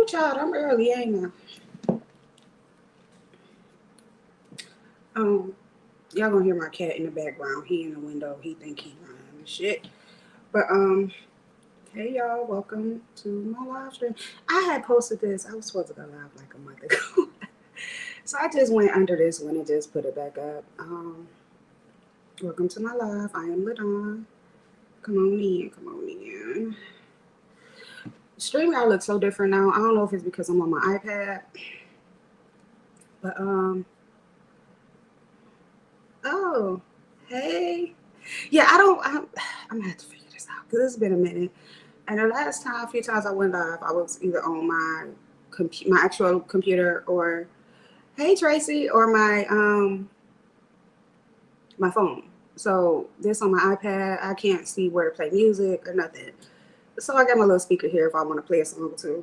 child, I'm early, ain't I? Y'all gonna hear my cat in the background. He in the window. He think he running shit. But hey y'all, welcome to my live stream. I had posted this. I was supposed to go live like a month ago. So I just went under this one and just put it back up. Welcome to my live. I am Ladon. Come on in, come on in. StreamYard looks so different now. I don't know if it's because I'm on my iPad. But oh, hey. Yeah, I'm gonna have to figure this out because it's been a minute. And the last time, a few times I went live, I was either on my actual computer or hey Tracy, or my phone. So this on my iPad, I can't see where to play music or nothing. So I got my little speaker here if I want to play a song or two.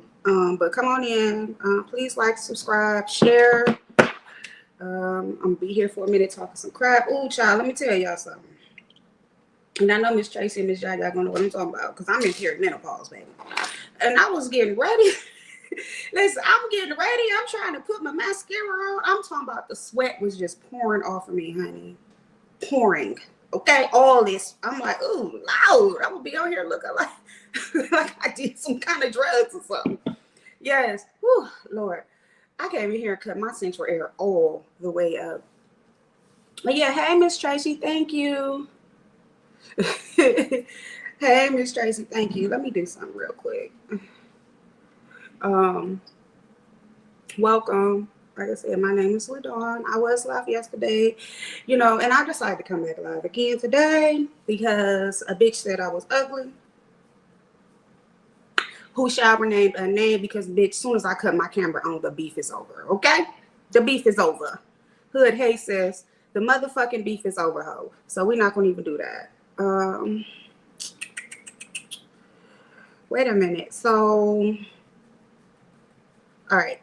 But come on in. Please like, subscribe, share. I'm gonna be here for a minute talking some crap. Ooh, child, let me tell y'all something. And I know Miss Tracy and Miss Yaya gonna know what I'm talking about because I'm in perimenopause, baby. And I was getting ready. Listen, I'm getting ready. I'm trying to put my mascara on. I'm talking about the sweat was just pouring off of me, honey. Pouring. Okay, all this. I'm like, ooh, loud. I'm gonna be on here looking like I did some kind of drugs or something. Yes. Whew, Lord. I came in here and cut my central air all the way up. But yeah, hey Miss Tracy, thank you. Hey Miss Tracy, thank you. Let me do something real quick. Welcome. Like I said, my name is LaDawn. I was live yesterday, and I decided to come back live again today because a bitch said I was ugly. Who shall remain unnamed because, bitch, as soon as I cut my camera on, the beef is over, okay? The beef is over. Hood, hey, sis. The motherfucking beef is over, ho. So we're not going to even do that. Wait a minute. So, all right.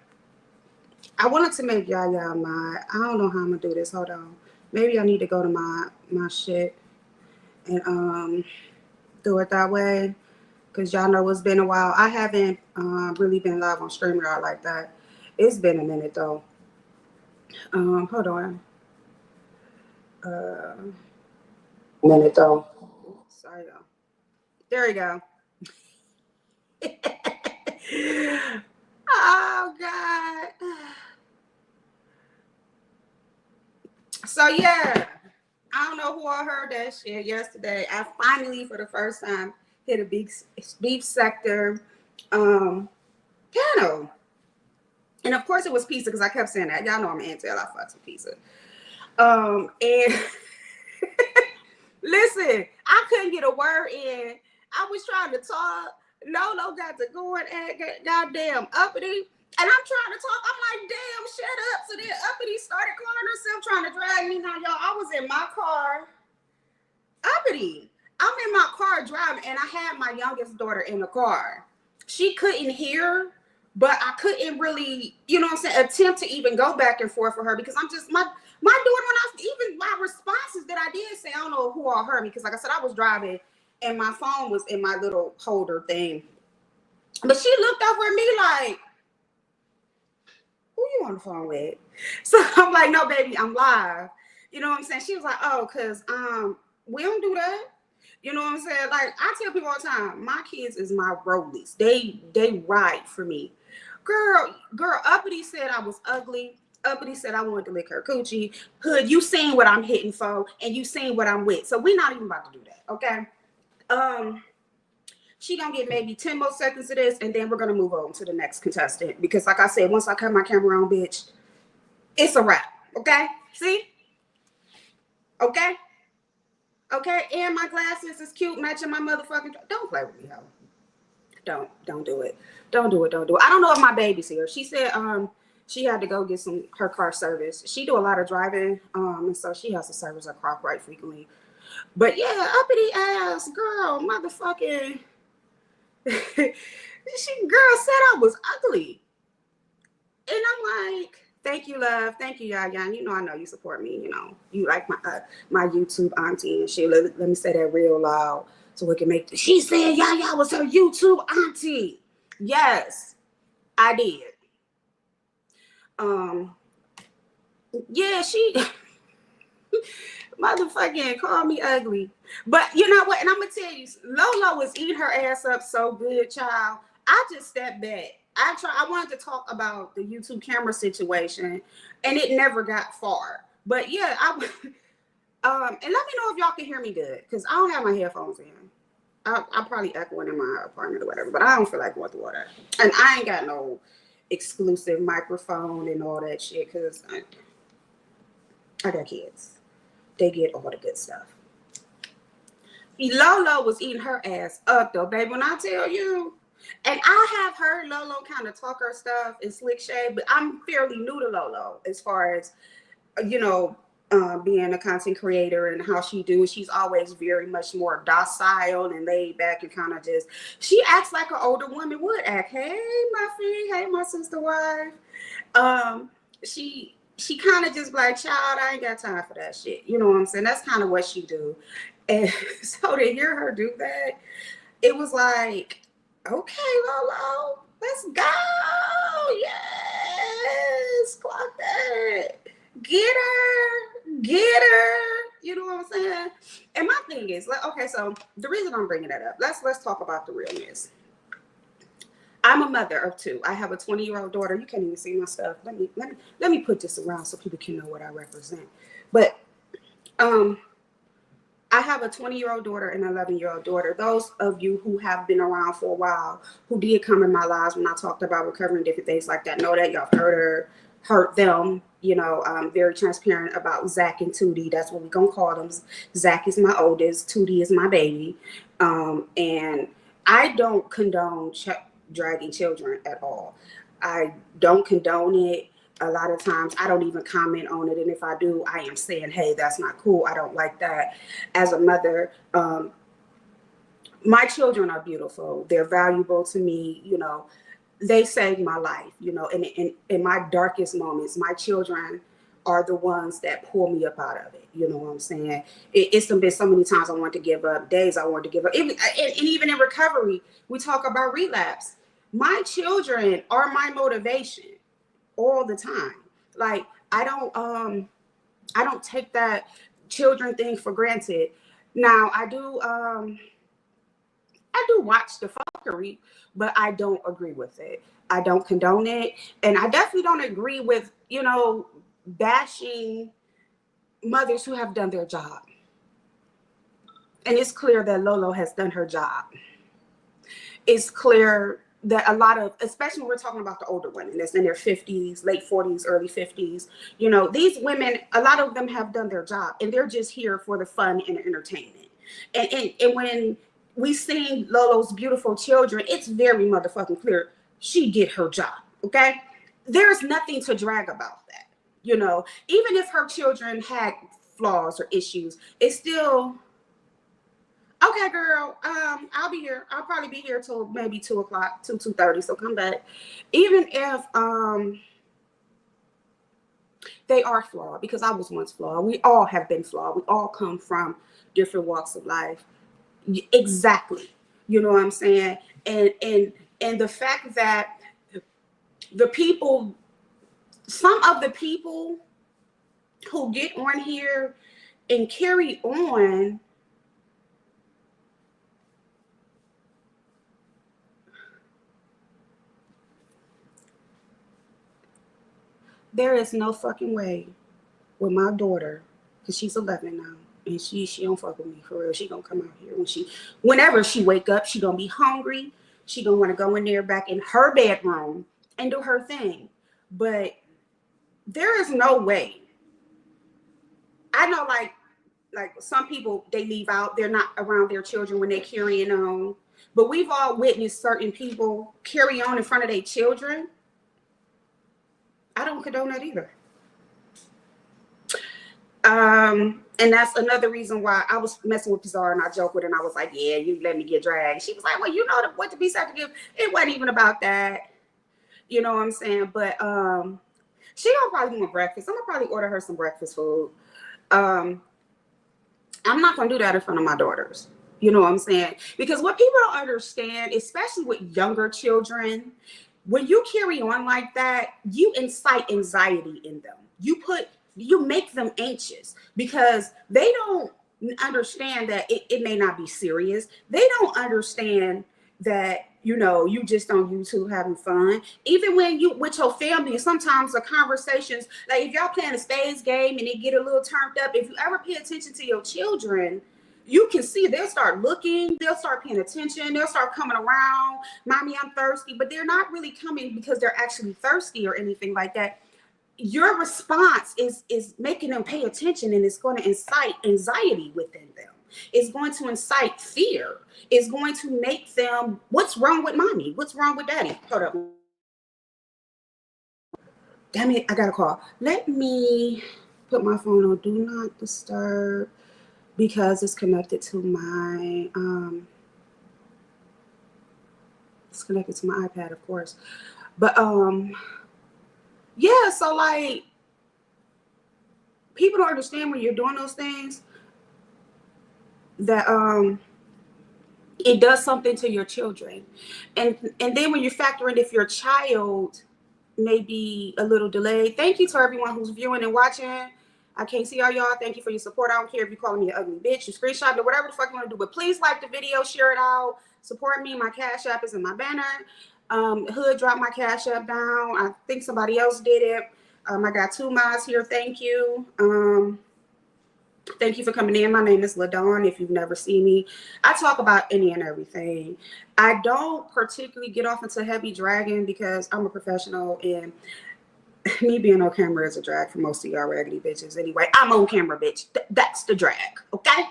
I wanted to make y'all my, I don't know how I'm going to do this. Hold on. Maybe I need to go to my shit and do it that way. Because y'all know it's been a while. I haven't really been live on StreamYard like that. It's been a minute, though. Hold on. Minute, though. Sorry, y'all. There we go. Oh, God. So, yeah. I don't know who all heard that shit yesterday. I finally, for the first time, hit a beef sector piano. And of course it was pizza because I kept saying that. Y'all know I'm an Intel. I fucks with pizza. And listen, I couldn't get a word in. I was trying to talk. Lolo got to going at goddamn uppity. And I'm trying to talk. I'm like, damn, shut up. So then uppity started calling herself trying to drag me. Now, y'all, I was in my car. Uppity. I'm in my car driving, and I had my youngest daughter in the car. She couldn't hear, but I couldn't really, attempt to even go back and forth with her because I'm just, my daughter, even my responses that I did say, I don't know who all heard me because, like I said, I was driving, and my phone was in my little holder thing. But she looked over at me like, who you on the phone with? So I'm like, no, baby, I'm live. You know what I'm saying? She was like, oh, because we don't do that. You know what I'm saying? Like, I tell people all the time, my kids is my rollies. They ride for me. Girl, uppity said I was ugly. Uppity said I wanted to lick her coochie. Hood, you seen what I'm hitting for, and you seen what I'm with. So we're not even about to do that, okay? She gonna get maybe 10 more seconds of this, and then we're gonna move on to the next contestant. Because like I said, once I cut my camera on, bitch, it's a wrap, okay? See? Okay? Okay, and my glasses is cute, matching my motherfucking. Don't play with me, ho. Don't do it. Don't do it. I don't know if my baby's here. She said she had to go get her car service. She do a lot of driving, and so she has to service her car quite frequently. But yeah, uppity ass girl, motherfucking. She girl said I was ugly, and I'm like. Thank you, love. Thank you, Yaya. I know you support me. You like my YouTube auntie and shit. Let me say that real loud so we can make. She said Yaya was her YouTube auntie. Yes. I did. Um, yeah, she motherfucking called me ugly. But you know what? And I'm gonna tell you, Lolo was eating her ass up so good, child. I just stepped back. I wanted to talk about the YouTube camera situation, and it never got far. But yeah, and let me know if y'all can hear me good, because I don't have my headphones in. I'll probably echoing in my apartment or whatever, but I don't feel like going through all that. And I ain't got no exclusive microphone and all that shit, because I got kids. They get all the good stuff. Lolo was eating her ass up though, baby. When I tell you, and I have heard Lolo kind of talk her stuff in slick shade, but I'm fairly new to Lolo as far as, you know, being a content creator and how she do. She's always very much more docile and laid back and kind of just, she acts like an older woman would act. Hey, my friend. Hey, my sister wife. She kind of just like, child, I ain't got time for that shit. You know what I'm saying? That's kind of what she do. And so to hear her do that, it was like, okay, Lolo, let's go. Yes, clock that. Get her. You know what I'm saying? And my thing is, like, okay, so the reason I'm bringing that up, let's talk about the realness. I'm a mother of two. I have a 20-year-old daughter. You can't even see my stuff. Let me put this around so people can know what I represent. But I have a 20-year-old daughter and an 11-year-old daughter. Those of you who have been around for a while, who did come in my lives when I talked about recovering different things like that, know that y'all heard them. You know, I'm very transparent about Zach and Tootie. That's what we're going to call them. Zach is my oldest. Tootie is my baby. And I don't condone dragging children at all. I don't condone it. A lot of times I don't even comment on it. And if I do, I am saying, hey, that's not cool. I don't like that. As a mother, my children are beautiful. They're valuable to me. You know, they saved my life, you know, and in my darkest moments, my children are the ones that pull me up out of it. You know what I'm saying? It's been so many times I want to give up, days I want to give up. And even in recovery, we talk about relapse. My children are my motivation all the time. Like, I don't take that children thing for granted. Now, I do watch the fuckery, but I don't agree with it. I don't condone it. And I definitely don't agree with, you know, bashing mothers who have done their job. And it's clear that Lolo has done her job. It's clear that a lot of, especially when we're talking about the older women that's in their 50s, late 40s, early 50s, you know, these women, a lot of them have done their job and they're just here for the fun and the entertainment. And when we sing Lolo's beautiful children, it's very motherfucking clear she did her job, okay? There's nothing to drag about that, you know? Even if her children had flaws or issues, it's still, okay, girl, I'll be here. I'll probably be here till maybe 2 o'clock, 2:30, so come back. Even if they are flawed, because I was once flawed. We all have been flawed. We all come from different walks of life. Exactly. You know what I'm saying? And the fact that the people, some of the people who get on here and carry on there is no fucking way with my daughter, because she's 11 now, and she don't fuck with me for real. She gonna come out here whenever she wake up, she gonna be hungry. She gonna want to go in there back in her bedroom and do her thing. But there is no way. I know, like some people, they leave out. They're not around their children when they're carrying on. But we've all witnessed certain people carry on in front of their children. I don't condone that either. And that's another reason why I was messing with Bizarre, and I joked with her and I was like, yeah, you let me get dragged. She was like, well, you know what to be said to give. It wasn't even about that. You know what I'm saying? But she gonna probably want breakfast. I'm gonna probably order her some breakfast food. I'm not gonna do that in front of my daughters. You know what I'm saying? Because what people don't understand, especially with younger children, When you carry on like that, you incite anxiety in them. You make them anxious because they don't understand that it may not be serious. They don't understand that, you know, you just on YouTube having fun. Even when you with your family, sometimes the conversations, like if y'all playing a spades game and they get a little turned up, if you ever pay attention to your children, you can see they'll start looking, they'll start paying attention, they'll start coming around. Mommy, I'm thirsty, but they're not really coming because they're actually thirsty or anything like that. Your response is making them pay attention, and it's going to incite anxiety within them. It's going to incite fear. It's going to make them, what's wrong with mommy? What's wrong with daddy? Hold up. Damn it, I got a call. Let me put my phone on do not disturb because it's connected to my it's connected to my iPad, of course. But yeah, so like people don't understand when you're doing those things that it does something to your children. And then when you factor in if your child may be a little delayed. Thank you to everyone who's viewing and watching. I can't see all y'all. Thank you for your support. I don't care if you're calling me an ugly bitch, you screenshot it, whatever the fuck you want to do. But please like the video, share it out, support me. My Cash App is in my banner. Hood dropped my Cash App down. I think somebody else did it. I got 2 mods here. Thank you. Thank you for coming in. My name is LaDawn. If you've never seen me, I talk about any and everything. I don't particularly get off into heavy dragging because I'm a professional, and me being on camera is a drag for most of y'all raggedy bitches. Anyway, I'm on camera, bitch. That's the drag, okay?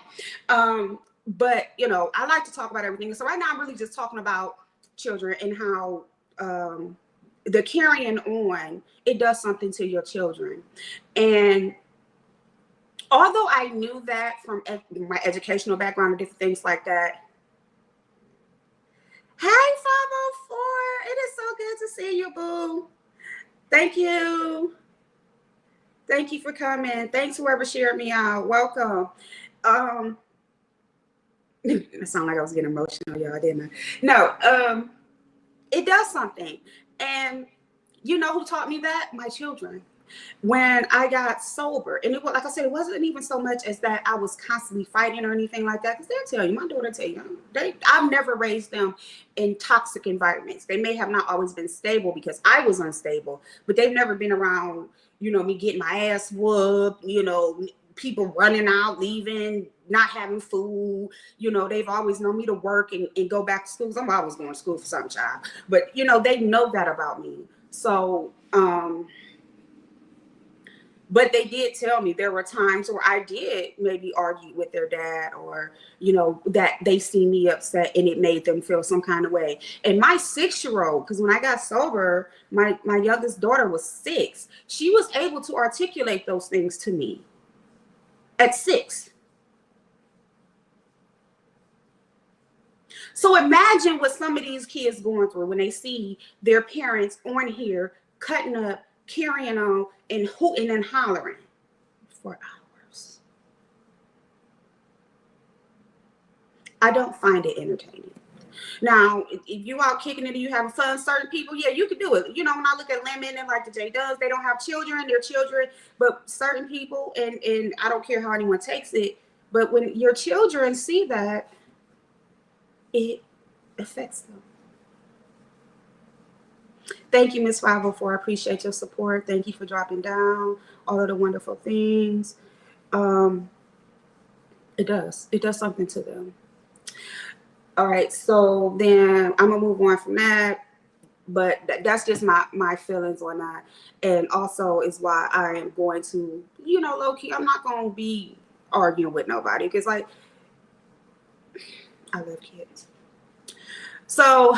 But, you know, I like to talk about everything. So right now I'm really just talking about children and how the carrying on, it does something to your children. And although I knew that from my educational background and different things like that. Hi, 504. It is so good to see you, boo. Thank you. Thank you for coming. Thanks whoever shared me out. Welcome. It sounded like I was getting emotional, y'all, didn't I? No, it does something. And you know who taught me that? My children. When I got sober, and it was, like I said, it wasn't even so much as that I was constantly fighting or anything like that, because they'll tell you, my daughter tell you, I've never raised them in toxic environments. They may have not always been stable because I was unstable, but they've never been around, you know, me getting my ass whooped, you know, people running out, leaving, not having food. You know, they've always known me to work and go back to school. I'm always going to school for some child, but you know, they know that about me. So, but they did tell me there were times where I did maybe argue with their dad, or, you know, that they see me upset and it made them feel some kind of way. And my 6-year-old, because when I got sober, my youngest daughter was 6. She was able to articulate those things to me at 6. So imagine what some of these kids going through when they see their parents on here cutting up, carrying on, and hooting and hollering for hours. I don't find it entertaining. Now, if you out kicking it and you having fun, certain people, yeah, you can do it. You know, when I look at Lemon and like the J Does, they don't have children, they're children. But certain people, and I don't care how anyone takes it, but when your children see that, it affects them. Thank you, Miss 504. I appreciate your support. Thank you for dropping down all of the wonderful things. It does something to them. All right, so then I'm gonna move on from that, but that's just my feelings on that. And also is why I am going to, you know, low key, I'm not gonna be arguing with nobody, because like, I love kids. So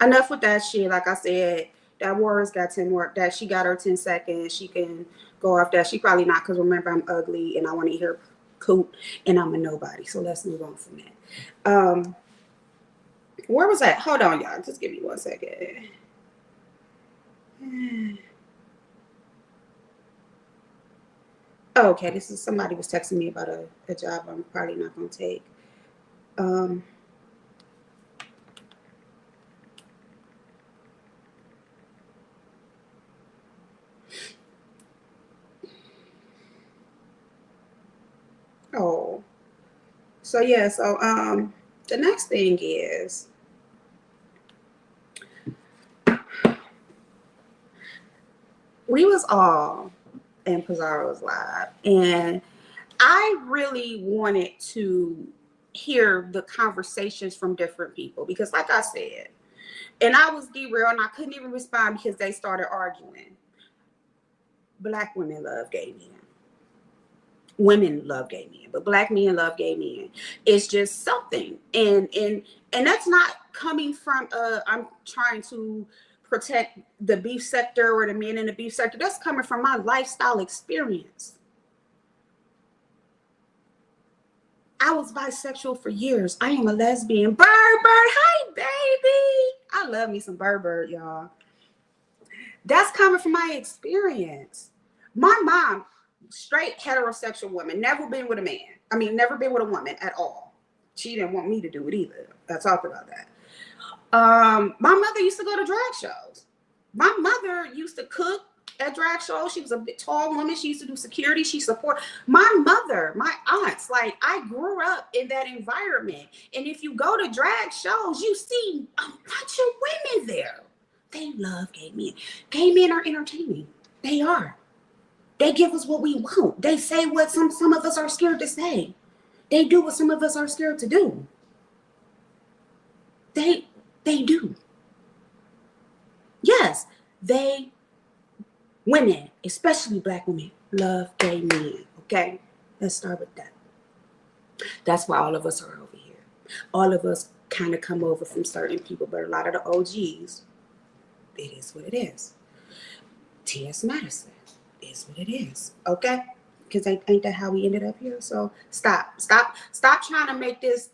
enough with that shit. Like I said, that Warriors got 10 more, that she got her 10 seconds. She can go off that. She probably not, because remember, I'm ugly and I want to hear coot and I'm a nobody. So let's move on from that. Where was that? Hold on, y'all. Just give me 1 second. Oh, okay, this is somebody was texting me about a job I'm probably not going to take. So yeah, so the next thing is we was all in Pizarro's live, and I really wanted to hear the conversations from different people because, like I said, and I was derailed and I couldn't even respond because they started arguing. Black women love gay men. Women love gay men, but black men love gay men. It's just something, and that's not coming from I'm trying to protect the beef sector or the men in the beef sector. That's coming from my lifestyle experience. I was bisexual for years. I am a lesbian. Bird, hi baby. I love me some Bird, y'all. That's coming from my experience. My mom, straight heterosexual woman, never been with a man. I mean, never been with a woman at all. She didn't want me to do it either. I talked about that. My mother used to go to drag shows. My mother used to cook at drag shows. She was a bit tall woman. She used to do security. She support my mother, my aunts. Like, I grew up in that environment. And if you go to drag shows, you see a bunch of women there. They love gay men. Gay men are entertaining. They are. They give us what we want. They say what some of us are scared to say. They do what some of us are scared to do. They do. Yes, women, especially black women, love gay men. Okay, let's start with that. That's why all of us are over here. All of us kind of come over from certain people, but a lot of the OGs, it is what it is. T.S. Madison is what it is. Okay, because ain't that how we ended up here? So stop trying to make this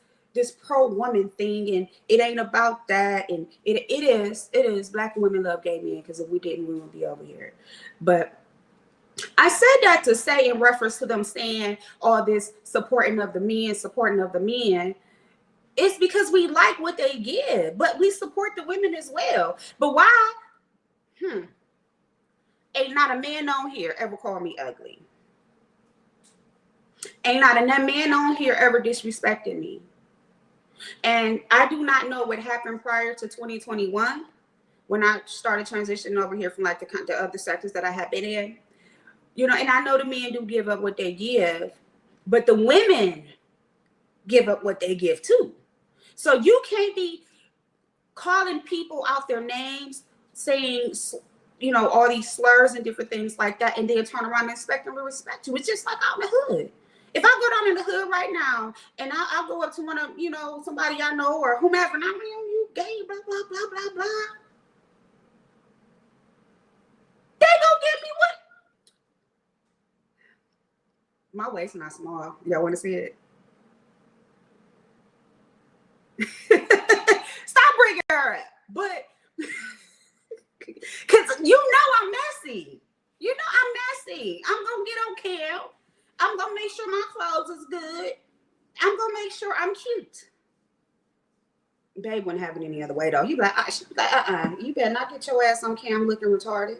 pro woman thing, and it ain't about that. And it is black women love gay men, because if we didn't, we would be over here. But I said that to say, in reference to them saying all this supporting of the men, it's because we like what they give, but we support the women as well. But why? Ain't not a man on here ever called me ugly. Ain't not a man on here ever disrespected me. And I do not know what happened prior to 2021 when I started transitioning over here from like the other sectors that I had been in. You know, and I know the men do give up what they give, but the women give up what they give too. So you can't be calling people out their names, saying, you know, all these slurs and different things like that, and then turn around and expect them to respect you. It's just like out in the hood. If I go down in the hood right now and I'll go up to one of, you know, somebody I know or whomever, and I'm like, you gay, blah, blah, blah, blah, blah. They gonna give me what? My waist not small. Y'all want to see it? Stop bringing her up. But, because you know I'm messy. You know I'm messy. I'm going to get on cam. I'm going to make sure my clothes is good. I'm going to make sure I'm cute. Babe wouldn't have it any other way, though. He'd be like, you better not get your ass on cam looking retarded.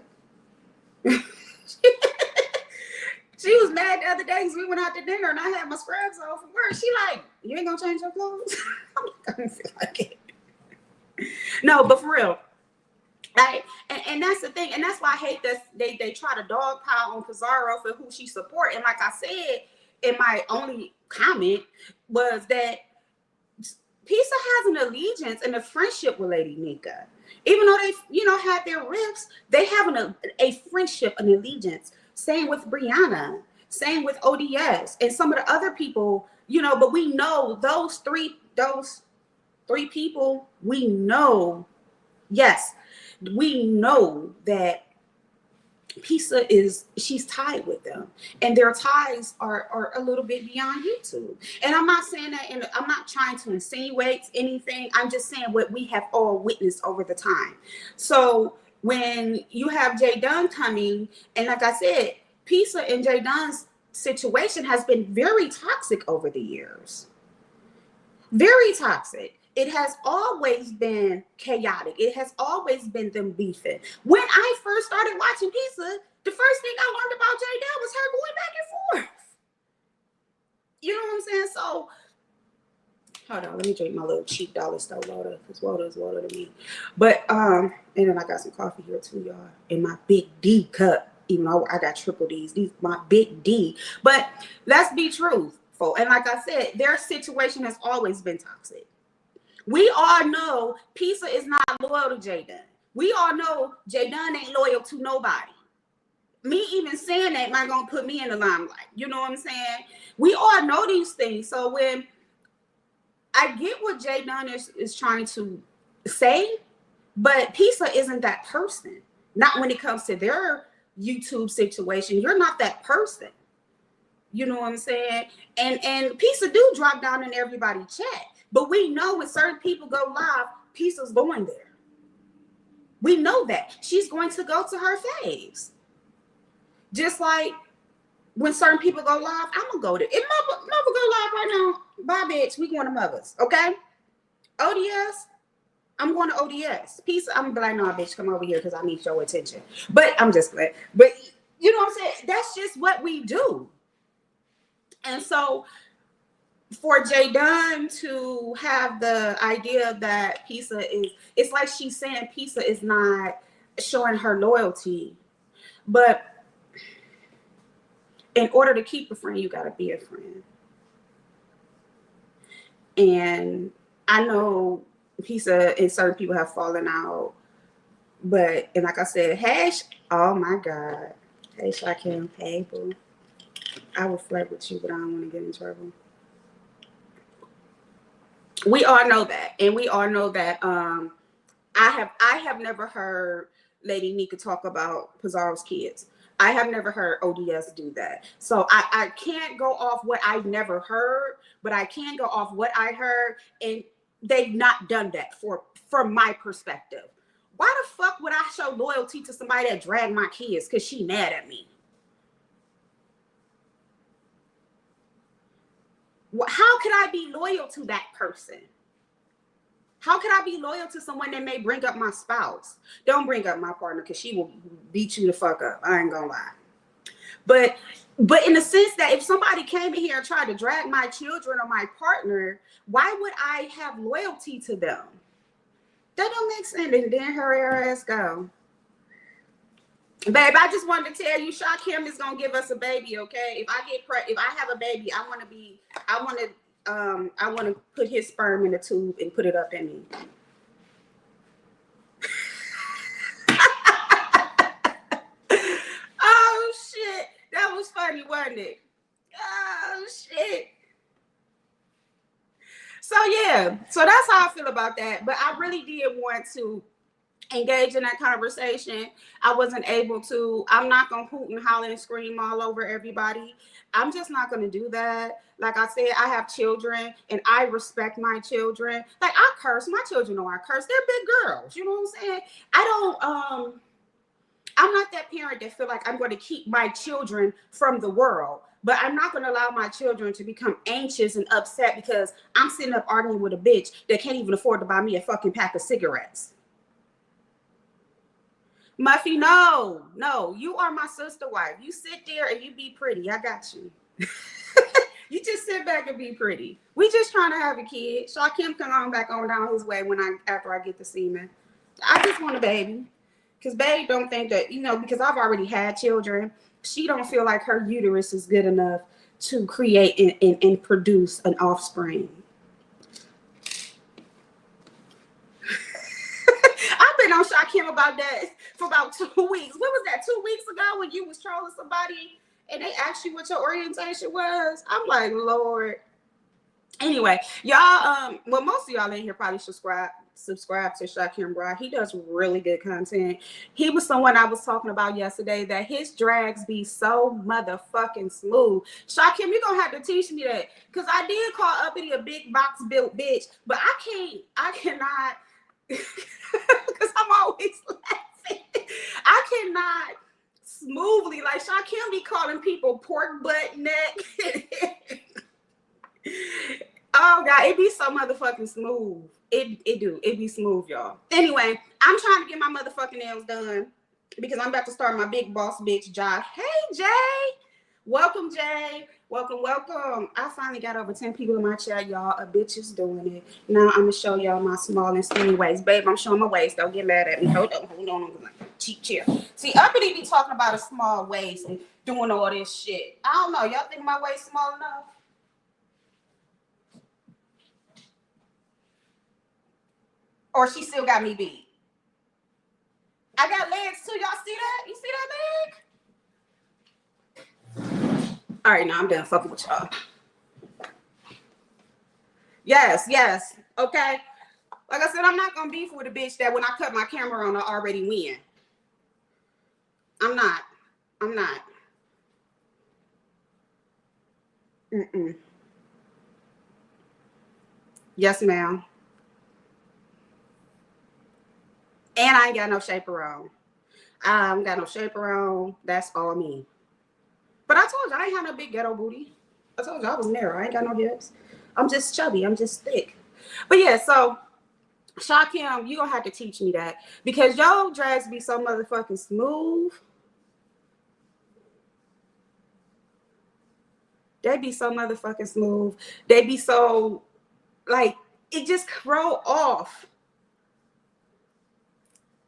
She was mad the other day because we went out to dinner and I had my scrubs on from work. She like, you ain't going to change your clothes? I'm like, I don't feel like it. No, but for real. Like, and that's the thing, and that's why I hate that they try to dogpile on Pizarro for who she support. And like I said, in my only comment was that Pisa has an allegiance and a friendship with Lady Nika. Even though they, you know, had their rifts, they have a friendship, an allegiance. Same with Brianna, same with ODS, and some of the other people, you know. But we know those three people. We know, yes. We know that Pisa she's tied with them, and their ties are a little bit beyond YouTube. And I'm not saying that, and I'm not trying to insinuate anything. I'm just saying what we have all witnessed over the time. So when you have Jay Dunn coming, and like I said, Pisa and Jay Dunn's situation has been very toxic over the years. Very toxic. It has always been chaotic. It has always been them beefing. When I first started watching Pizza, the first thing I learned about J. Dell was her going back and forth. You know what I'm saying? So Hold on, let me drink my little cheap dollar store water because water is water to me. But and then I got some coffee here too, y'all, in my big D cup. Even though I got triple D's, these my big D. But let's be truthful. And like I said, their situation has always been toxic. We all know Pisa is not loyal to J Dunn. We all know J Dunn ain't loyal to nobody. Me even saying that might gonna put me in the limelight. You know what I'm saying? We all know these things. So when I get what J Dunn is trying to say, but Pisa isn't that person. Not when it comes to their YouTube situation. You're not that person. You know what I'm saying? And Pisa do drop down in everybody's chat. But we know when certain people go live, Pisa's going there. We know that. She's going to go to her faves. Just like when certain people go live, I'm going to go there. If mother go live right now, bye, bitch. We going to mothers, okay? ODS, I'm going to ODS. Pisa, I'm going to be like, no, bitch, come over here because I need your attention. But I'm just glad. But you know what I'm saying? That's just what we do. And so for J Dunn to have the idea that Pisa is, it's like she's saying Pisa is not showing her loyalty. But in order to keep a friend, you got to be a friend. And I know Pisa and certain people have fallen out. But, and like I said, oh my God. Hey, Shakim, hey, boo. I would flirt with you, but I don't want to get in trouble. We all know that. And we all know that I have never heard Lady Nika talk about Pizarro's kids. I have never heard ODS do that. So I can't go off what I've never heard, but I can go off what I heard, and they've not done that from my perspective. Why the fuck would I show loyalty to somebody that dragged my kids because she mad at me? How could I be loyal to that person? How could I be loyal to someone that may bring up my spouse? Don't bring up my partner because she will beat you the fuck up. I ain't gonna lie. But in the sense that if somebody came in here and tried to drag my children or my partner, why would I have loyalty to them? That don't make sense. And then her ass go. Babe, I just wanted to tell you, Shakim is gonna give us a baby, okay? If I have a baby, I want to put his sperm in a tube and put it up in me. Oh shit, that was funny, wasn't it? Oh shit. So yeah, so that's how I feel about that. But I really did want to engage in that conversation. I wasn't able to. I'm not gonna hoot and holler and scream all over everybody. I'm just not gonna do that. Like I said, I have children and I respect my children. Like I curse, my children know I curse. They're big girls, you know what I'm saying? I'm not that parent that feel like I'm going to keep my children from the world, but I'm not going to allow my children to become anxious and upset because I'm sitting up arguing with a bitch that can't even afford to buy me a fucking pack of cigarettes. Muffy, no, you are my sister wife. You sit there and you be pretty. I got you. You just sit back and be pretty. We just trying to have a kid. Shakim can on back on down his way after I get the semen. I just want a baby. Because babe don't think that, because I've already had children, she don't feel like her uterus is good enough to create and produce an offspring. I've been on Shakim about that for about 2 weeks. What was that, 2 weeks ago when you was trolling somebody and they asked you what your orientation was? I'm like, Lord. Anyway, y'all, well, most of y'all in here probably subscribe to Shakim Bra. He does really good content. He was someone I was talking about yesterday that his drags be so motherfucking smooth. Shakim, you're gonna have to teach me that, because I did call Uppity a big box built bitch, but I cannot because I'm always laughing. I cannot smoothly, like Shakim be calling people pork butt neck. Oh God, it be so motherfucking smooth. It be smooth, y'all. Anyway, I'm trying to get my motherfucking nails done because I'm about to start my big boss bitch job. Hey Jay, Welcome, Jay. Welcome, welcome. I finally got over 10 people in my chat, y'all. A bitch is doing it. Now I'm gonna show y'all my small and skinny waist. Babe, I'm showing my waist. Don't get mad at me. Hold on. I'm like cheap chair. See, uppity be talking about a small waist and doing all this shit. I don't know. Y'all think my waist small enough? Or she still got me beat? I got legs too. Y'all see that? You see that leg? All right, now I'm done fucking with y'all. Yes, yes. Okay. Like I said, I'm not gonna beef with a bitch that when I cut my camera on, I already win. I'm not. I'm not. Mm-mm. Yes, ma'am. And I ain't got no chaperone. I ain't got no chaperone. That's all me. But I told you I ain't have no big ghetto booty. I told you I was narrow. I ain't got no hips. I'm just chubby. I'm just thick. But yeah, so Shakim, you gonna have to teach me that because y'all drags be so motherfucking smooth. They be so motherfucking smooth. They be so like it just roll off.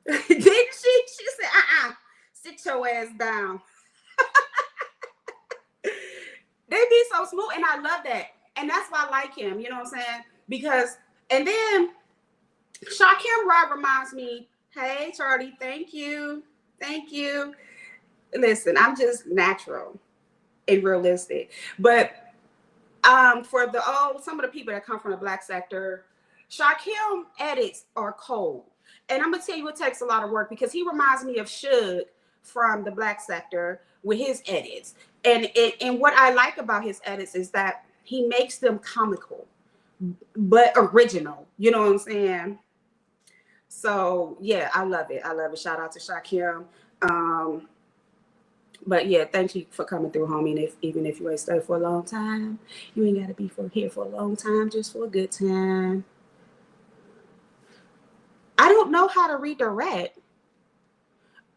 Didn't she? She said, sit your ass down. They be so smooth, and I love that. And that's why I like him, you know what I'm saying? Because, and then Shakim Rod reminds me, hey, Charlie, thank you. Thank you. Listen, I'm just natural and realistic. But for some of the people that come from the black sector, Shakim edits are cold. And I'm gonna tell you, it takes a lot of work because he reminds me of Suge from the black sector with his edits. And what I like about his edits is that he makes them comical, but original. You know what I'm saying? So yeah, I love it. I love it. Shout out to Shakim. But yeah, thank you for coming through, homie. And even if you ain't stayed for a long time, you ain't gotta be here for a long time, just for a good time. I don't know how to redirect.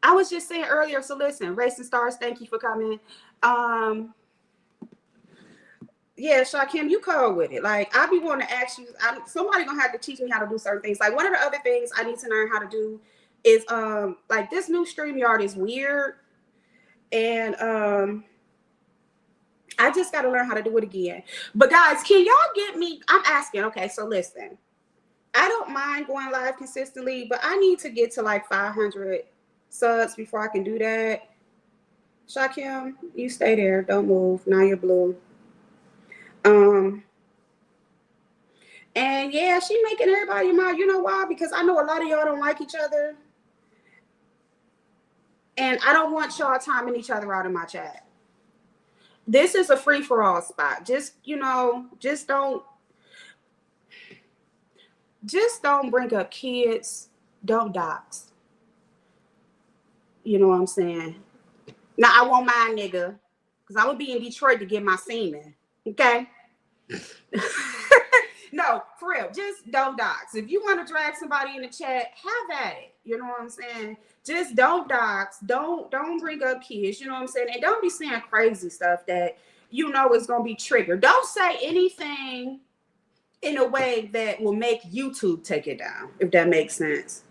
I was just saying earlier, so listen, Racing Stars, thank you for coming. Yeah, Shakim, you cold with it. Like, I be wanting to ask you, somebody gonna have to teach me how to do certain things. Like, one of the other things I need to learn how to do is, like, this new StreamYard is weird. And I just got to learn how to do it again. But guys, can y'all get me? I'm asking. Okay, so listen. I don't mind going live consistently, but I need to get to like 500 subs before I can do that. Shakim, you stay there. Don't move. Now you're blue. And yeah, she making everybody mad. You know why? Because I know a lot of y'all don't like each other. And I don't want y'all timing each other out in my chat. This is a free-for-all spot. Just, just don't bring up kids. Don't dox. You know what I'm saying? Now, I won't mind, nigga, because I would be in Detroit to get my semen. Okay? No, for real. Just don't dox. If you want to drag somebody in the chat, have at it. You know what I'm saying? Just don't dox. Don't bring up kids. You know what I'm saying? And don't be saying crazy stuff that you know is going to be triggered. Don't say anything in a way that will make YouTube take it down, if that makes sense.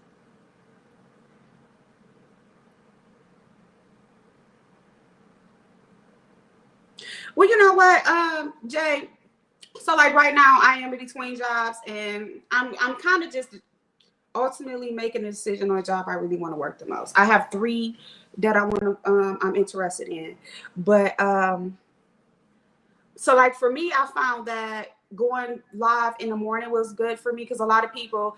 Well, you know what, Jay? So like right now I am in between jobs and I'm kind of just ultimately making a decision on a job I really want to work the most. I have 3 that I want to I'm interested in. But so like for me, I found that going live in the morning was good for me because a lot of people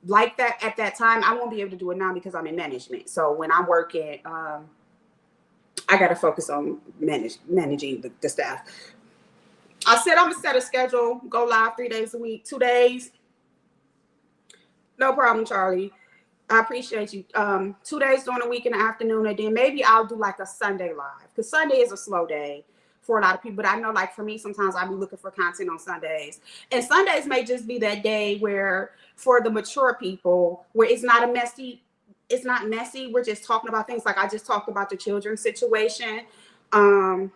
like that at that time. I won't be able to do it now because I'm in management. So when I'm working, I got to focus on managing the staff. I said I'm gonna set a schedule, go live 3 days a week, 2 days. No problem, Charlie. I appreciate you. 2 days during the week in the afternoon, and then maybe I'll do like a Sunday live because Sunday is a slow day for a lot of people. But I know, like for me, sometimes I'll be looking for content on Sundays, and Sundays may just be that day where, for the mature people, where it's not a messy it's not messy. We're just talking about things like I just talked about the children's situation. Um,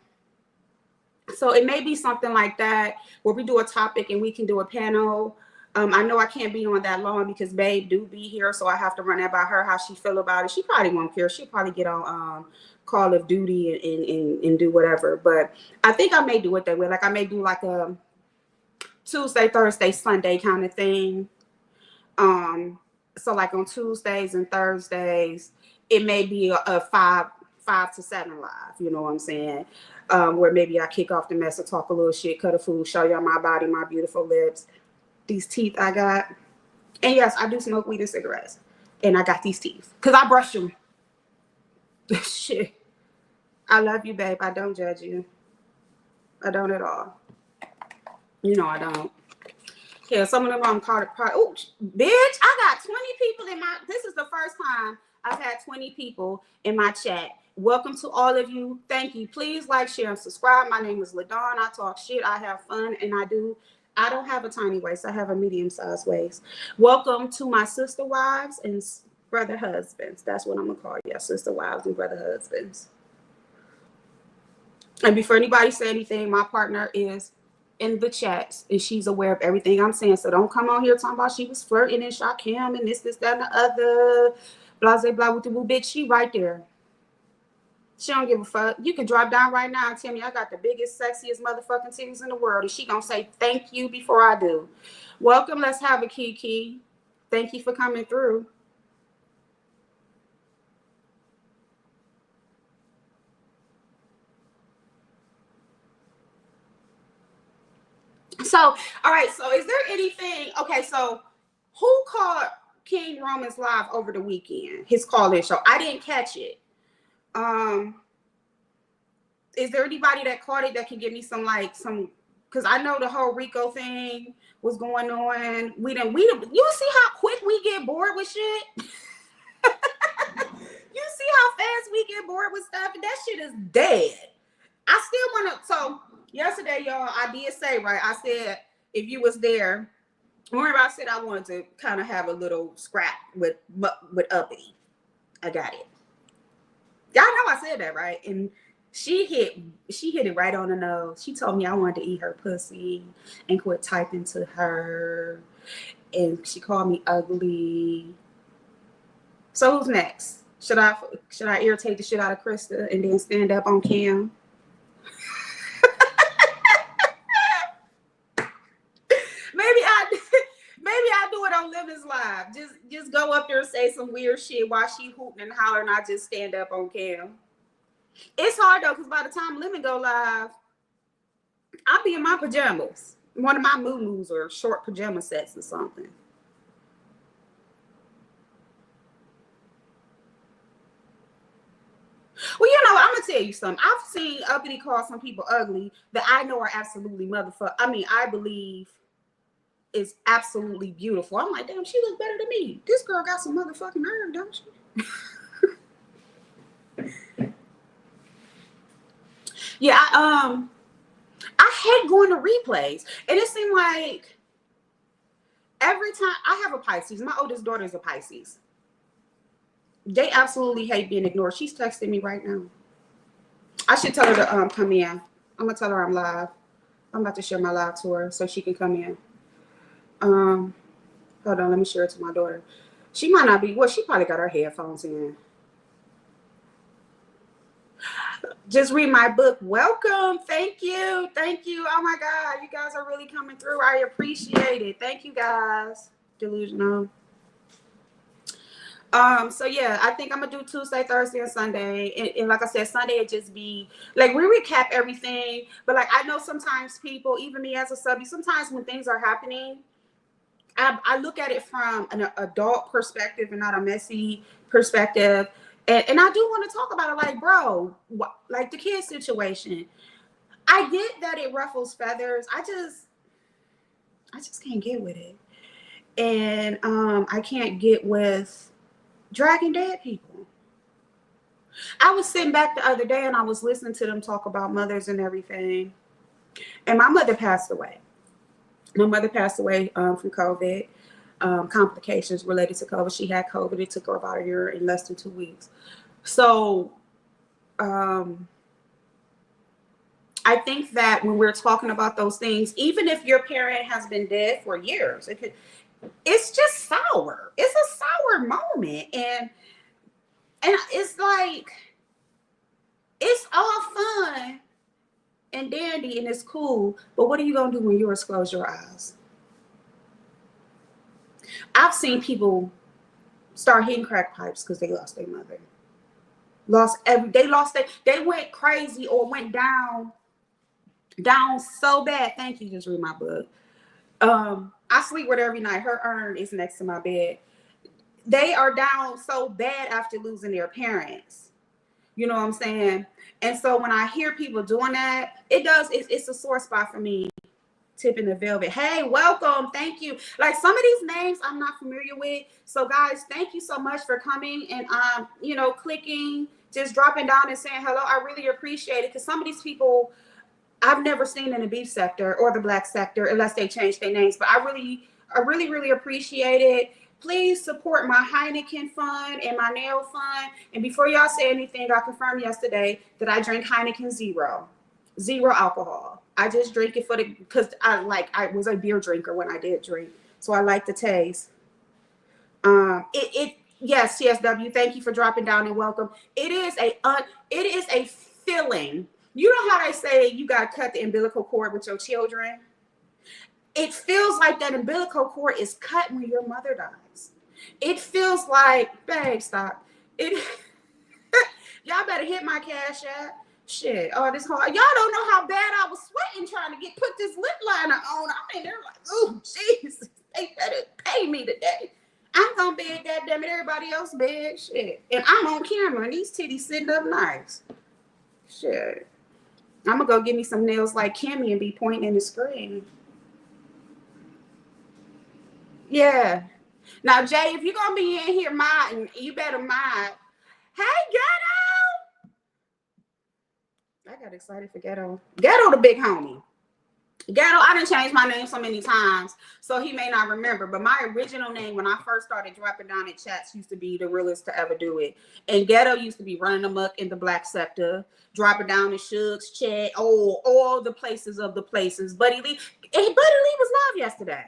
so it may be something like that where we do a topic and we can do a panel. I know I can't be on that long because Babe do be here, so I have to run that by her how she feel about it. She probably won't care. She'll probably get on Call of Duty and do whatever. But I think I may do it that way. Like I may do like a Tuesday, Thursday, Sunday kind of thing. So like on Tuesdays and Thursdays, it may be a five to seven live. You know what I'm saying? Where maybe I kick off the mess or talk a little shit, cut a fool, show y'all my body, my beautiful lips, these teeth I got. And yes, I do smoke weed and cigarettes. And I got these teeth. Because I brush them. Shit. I love you, babe. I don't judge you. I don't at all. You know I don't. Yeah, some of them I'm caught it. Oh, bitch, I got 20 people in my, this is the first time I've had 20 people in my chat. Welcome to all of you. Thank you. Please like, share, and subscribe. My name is LaDawn. I talk shit. I have fun, and I don't have a tiny waist. I have a medium-sized waist. Welcome to my sister wives and brother husbands. That's what I'm going to call you, sister wives and brother husbands. And before anybody say anything, my partner is in the chats and she's aware of everything I'm saying. So don't come on here talking about she was flirting and shot him and this, that, and the other. Blah, blah, blah, with the boo. Bitch, she right there. She don't give a fuck. You can drop down right now and tell me I got the biggest, sexiest motherfucking titties in the world. And she gonna say thank you before I do. Welcome. Let's have a Kiki. Thank you for coming through. So, all right. So is there anything? Okay. So who called King Roman's live over the weekend? His call-in show. I didn't catch it. Is there anybody that caught it that can give me some, because I know the whole Rico thing was going on. We you see how quick we get bored with shit? You see how fast we get bored with stuff? And that shit is dead. I still want to, so yesterday, y'all, I did say, right, I said, if you was there, remember I said I wanted to kind of have a little scrap with Uppity. I got it. Y'all know I said that, right? And she hit it right on the nose. She told me I wanted to eat her pussy and quit typing to her. And she called me ugly. So who's next? Should I irritate the shit out of Krista and then stand up on cam? Maybe I do it on Living's Live. Just go up there and say some weird shit while she hooting and hollering. I just stand up on cam. It's hard though, because by the time Living go live, I'll be in my pajamas. One of my moo-moos or short pajama sets or something. Well, you know, I'm gonna tell you something. I've seen Uppity call some people ugly that I know are absolutely I believe is absolutely beautiful. I'm like, damn, she looks better than me. This girl got some motherfucking nerve, don't she? Yeah, I hate going to replays. And it seemed like every time I have a Pisces, my oldest daughter is a Pisces. They absolutely hate being ignored. She's texting me right now. I should tell her to come in. I'm gonna tell her I'm live. I'm about to share my live to her so she can come in. Hold on, let me share it to my daughter. She might not be, well, she probably got her headphones in. Just read my book. Welcome. Thank you. Thank you. Oh my God. You guys are really coming through. I appreciate it. Thank you guys. Delusional. So yeah, I think I'm gonna do Tuesday, Thursday, and Sunday. And like I said, Sunday it just be like we recap everything. But like I know sometimes people, even me as a subby, sometimes when things are happening, I look at it from an adult perspective and not a messy perspective. And I do want to talk about it, like, bro, like the kid situation. I get that it ruffles feathers. I just can't get with it. And I can't get with dragging dead people. I was sitting back the other day and I was listening to them talk about mothers and everything. And my mother passed away. My mother passed away from COVID. complications related to COVID. She had COVID. It took her about a year and less than 2 weeks. So I think that when we're talking about those things, even if your parent has been dead for years, it's just sour. It's a sour moment. And it's like, it's all fun and dandy and it's cool. But what are you going to do when yours close your eyes? I've seen people start hitting crack pipes because they lost their mother. They went crazy or went down so bad. Thank you. Just read my book. I sleep with her every night. Her urn is next to my bed. They are down so bad after losing their parents. You know what I'm saying? And so when I hear people doing that, it's a sore spot for me. Tipping the velvet. Hey, welcome. Thank you. Like, some of these names I'm not familiar with. So guys, thank you so much for coming and clicking, just dropping down and saying hello. I really appreciate it, because some of these people I've never seen in the beef sector or the black sector unless they change their names. But I really appreciate it. Please support my Heineken fund and my nail fund. And before y'all say anything, I confirmed yesterday that I drink Heineken zero alcohol. I just drink it because I was a beer drinker when I did drink, so I like the taste. Yes, CSW, thank you for dropping down and welcome. It is a feeling. You know how they say you got to cut the umbilical cord with your children? It feels like that umbilical cord is cut when your mother dies. It feels like, babe, stop. Y'all better hit my Cash App. Shit, this hard. Y'all don't know how bad I was sweating trying to put this lip liner on. I mean, they're like, oh, Jesus, they better pay me today. I'm gonna beg, goddammit, everybody else beg. Shit. And I'm on camera and these titties sitting up nice. Shit. I'm gonna go get me some nails like Kimmy and be pointing in the screen. Yeah. Now, Jay, if you're gonna be in here modding, you better mod. Hey, Ghetto! I got excited for Ghetto. Ghetto, the big homie. Ghetto, I done changed my name so many times, so he may not remember. But my original name, when I first started dropping down in chats, used to be the realest to ever do it. And Ghetto used to be running amok in the black sector, dropping down in Suge's chat, all the places of the places. Buddy Lee was live yesterday.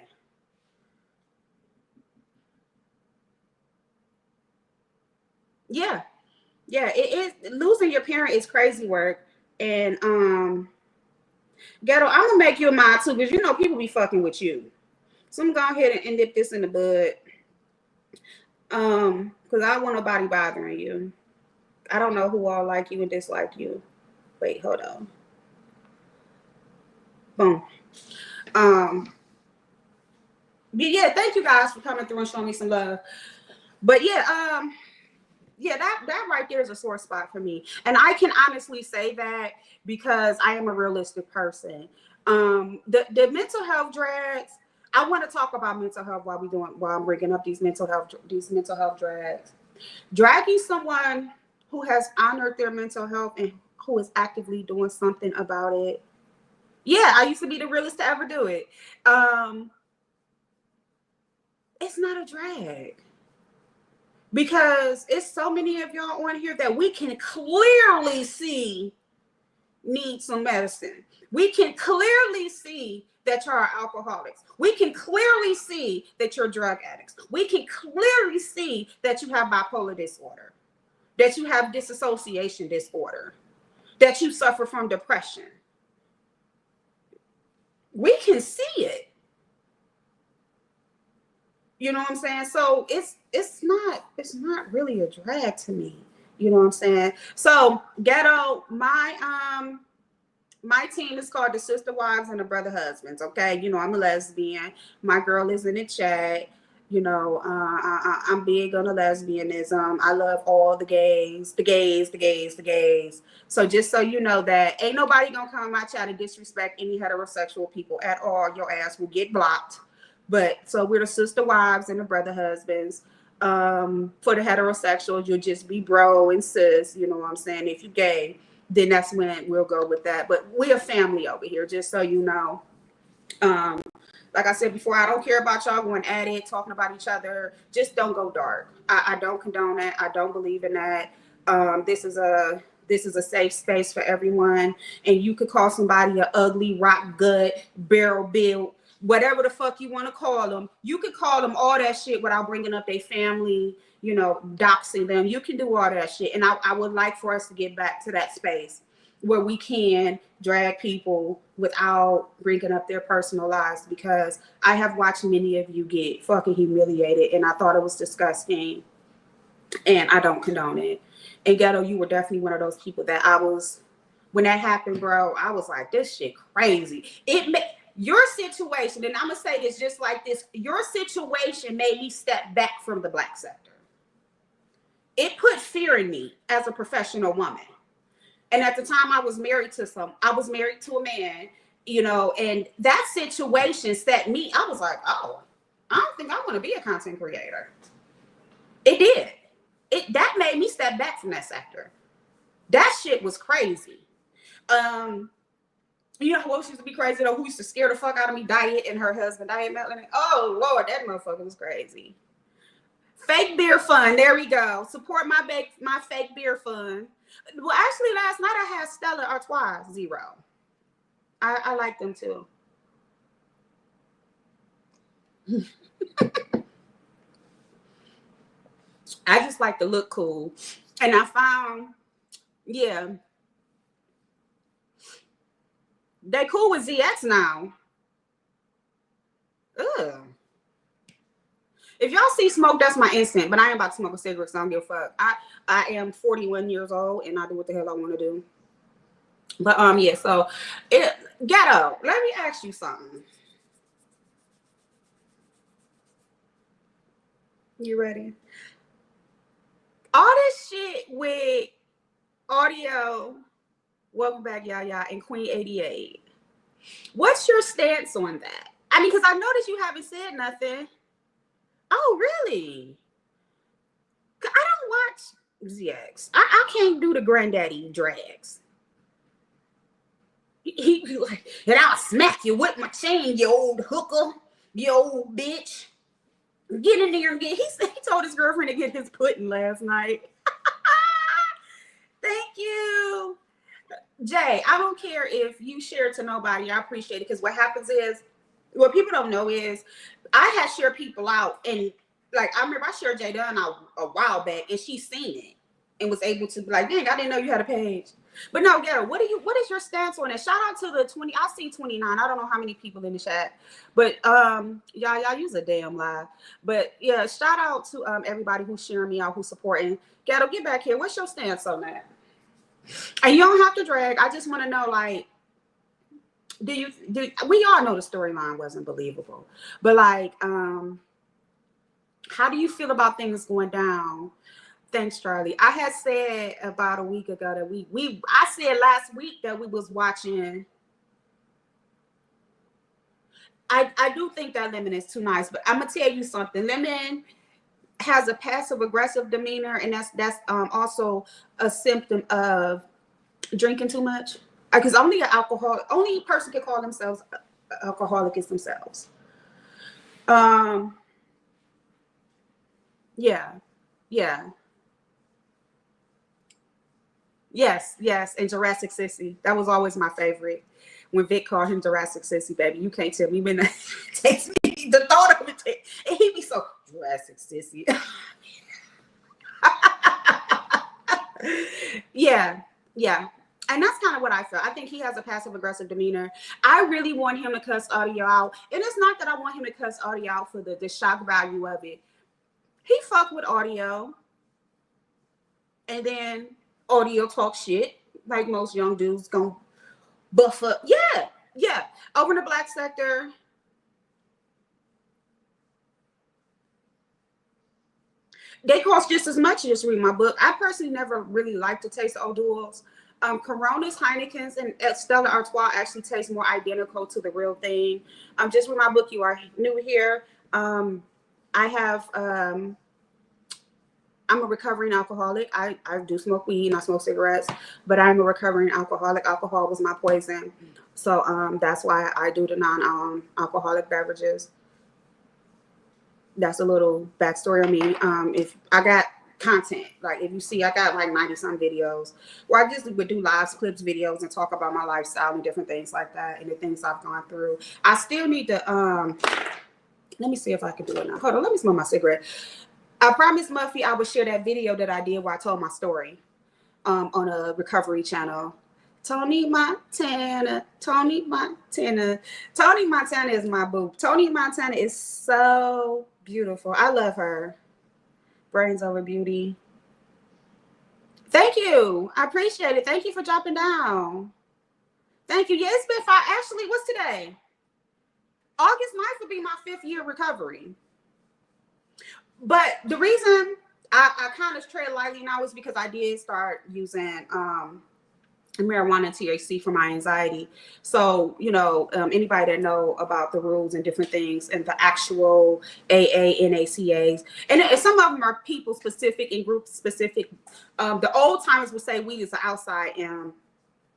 Yeah, it is. Losing your parent is crazy work. And Ghetto, I'm gonna make you a mod too, because people be fucking with you. So I'm gonna go ahead and nip this in the bud. Because I don't want nobody bothering you. I don't know who all like you and dislike you. Wait, hold on. Boom. Yeah, thank you guys for coming through and showing me some love. But yeah, that right there is a sore spot for me. And I can honestly say that because I am a realistic person. The mental health drags, I want to talk about mental health while I'm bringing up these mental health drags. Dragging someone who has honored their mental health and who is actively doing something about it. Yeah, I used to be the realest to ever do it. It's not a drag. Because it's so many of y'all on here that we can clearly see need some medicine. We can clearly see that you're alcoholics. We can clearly see that you're drug addicts. We can clearly see that you have bipolar disorder, that you have dissociation disorder, that you suffer from depression. We can see it. You know what I'm saying? So it's not really a drag to me. You know what I'm saying? So Ghetto, my team is called the Sister Wives and the Brother Husbands. Okay, I'm a lesbian. My girl is in the chat. I'm big on the lesbianism. I love all the gays. So just so you know that ain't nobody gonna come in my chat and disrespect any heterosexual people at all. Your ass will get blocked. But so we're the Sister Wives and the Brother Husbands. For the heterosexuals, you'll just be bro and sis. You know what I'm saying? If you're gay, then that's when we'll go with that. But we're a family over here, just so you know. Like I said before, I don't care about y'all going at it, talking about each other. Just don't go dark. I don't condone that. I don't believe in that. This is a safe space for everyone. And you could call somebody a ugly, rock gut, barrel built, whatever the fuck you want to call them. You could call them all that shit without bringing up their family, doxing them. You can do all that shit. And I would like for us to get back to that space where we can drag people without bringing up their personal lives, because I have watched many of you get fucking humiliated, and I thought it was disgusting, and I don't condone it. And Ghetto, you were definitely one of those people that when that happened, bro, I was like, this shit crazy. Your situation, and I'm gonna say this just like this, your situation made me step back from the Black sector. It put fear in me as a professional woman. And at the time I was married to a man, and that situation set me, I was like, oh, I don't think I want to be a content creator. It did. That made me step back from that sector. That shit was crazy. You know who else used to be crazy though? Who used to scare the fuck out of me? Diet and her husband, Diet Melanie. Oh Lord, that motherfucker was crazy. Fake beer fund. There we go. Support my fake beer fund. Well, actually, last night I had Stella Artois Zero. I like them too. I just like to look cool. And I found, yeah, they cool with ZX now. Ugh. If y'all see smoke, that's my instinct. But I ain't about to smoke a cigarette, so I don't give a fuck. I am 41 years old, and I do what the hell I want to do. But yeah. So, Ghetto. Let me ask you something. You ready? All this shit with audio. Welcome back, Yaya, and Queen 88. What's your stance on that? I mean, because I noticed you haven't said nothing. Oh, really? I don't watch ZX. I can't do the granddaddy drags. He be like, and I'll smack you with my chain, you old hooker, you old bitch. Get in there and he told his girlfriend to get his pudding last night. Thank you. Jay, I don't care if you share it to nobody. I appreciate it, because what happens is, what people don't know is, I had shared people out, and like I remember I shared Jay Dunn out a while back, and she seen it and was able to be like, dang, I didn't know you had a page. But no, Gary, what is your stance on it? Shout out to the 20. I see 29. I don't know how many people in the chat, but y'all use a damn lie. But yeah, shout out to everybody who's sharing me out, who's supporting. Gato, get back here. What's your stance on that? And you don't have to drag. I just want to know, like, we all know the storyline wasn't believable, but like, how do you feel about things going down? Thanks, Charlie. I had said about a week ago that I said last week that we was watching. I do think that Lemon is too nice, but I'm gonna tell you something. Lemon has a passive aggressive demeanor, and that's also a symptom of drinking too much. Because only person can call themselves alcoholic is themselves. Yeah. Yes, and Jurassic Sissy. That was always my favorite. When Vic called him Jurassic Sissy, baby, you can't tell me when that takes me. The thought of it, and he be so Jurassic Sissy. Yeah. And that's kind of what I feel. I think he has a passive aggressive demeanor. I really want him to cuss audio out. And it's not that I want him to cuss audio out for the shock value of it. He fuck with audio. And then audio talk shit. Like most young dudes gonna buff up. Yeah. Over in the Black sector. They cost just as much. Just read my book. I personally never really liked the taste of O'Doul's. Coronas, Heinekens, and Stella Artois actually taste more identical to the real thing. Just read my book. You are new here. I I'm a recovering alcoholic. I do smoke weed and I smoke cigarettes, but I'm a recovering alcoholic. Alcohol was my poison. So that's why I do the non-alcoholic beverages. That's a little backstory on me. If I got content, like if you see, I got like 90 some videos where I just would do live clips videos and talk about my lifestyle and different things like that and the things I've gone through. I still need to let me see if I can do it now. Hold on, let me smoke my cigarette. I promised Muffy I would share that video that I did where I told my story on a recovery channel. Tony Montana is my boo. Tony Montana is so beautiful. I love her. Brains over beauty. Thank you. I appreciate it. Thank you for dropping down. Thank you. Yeah, it's been 5. Actually, what's today? August 9th will be my 5th year recovery. But the reason I kind of tread lightly now is because I did start using marijuana and THC for my anxiety. So, anybody that know about the rules and different things and the actual AA, NACAs, and some of them are people specific and group specific. The old timers would say weed is an outside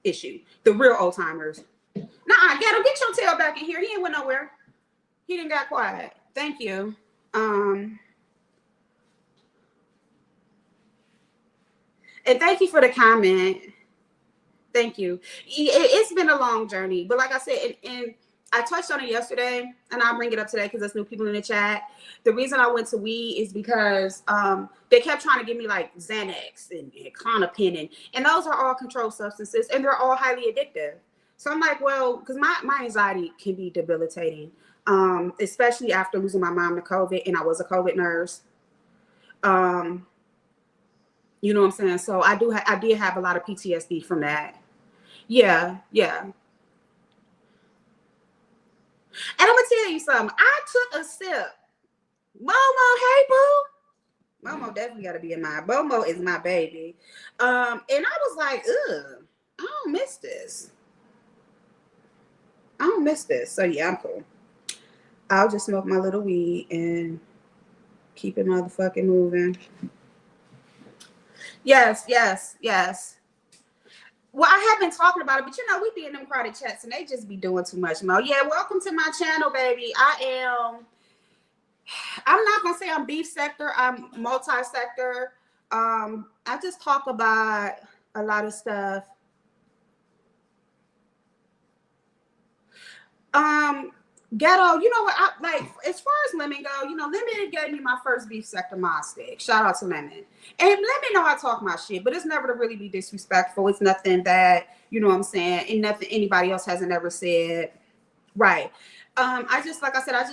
issue. The real old timers. Nah, Ghetto, get your tail back in here. He ain't went nowhere. He didn't got quiet. Thank you. And thank you for the comment. Thank you. It's been a long journey, but like I said, and I touched on it yesterday, and I'll bring it up today because there's new people in the chat. The reason I went to weed is because they kept trying to give me like Xanax and Klonopin, and those are all controlled substances, and they're all highly addictive. So I'm like, well, because my anxiety can be debilitating, especially after losing my mom to COVID, and I was a COVID nurse. You know what I'm saying? So I did have a lot of PTSD from that. Yeah. And I'm gonna tell you something. I took a sip. Momo, hey boo. Momo definitely gotta be in mine. Momo is my baby. And I was like, ugh, I don't miss this. So yeah, I'm cool. I'll just smoke my little weed and keep it motherfucking moving. Yes. Well, I have been talking about it, but we be in them crowded chats and they just be doing too much, Mo. Yeah, welcome to my channel, baby. I'm not gonna say I'm beef sector, I'm multi-sector. I just talk about a lot of stuff. Ghetto, you know what? As far as Lemon go, Lemon gave me my first beef sector mod stick. Shout out to Lemon. And Lemon know I talk my shit, but it's never to really be disrespectful. It's nothing that, you know what I'm saying, and nothing anybody else hasn't ever said. Right. I just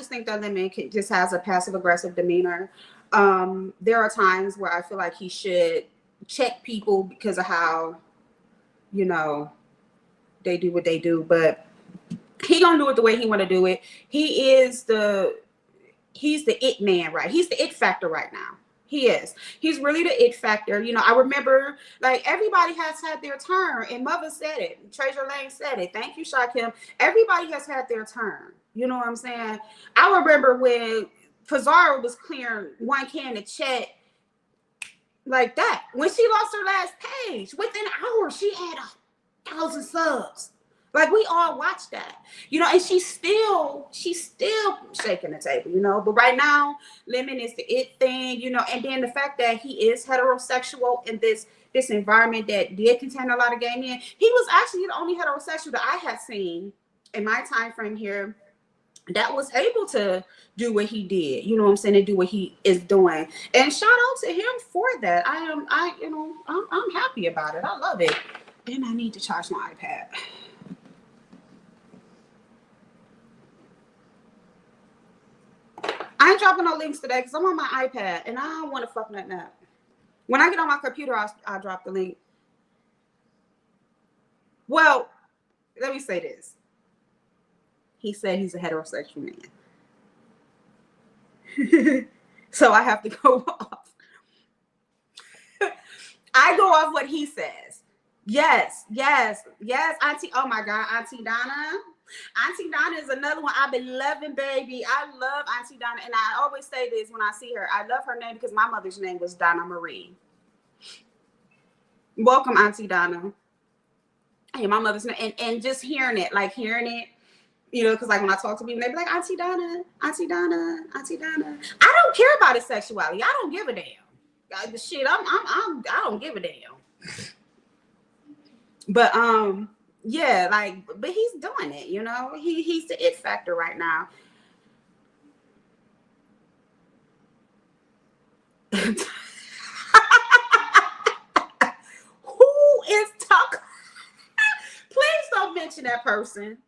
think that Lemon just has a passive aggressive demeanor. There are times where I feel like he should check people because of how, they do what they do, but he gonna do it the way he want to do it. He's the it man, right? He's the it factor right now. He is. He's really the it factor. I remember like everybody has had their turn, and Mother said it. Treasure Lane said it. Thank you, Shakim. Everybody has had their turn. You know what I'm saying? I remember when Pizarro was clearing one can of Chet like that. When she lost her last page, within hours she had 1,000 subs. Like we all watched that, and she's still shaking the table, but right now Lemon is the it thing, and then the fact that he is heterosexual in this environment that did contain a lot of gay men. He was actually the only heterosexual that I had seen in my time frame here that was able to do what he did, you know what I'm saying, and do what he is doing. And shout out to him for that. I'm happy about it. I love it. And I need to charge my iPad. I ain't dropping no links today because I'm on my iPad and I don't want to fuck nothing up. When I get on my computer, I'll drop the link. Well, let me say this. He said he's a heterosexual man. So I have to go off. I go off what he says. Yes, Auntie. Oh my God, Auntie Donna. Auntie Donna is another one I've been loving, baby. I love Auntie Donna. And I always say this when I see her. I love her name because my mother's name was Donna Marie. Welcome, Auntie Donna. Yeah, my mother's name. And just hearing it, you know, because like when I talk to people, they be like, Auntie Donna, Auntie Donna, Auntie Donna. I don't care about his sexuality. I don't give a damn. Shit, I don't give a damn. But yeah, like, but he's doing it, you know. He's the it factor right now. Who is talking? Please don't mention that person.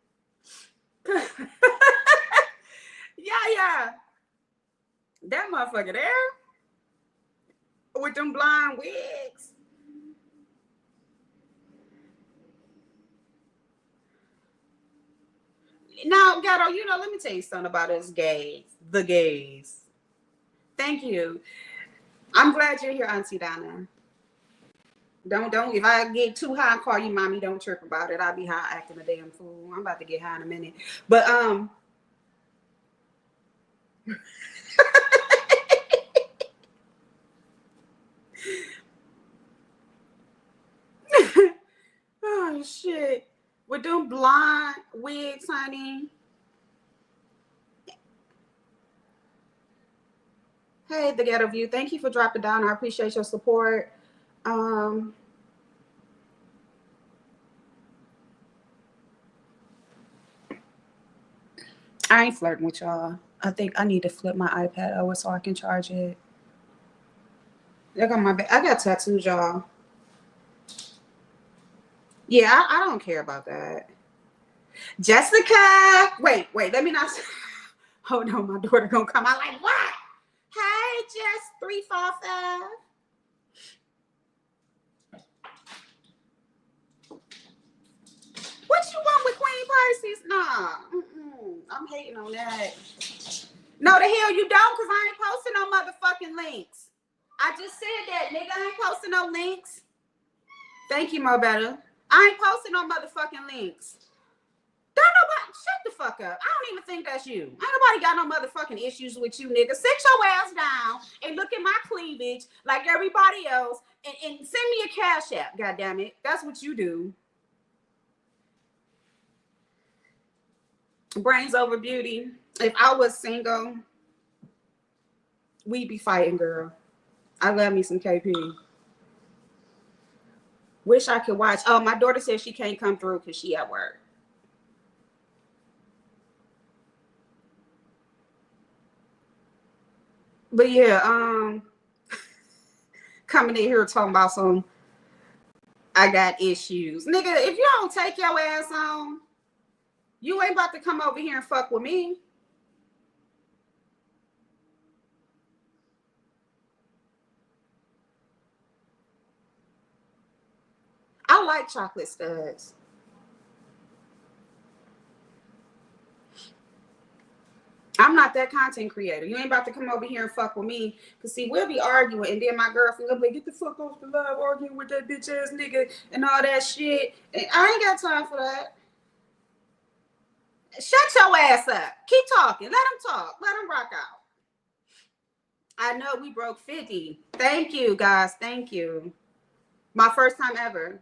Yeah. That motherfucker there with them blonde wigs. Now, Gato, you know, let me tell you something about us gays. The gays. Thank you. I'm glad you're here, Auntie Donna. Don't. If I get too high and call you mommy, don't trip about it. I'll be high acting a damn fool. I'm about to get high in a minute. But oh shit. With them blonde wigs, honey. Hey, the Ghetto View. Thank you for dropping down. I appreciate your support. I ain't flirting with y'all. I think I need to flip my iPad over so I can charge it. I got tattoos, y'all. Yeah, I don't care about that. Jessica, wait, let me not. Oh no, my daughter gonna come out like what? Hey, Jess 355. What you want with Queen Pisces? Nah, I'm hating on that. No, the hell you don't, because I ain't posting no motherfucking links. I just said that, nigga. I ain't posting no links. Thank you, Mo Better. I ain't posting no motherfucking links. Don't nobody shut the fuck up. I don't even think that's you. Ain't nobody got no motherfucking issues with you, nigga. Sit your ass down and look at my cleavage like everybody else and send me a cash app, goddammit. That's what you do. Brains over beauty. If I was single, we'd be fighting, girl. I love me some KP. Wish I could watch. Oh, my daughter says she can't come through because she at work. But yeah, coming in here talking about some I got issues. Nigga, if you don't take your ass on, you ain't about to come over here and fuck with me. I like chocolate studs. I'm not that content creator. You ain't about to come over here and fuck with me. Cause see, we'll be arguing, and then my girlfriend will be like, get the fuck off the live arguing with that bitch ass nigga and all that shit. And I ain't got time for that. Shut your ass up. Keep talking. Let him talk. Let him rock out. I know we broke 50. Thank you, guys. Thank you. My first time ever.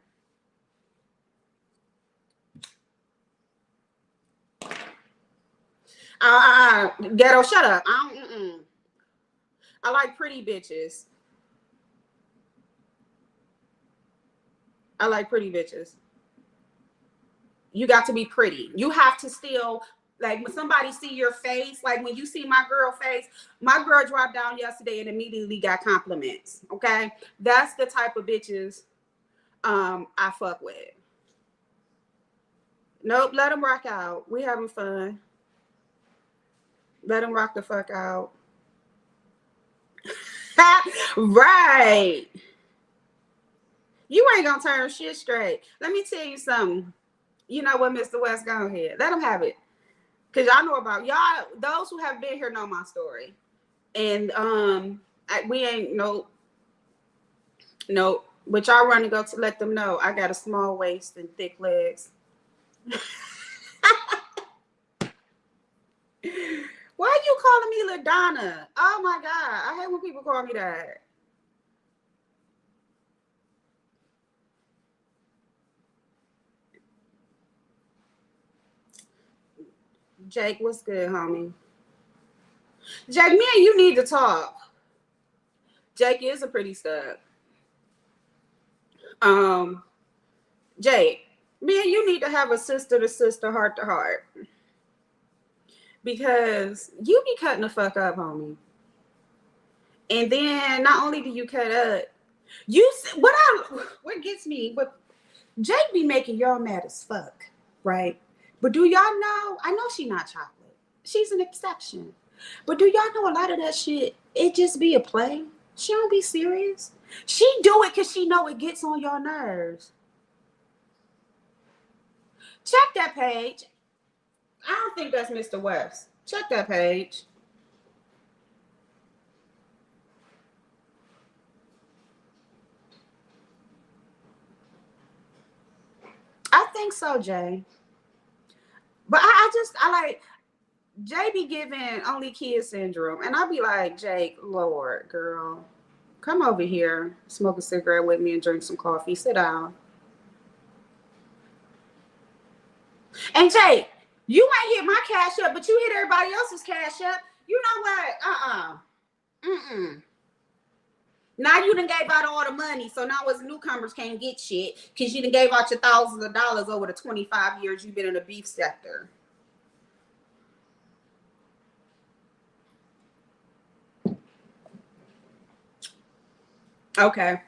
Ghetto, shut up. I like pretty bitches. I like pretty bitches. You got to be pretty. You have to still, like when somebody see your face, like when you see my girl face, my girl dropped down yesterday and immediately got compliments. Okay. That's the type of bitches I fuck with. Nope, let them rock out. We having fun. Let them rock the fuck out. Right. You ain't gonna turn shit straight. Let me tell you something. You know what, Mr. West, go ahead. Let them have it. Because y'all know about y'all, those who have been here know my story. And we ain't no, but y'all run to go to let them know I got a small waist and thick legs. calling me LaDonna? Oh my God. I hate when people call me that. Jake, what's good, homie? Jake, me and you need to talk. Jake is a pretty stud. Um, Jake, me and you need to have a sister to sister, heart to heart. Because you be cutting the fuck up, homie. And then not only do you cut up, what gets me, but Jake be making y'all mad as fuck, right? But do y'all know? I know she not chocolate. She's an exception. But do y'all know a lot of that shit? It just be a play. She don't be serious. She do it because she know it gets on your nerves. Check that page. I don't think that's Mr. West. Check that page. I think so, Jay. But I like Jay be giving only kid syndrome. And I'll be like, Jake, Lord, girl, come over here, smoke a cigarette with me and drink some coffee. Sit down. And Jake, you ain't hit my cash up, but you hit everybody else's cash up. You know what? Mm-mm. Now you done gave out all the money, so now as newcomers can't get shit because you done gave out your thousands of dollars over the 25 years you've been in the beef sector. Okay.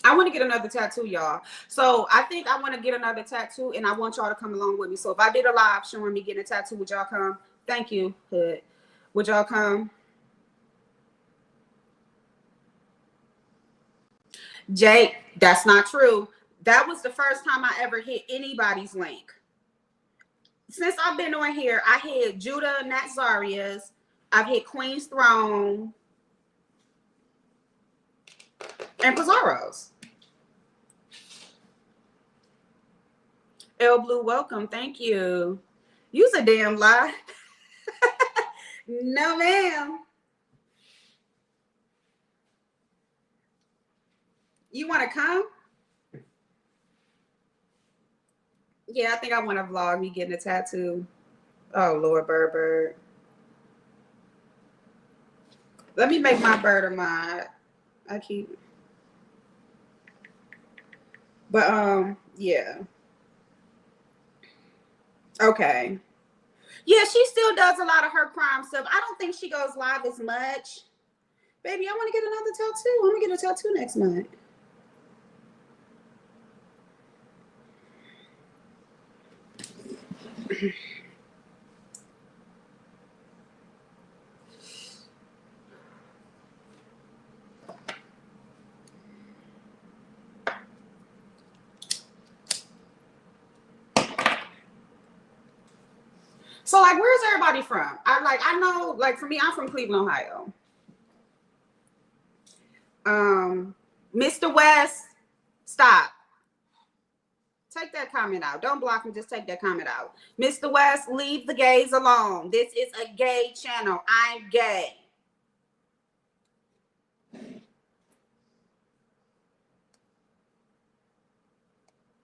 I want to get another tattoo, y'all. So I think I want to get another tattoo, and I want y'all to come along with me. So if I did a live showing me getting a tattoo, would y'all come? Thank you, Hood. Would y'all come? Jake, that's not true. That was the first time I ever hit anybody's link. Since I've been on here, I hit Judah Nazaria's. I've hit Queen's Throne and Pizarro's. El Blue, welcome. Thank you. You's a damn lie. No, ma'am. You want to come? Yeah, I think I want to vlog me getting a tattoo. Oh, Lord, Bird. Let me make my bird a mod. I keep. But, yeah. Okay. Yeah, she still does a lot of her crime stuff. I don't think she goes live as much. Baby, I want to get another tattoo. I'm going to get a tattoo next month. So, like, where's everybody from? I know, like, for me, I'm from Cleveland, Ohio. Mr. West, stop. Take that comment out. Don't block me. Just take that comment out. Mr. West, leave the gays alone. This is a gay channel. I'm gay.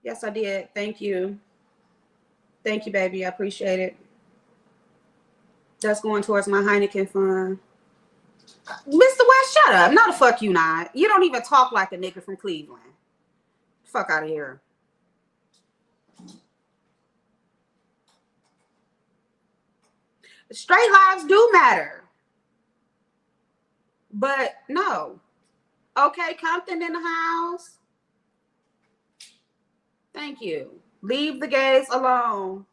Yes, I did. Thank you. Thank you, baby. I appreciate it. That's going towards my Heineken fund. Mr. West, shut up. No, the fuck you not. You don't even talk like a nigga from Cleveland. Fuck out of here. Straight lives do matter. But no. Okay, Compton in the house. Thank you. Leave the gays alone.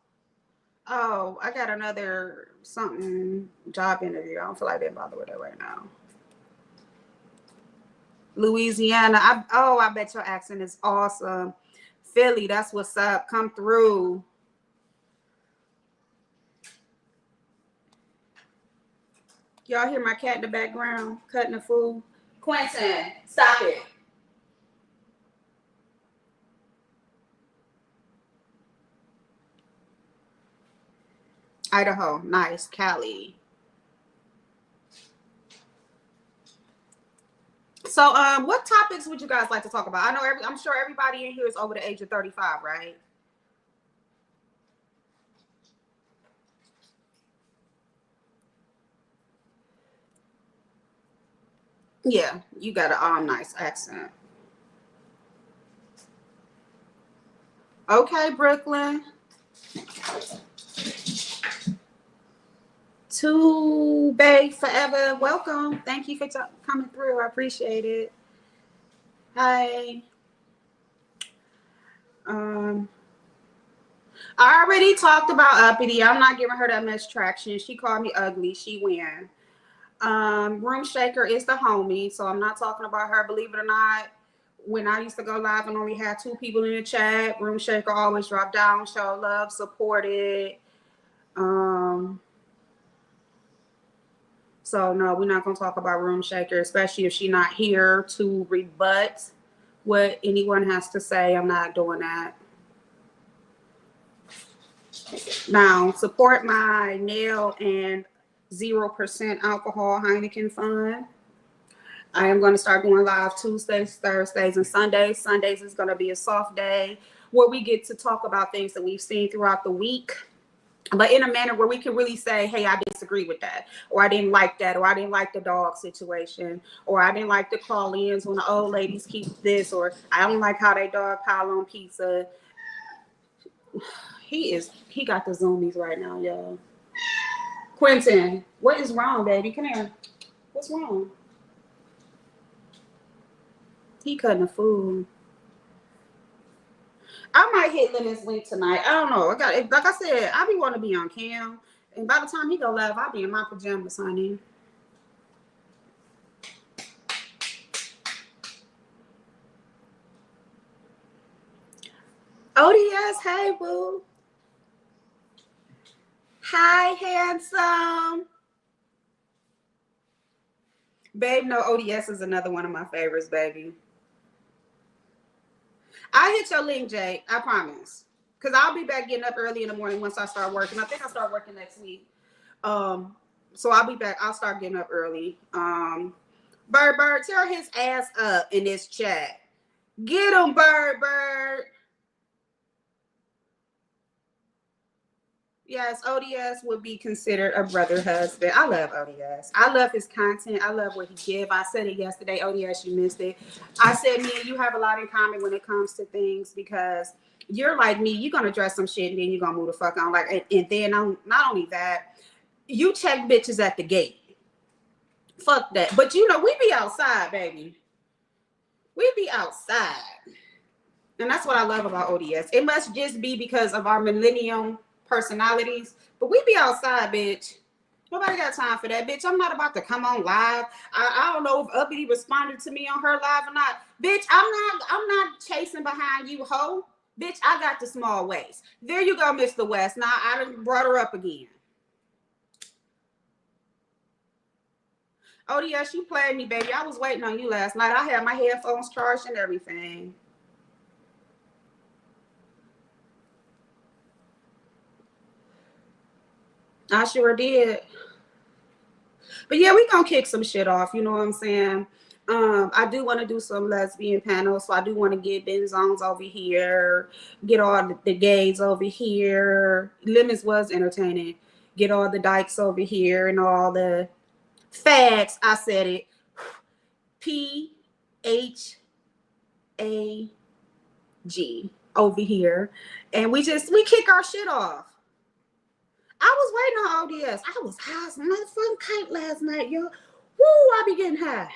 Oh, I got another something job interview. I don't feel like being bothered with it right now. Louisiana. I bet your accent is awesome. Philly, that's what's up. Come through. Y'all hear my cat in the background cutting the food? Quentin, stop it. Idaho. Nice. Cali. So, what topics would you guys like to talk about? I know I'm sure everybody in here is over the age of 35, right? Yeah, you got a nice accent. Okay, Brooklyn. To Bay Forever. Welcome. Thank you for coming through. I appreciate it. Hi. Um, I already talked about Uppity. I'm not giving her that much traction. She called me ugly. She win. Room Shaker is the homie, so I'm not talking about her. Believe it or not, when I used to go live and only had 2 people in the chat, Room Shaker always dropped down, show love, supported. So no, we're not gonna talk about Room Shaker, especially if she's not here to rebut what anyone has to say. I'm not doing that. Now, support my nail and 0% alcohol Heineken fund. I am going to start going live Tuesdays, Thursdays, and Sundays. Sundays is going to be a soft day where we get to talk about things that we've seen throughout the week, but in a manner where we can really say, hey, I disagree with that, or I didn't like that, or I didn't like the dog situation, or I didn't like the call-ins when the old ladies keep this, or I don't like how they dog pile on pizza. He got the zoomies right now, y'all. Quentin, what is wrong, baby? Come here. What's wrong? He cutting the food. I might hit Lemon's link tonight. I don't know. Like I said, I be want to be on cam, and by the time he go live, I'll be in my pajamas, honey. ODS, hey boo. Hi, handsome. Babe, no, ODS is another one of my favorites, baby. I hit your link, Jay. I promise. Because I'll be back getting up early in the morning once I start working. I think I start working next week. So I'll be back. I'll start getting up early. Bird, tear his ass up in this chat. Get him, Bird. Yes, ODS would be considered a brother husband. I love ODS. I love his content. I love what he give. I said it yesterday. ODS, you missed it. I said me and you have a lot in common when it comes to things because you're like me. You're gonna dress some shit and then you're gonna move the fuck on. Like, and then not only that, you check bitches at the gate. Fuck that. But you know, we be outside, baby. We be outside. And that's what I love about ODS. It must just be because of our millennium personalities, but we be outside, bitch. Nobody got time for that, bitch. I'm not about to come on live. I don't know if Uppity responded to me on her live or not. Bitch, I'm not chasing behind you, hoe. Bitch, I got the small waist. There you go, Mr. West. Now I done brought her up again. ODS, you played me, baby. I was waiting on you last night. I had my headphones charged and everything. I sure did. But yeah, we gonna kick some shit off. You know what I'm saying? I do want to do some lesbian panels, so I do want to get Ben Zones over here, get all the gays over here. Lemons was entertaining. Get all the dykes over here and all the fags. I said it. PHAG over here, and we kick our shit off. I was waiting on ODS. I was high as a motherfucking kite last night, yo. Woo, I be getting high.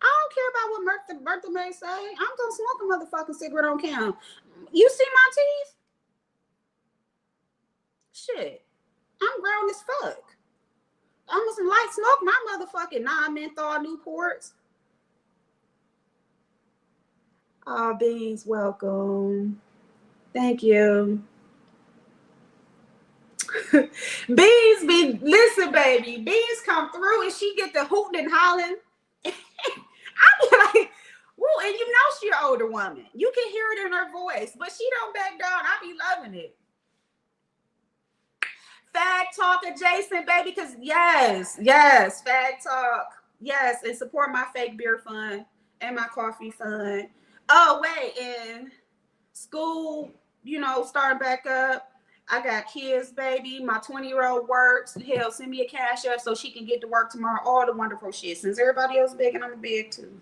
I don't care about what Bertha may say. I'm gonna smoke a motherfucking cigarette on cam. You see my teeth? Shit. I'm grown as fuck. I'm some light smoke my motherfucking non-menthol Newports. Oh, Beans, welcome. Thank you. Listen, baby. Beans come through and she get the hooting and hollering. I be like, Woo, and you know she an older woman. You can hear it in her voice, but she don't back down. I be loving it. Fact talk adjacent, baby, because yes, fact talk. Yes, and support my fake beer fund and my coffee fund. Oh, wait, and school, starting back up. I got kids, baby. My 20-year-old works. Hell, send me a cash app so she can get to work tomorrow. All the wonderful shit. Since everybody else big and I'm big too.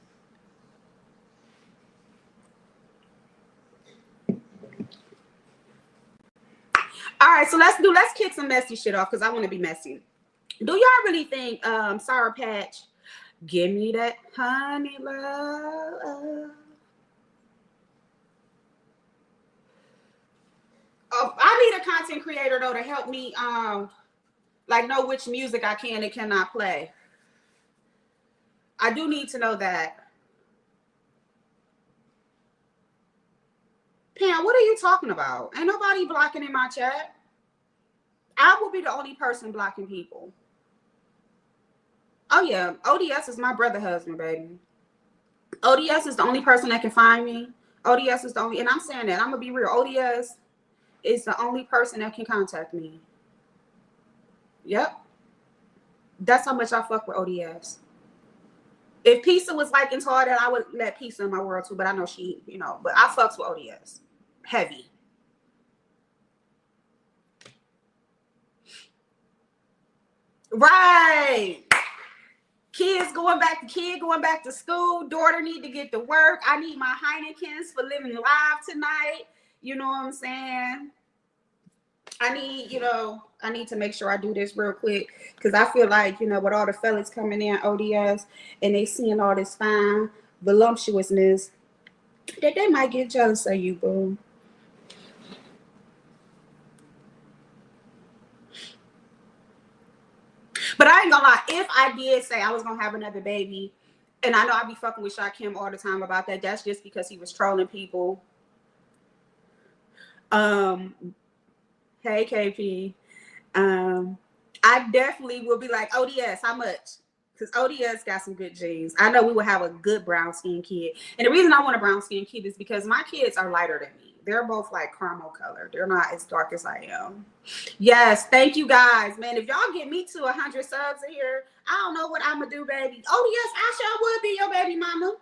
All right, so let's kick some messy shit off because I want to be messy. Do y'all really think Sour Patch, give me that honey love? Oh, I need a content creator though to help me like know which music I can and cannot play. I do need to know that. Pam, what are you talking about? Ain't nobody blocking in my chat. I will be the only person blocking people. Oh yeah, ODS is my brother husband, baby. ODS is the only person that can find me. ODS is the only, and I'm saying that, I'm gonna be real. ODS is the only person that can contact me. Yep. That's how much I fuck with ODS. If Pisa was like into all that, I would let Pisa in my world too, but I know she, but I fucks with ODS. Heavy. Right. Kid going back to school. Daughter need to get to work. I need my Heinekens for living live tonight. You know what I'm saying? I need to make sure I do this real quick because I feel like, with all the fellas coming in ODS and they seeing all this fine voluptuousness, that they might get jealous of you, boo. But I ain't gonna lie, if I did say I was gonna have another baby, and I know I be fucking with Shakim all the time about that, that's just because he was trolling people. Hey KP. I definitely will be like, ODS, how much? Because ODS got some good genes. I know we will have a good brown skin kid. And the reason I want a brown skin kid is because my kids are lighter than me. They're both like caramel color. They're not as dark as I am. Yes, thank you guys. Man, if y'all get me to 100 subs in here, I don't know what I'm going to do, baby. Oh, yes, I sure would be your baby mama.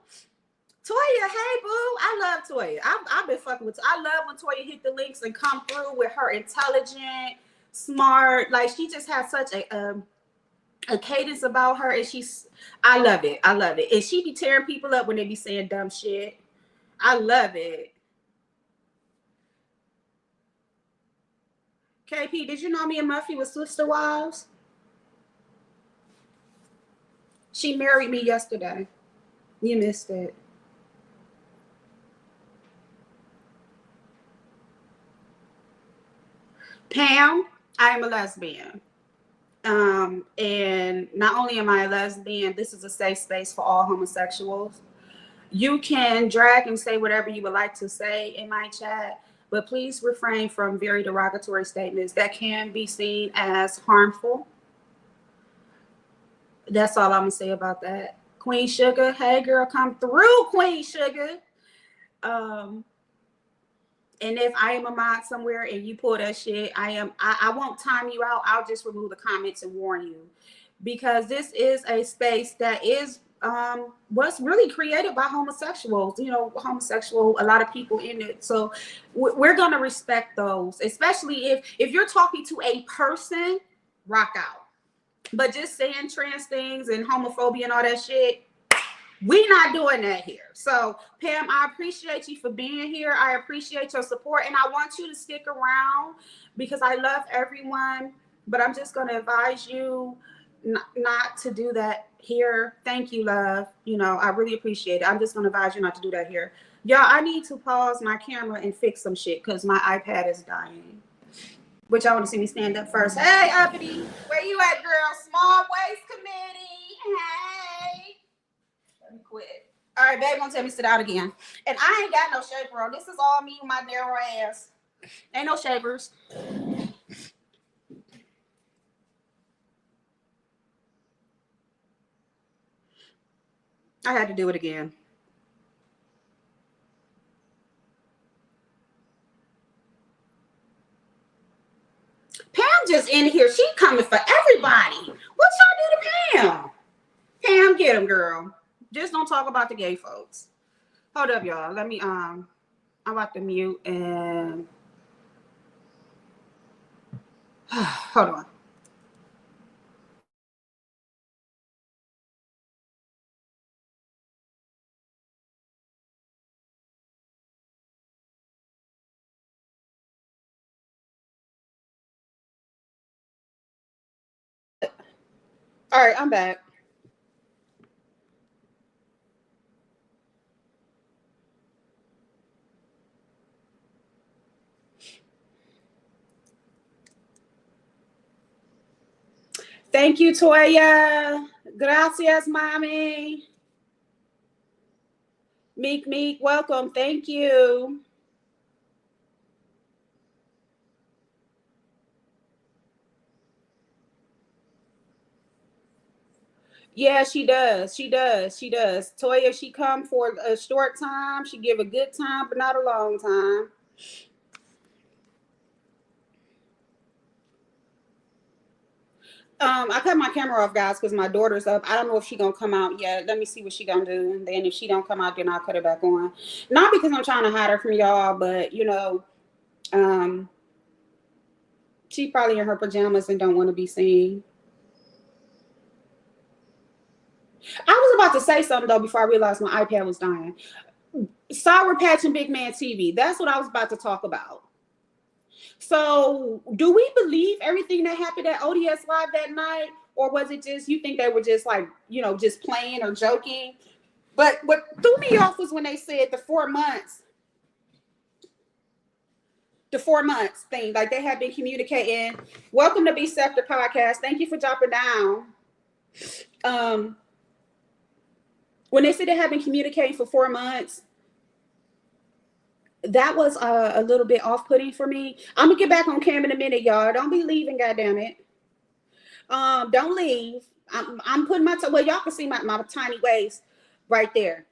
Toya, hey, boo. I love Toya. I've been fucking with I love when Toya hit the links and come through with her intelligent, smart. Like, she just has such a cadence about her. And I love it. I love it. And she be tearing people up when they be saying dumb shit. I love it. KP, did you know me and Muffy was sister wives? She married me yesterday. You missed it. Pam, I am a lesbian. And not only am I a lesbian, this is a safe space for all homosexuals. You can drag and say whatever you would like to say in my chat, but please refrain from very derogatory statements that can be seen as harmful. That's all I'm gonna say about that. Queen Sugar, hey girl, come through, Queen Sugar. And if I am a mod somewhere and you pull that shit, I won't time you out. I'll just remove the comments and warn you. Because this is a space that is was really created by homosexuals, a lot of people in it. So we're gonna respect those, especially if you're talking to a person, rock out. But just saying trans things and homophobia and all that shit, we not doing that here. So Pam, I appreciate you for being here. I appreciate your support, and I want you to stick around because I love everyone. But I'm just going to advise you not to do that here. Thank you, love. I really appreciate it. I'm just going to advise you not to do that here. Y'all, I need to pause my camera and fix some shit because my iPad is dying. Which I want to see me stand up first. Hey, Uppity, where you at, girl? Small Waist Committee. Hey. Let me quit. All right, babe, gonna tell me to sit out again. And I ain't got no shaper on. This is all me with my narrow ass. Ain't no shapers. I had to do it again. just in here. She coming for everybody. What y'all do to Pam? Pam, get him, girl. Just don't talk about the gay folks. Hold up, y'all. Let me I'm about to mute and hold on. All right, I'm back. Thank you, Toya. Gracias, mommy. Meek, welcome. Thank you. Yeah, she does. She does. She does. Toya, she come for a short time. She give a good time, but not a long time. I cut my camera off, guys, because my daughter's up. I don't know if she gonna come out yet. Let me see what she gonna do. And then if she don't come out, then I'll cut it back on. Not because I'm trying to hide her from y'all, but she probably in her pajamas and don't want to be seen. I was about to say something though before I realized my iPad was dying. Sour Patch and Big Man TV. That's what I was about to talk about. So, do we believe everything that happened at ODS Live that night? Or was it just, you think they were just like, just playing or joking? But what threw me off was when they said the 4 months thing, like they had been communicating. Welcome to Be Scepter Podcast. Thank you for dropping down. When they said they had been communicating for 4 months, that was a little bit off-putting for me. I'm gonna get back on cam in a minute, y'all. Don't be leaving, goddammit. Don't leave. I'm putting my well, y'all can see my tiny waist right there.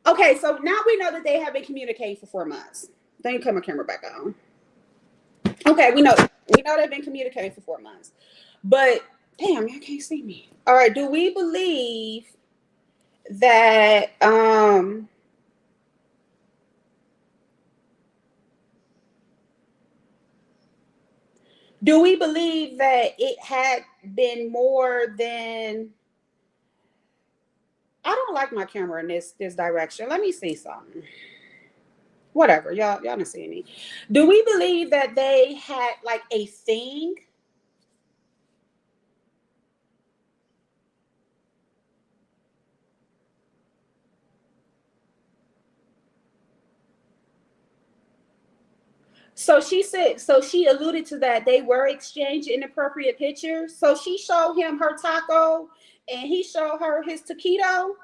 Okay, so now we know that they have been communicating for 4 months. Then cut my camera back on. Okay, we know they've been communicating for 4 months. But damn, y'all can't see me. All right, do we believe that it had been more than, I don't like my camera in this direction. Let me see something. Whatever, y'all don't see me. Do we believe that they had like a thing? So she alluded to that they were exchanging inappropriate pictures. So she showed him her taco and he showed her his taquito.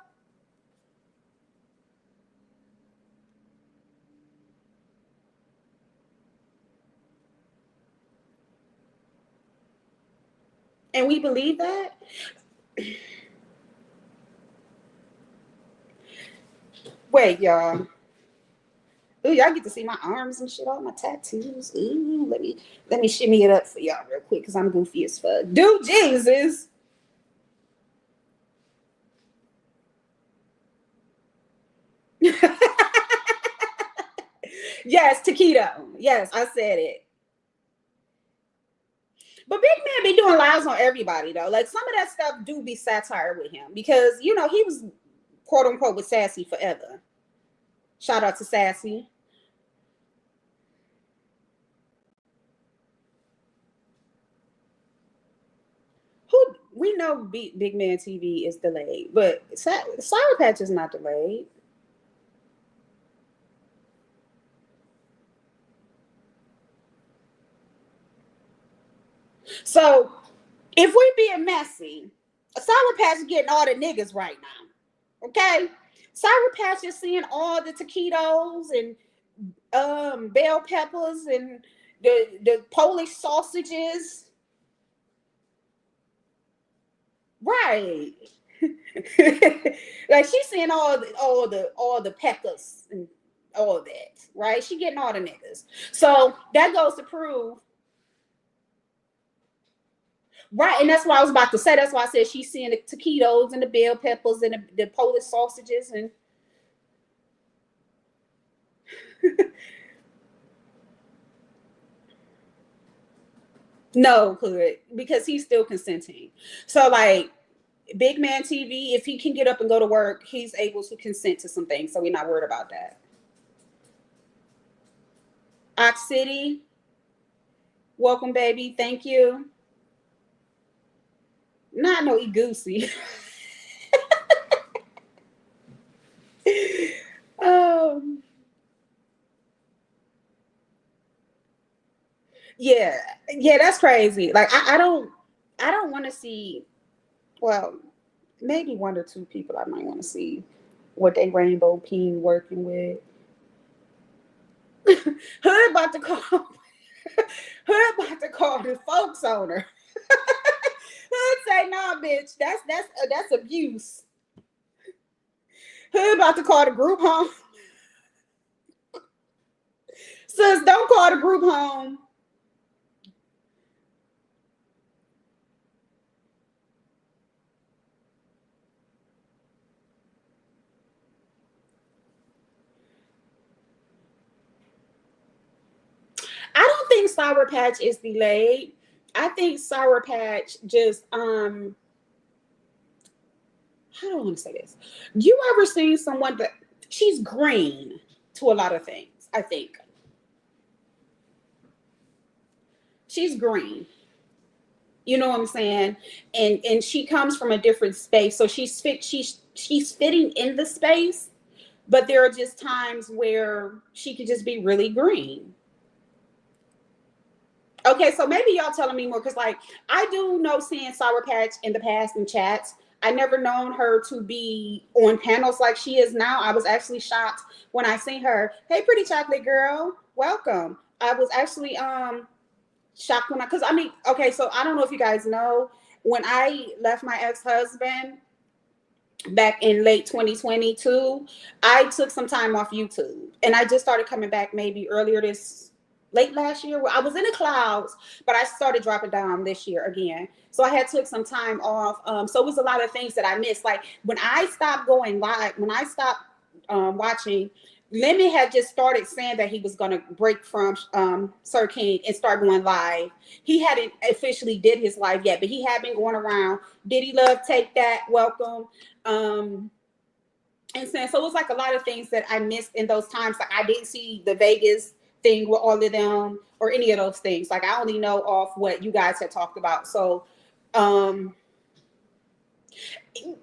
And we believe that? Wait, y'all. Ooh, y'all get to see my arms and shit, all my tattoos. Ooh, let me shimmy it up for y'all real quick because I'm goofy as fuck. Dude, Jesus. Yes, taquito. Yes, I said it. But Big Man be doing lives on everybody though. Like some of that stuff do be satire with him because he was quote unquote with Sassy forever. Shout out to Sassy. Who we know Big Man TV is delayed, but Sour Patch is not delayed. So if we being messy, Sour Patch is getting all the niggas right now. Okay? Sour Patch is seeing all the taquitos and bell peppers and the Polish sausages. Right. Like she's seeing all the peppers and all that. right? She getting all the niggas. So that goes to prove, right? And that's what I was about to say. That's why I said she's seeing the taquitos and the bell peppers and the Polish sausages and no, could because he's still consenting. So like Big Man TV, if he can get up and go to work, he's able to consent to some things. So we're not worried about that. Ox City, welcome, baby. Thank you. Not no Egoosey. um, yeah, yeah, that's crazy. Like I don't want to see. Well, maybe one or two people I might want to see what they rainbow peen working with. Hood about to call. Hood about to call the folks on her. Hood say, "Nah, bitch, that's abuse." Hood about to call the group home. Sis, don't call the group home. I don't think Sour Patch is delayed. I think Sour Patch just how do I want to say this? You ever seen someone that she's green to a lot of things, I think. She's green. You know what I'm saying? And she comes from a different space. So she's fitting in the space, but there are just times where she could just be really green. Okay, so maybe y'all telling me more because, like, I do know seeing Sour Patch in the past in chats. I never known her to be on panels like she is now. I was actually shocked when I seen her. Hey, pretty chocolate girl, welcome. I was actually shocked when because I mean, okay, so I don't know if you guys know when I left my ex-husband back in late 2022, I took some time off YouTube and I just started coming back maybe earlier this late last year where I was in the clouds, but I started dropping down this year again. So I had took some time off. So it was a lot of things that I missed. Like when I stopped going live, when I stopped watching, Lemmy had just started saying that he was going to break from Sir King and start going live. He hadn't officially did his live yet, but he had been going around. Diddy Love, take that, welcome. And saying, so it was like a lot of things that I missed in those times. Like I didn't see the Vegas thing with all of them or any of those things. Like I only know off what you guys had talked about. So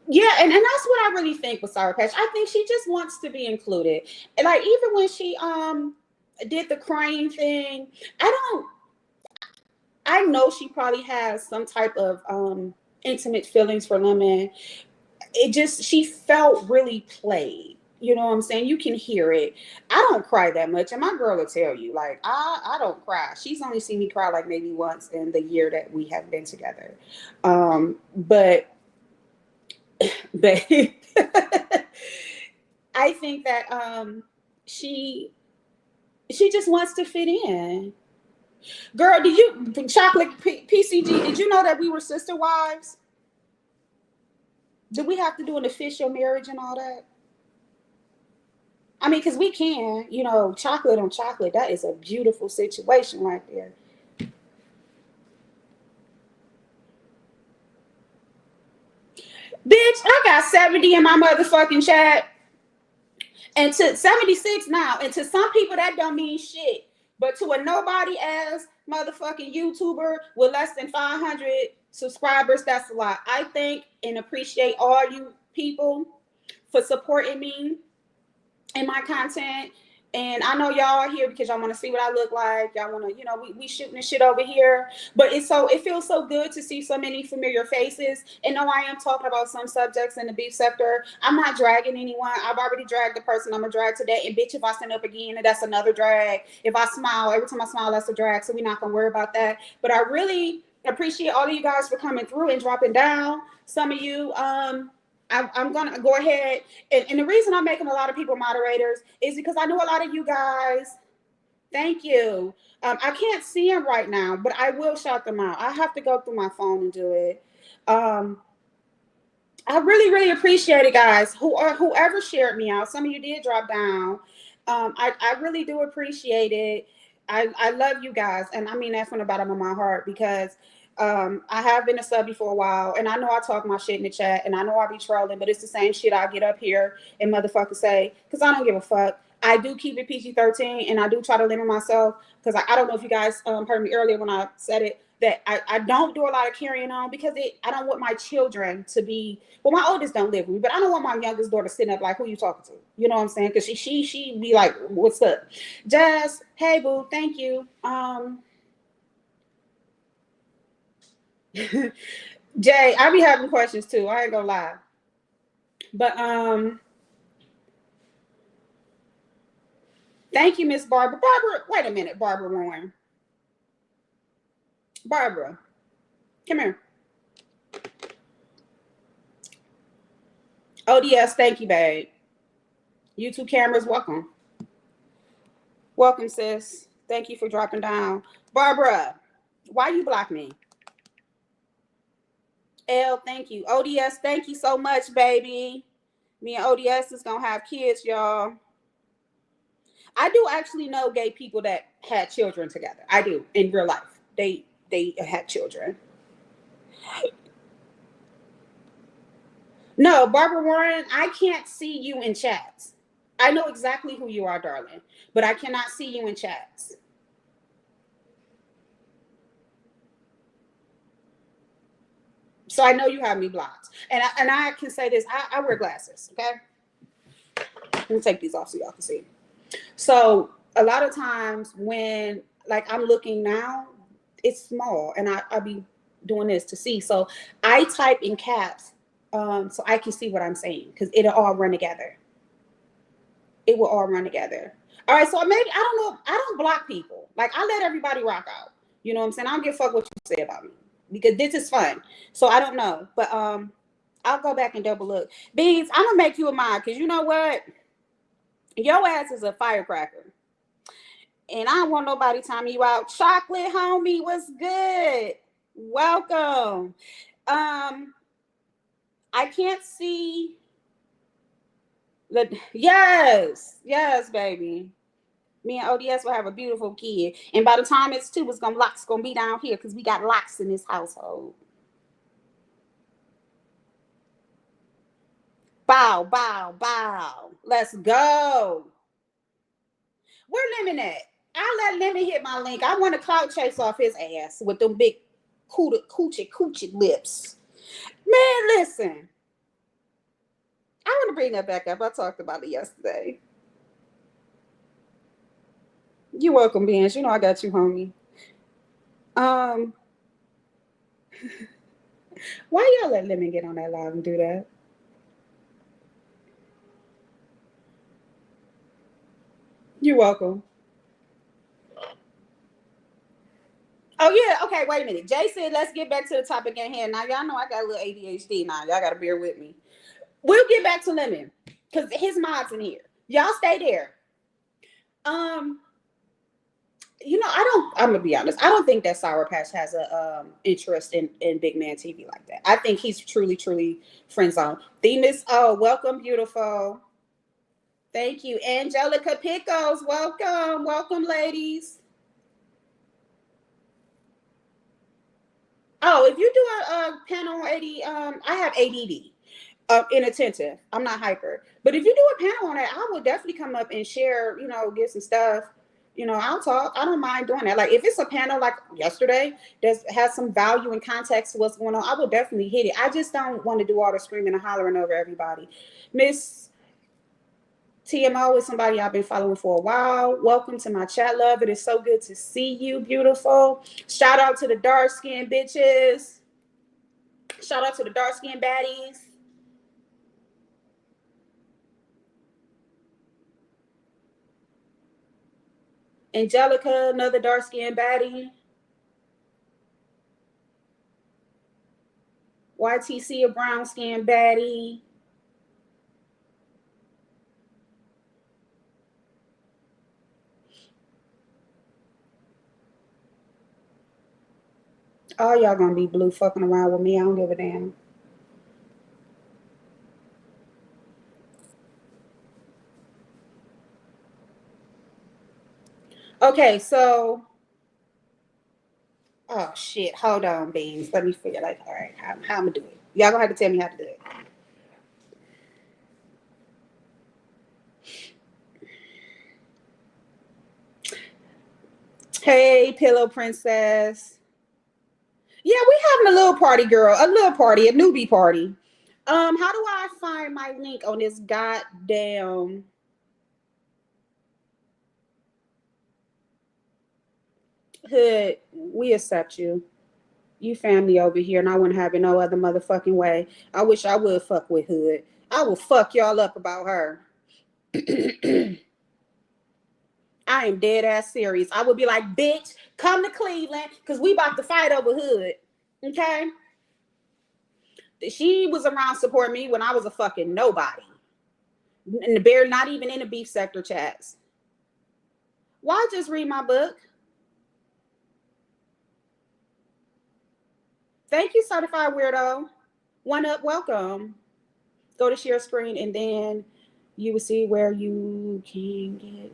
yeah, and that's what I really think with Sour Patch. I think she just wants to be included. And like even when she did the crying thing, I know she probably has some type of intimate feelings for Lemon. It just she felt really played. You know what I'm saying? You can hear it. I don't cry that much, and my girl will tell you, like I don't cry. She's only seen me cry like maybe once in the year that we have been together. But I think that she just wants to fit in. Girl, did you chocolate PCG? Did you know that we were sister wives? Did we have to do an official marriage and all that? I mean, because we can, you know, chocolate on chocolate. That is a beautiful situation right there. Bitch, I got 70 in my motherfucking chat. And to 76 now. And to some people, that don't mean shit. But to a nobody ass motherfucking YouTuber with less than 500 subscribers, that's a lot. I thank and appreciate all you people for supporting me and my content. And I know y'all are here because y'all want to see what I look like. Y'all want to, you know, we shooting this shit over here. But it feels so good to see so many familiar faces. And no, I am talking about some subjects in the beef sector. I'm not dragging anyone. I've already dragged the person I'm going to drag today. And bitch, if I stand up again, that's another drag. If I smile, every time I smile, that's a drag. So we're not going to worry about that. But I really appreciate all of you guys for coming through and dropping down. Some of you, I'm going to go ahead. And the reason I'm making a lot of people moderators is because I know a lot of you guys. Thank you. I can't see them right now, but I will shout them out. I have to go through my phone and do it. I really, really appreciate it, guys. Whoever shared me out. Some of you did drop down. I really do appreciate it. I love you guys, and I mean that from the bottom of my heart because I have been a subby for a while, and I know I talk my shit in the chat, and I know I be trolling, but it's the same shit I get up here and motherfuckers say because I don't give a fuck. I do keep it PG-13, and I do try to limit myself because I don't know if you guys heard me earlier when I said it that I don't do a lot of carrying on because I don't want my children to be. Well, my oldest don't live with me, but I don't want my youngest daughter sitting up like, who you talking to? You know what I'm saying? Because she be like, what's up? Jazz, hey boo, thank you. Jay, I be having questions too. I ain't gonna lie. But thank you, Miss Barbara. Barbara, wait a minute, Barbara Warren. Barbara, come here. ODS, thank you, babe. YouTube cameras, welcome. Welcome, sis. Thank you for dropping down. Barbara, why you block me? L, thank you. ODS, thank you so much, baby. Me and ODS is gonna have kids, y'all. I do actually know gay people that had children together. I do in real life. They had children. No, Barbara Warren, I can't see you in chats. I know exactly who you are, darling, but I cannot see you in chats. So I know you have me blocked. And I can say this, I wear glasses, okay? Let me take these off so y'all can see. So a lot of times when like I'm looking now, it's small and I be doing this to see. So I type in caps so I can see what I'm saying because it'll all run together. It will all run together. All right, so maybe I don't know. I don't block people. Like I let everybody rock out. You know what I'm saying? I don't give a fuck what you say about me because this is fun. So I don't know, but I'll go back and double look. Beans, I'm gonna make you a mod because you know what? Your ass is a firecracker. And I don't want nobody timing you out. Chocolate homie, what's good? Welcome. I can't see the yes, baby. Me and ODS will have a beautiful kid. And by the time it's 2, locks gonna be down here because we got locks in this household. Bow, bow, bow. Let's go. Where Lemon at? I'll let Lemon hit my link. I want to clout chase off his ass with them big coochie lips. Man, listen. I want to bring that back up. I talked about it yesterday. You're welcome, Benz. You know I got you, homie. Why y'all let Lemon get on that live and do that? You're welcome. Oh, yeah. Okay, wait a minute. Jay said, let's get back to the topic at hand. Now, y'all know I got a little ADHD now. Y'all got to bear with me. We'll get back to Lemon because his mod's in here. Y'all stay there. You know, I'm going to be honest. I don't think that Sour Patch has a interest in Big Man TV like that. I think he's truly, truly friend zone. Themis, welcome, beautiful. Thank you. Angelica Pickles, welcome. Welcome, ladies. Oh, if you do a panel on 80, I have ADD, inattentive. I'm not hyper. But if you do a panel on it, I will definitely come up and share, you know, get some stuff. You know, I'll talk. I don't mind doing that. Like if it's a panel like yesterday that has some value and context to what's going on, I will definitely hit it. I just don't want to do all the screaming and hollering over everybody. Miss TMO is somebody I've been following for a while. Welcome to my chat, love. It is so good to see you, beautiful. Shout out to the dark skinned bitches. Shout out to the dark skinned baddies. Angelica, another dark skinned baddie. YTC, a brown skinned baddie. All y'all gonna be blue fucking around with me. I don't give a damn. Okay, so oh shit. Hold on, beans. Let me figure like, all right, how I'm gonna do it. Y'all gonna have to tell me how to do it. Hey, pillow princess. Yeah, we having a little party, girl. A little party, a newbie party. How do I find my link on this goddamn hood? We accept you. You family over here, and I wouldn't have it no other motherfucking way. I wish I would fuck with Hood. I will fuck y'all up about her. I am dead ass serious. I would be like, bitch, come to Cleveland, because we about to fight over Hood. Okay? She was around support me when I was a fucking nobody. And the bear not even in the beef sector chats. Why just read my book? Thank you, certified weirdo. One up, welcome. Go to share screen and then you will see where you can get.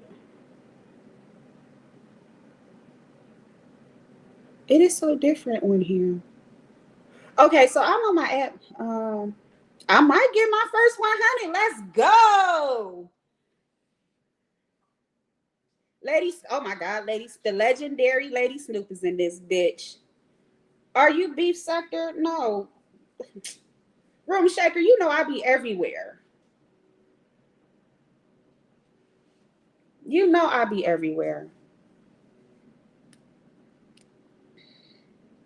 It is so different on here. Okay, so I'm on my app. I might get my first 100. Let's go. Ladies, oh my God, ladies, the legendary Lady Snoop is in this bitch. Are you beef sector? No. Room shaker, you know I be everywhere. You know I be everywhere.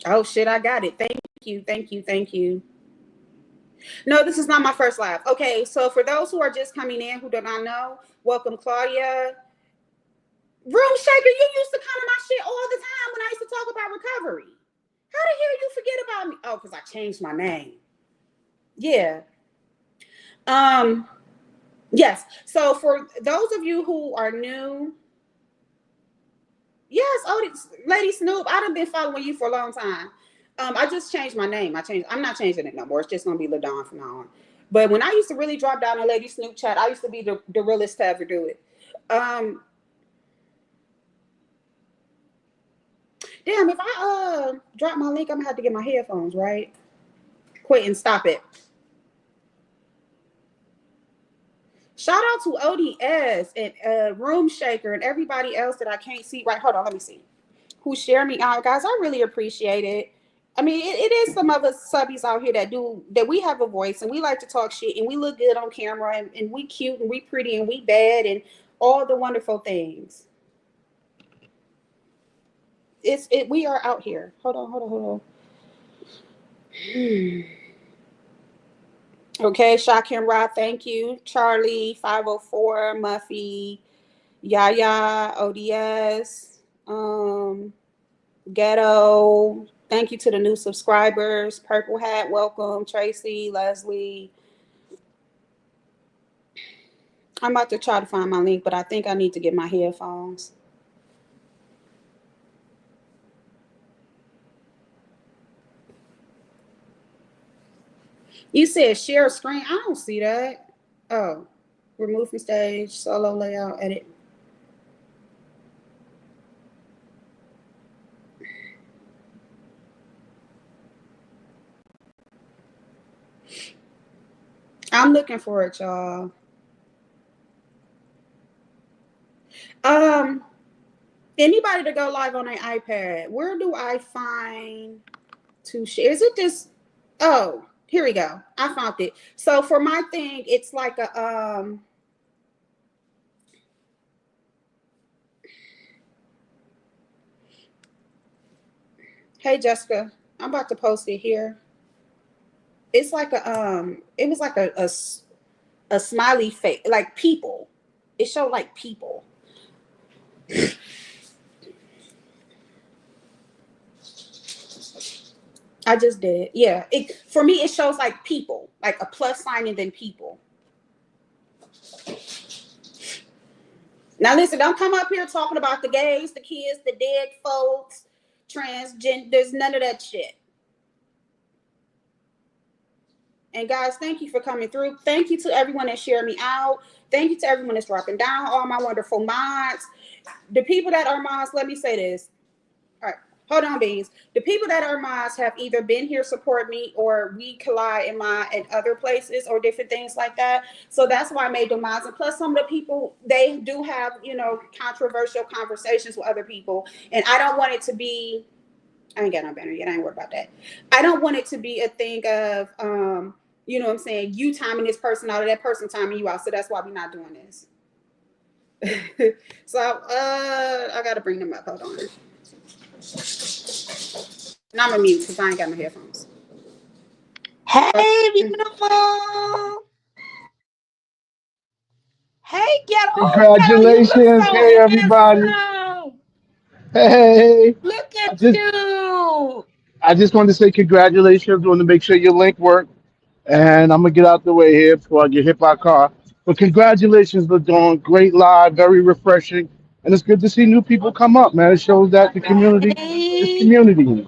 Oh shit, I got it. Thank you, thank you, thank you. No, this is not my first live. Okay, so for those who are just coming in who do not know, welcome Claudia. Room shaker, you used to come to my shit all the time when I used to talk about recovery. How the hell you forget about me? Oh, because I changed my name. Yeah. Yes. So for those of you who are new, yes, oh, Lady Snoop, I done been following you for a long time. I just changed my name. I'm not changing it no more. It's just gonna be LaDon from now on. But when I used to really drop down in Lady Snoop chat, I used to be the realest to ever do it. Damn, if I drop my link, I'm gonna have to get my headphones, right? Quit and stop it. Shout out to ODS and Room Shaker and everybody else that I can't see. Right, hold on, let me see. Who share me out, guys? I really appreciate it. I mean, it is some of us subbies out here that we have a voice and we like to talk shit and we look good on camera and we cute and we pretty and we bad and all the wonderful things. We are out here. Hold on. Okay, Shakim Rod, thank you. Charlie, 504, Muffy, Yaya, ODS, Ghetto. Thank you to the new subscribers. Purple Hat, welcome. Tracy, Leslie. I'm about to try to find my link, but I think I need to get my headphones. You said share screen. I don't see that. Oh, remove from stage, solo layout, edit. I'm looking for it, y'all. Anybody to go live on an iPad? Where do I find to share? Is it this? Oh, here we go. I found it. So for my thing, it's like a Hey Jessica, I'm about to post it here. It's like it was like a smiley face, like people. It showed like people. I just did it. Yeah. It for me it shows like people, like a plus sign and then people. Now listen, don't come up here talking about the gays, the kids, the dead folks, transgenders, none of that shit. And guys, thank you for coming through. Thank you to everyone that shared me out. Thank you to everyone that's dropping down, all my wonderful mods. The people that are mods, let me say this. All right, hold on, beans. The people that are mods have either been here support me or we collide in other places or different things like that. So that's why I made them mods. And plus, some of the people they do have controversial conversations with other people, and I don't want it to be. I ain't got no banner yet. I ain't worried about that. I don't want it to be a thing of, what I'm saying, you timing this person out or that person timing you out. So that's why we're not doing this. So I gotta bring them up. Hold on. And I'm gonna mute because I ain't got my headphones. Hey, beautiful. Hey, ghetto. You look Congratulations. so Hey, everybody. handsome. Hey. Look I at just you. I just wanted to say congratulations. Want to make sure your link worked. And I'm gonna get out the way here before I get hit by a car. But congratulations, LaDawn. Great live, very refreshing. And it's good to see new people come up, man. It shows that the community is Hey. community.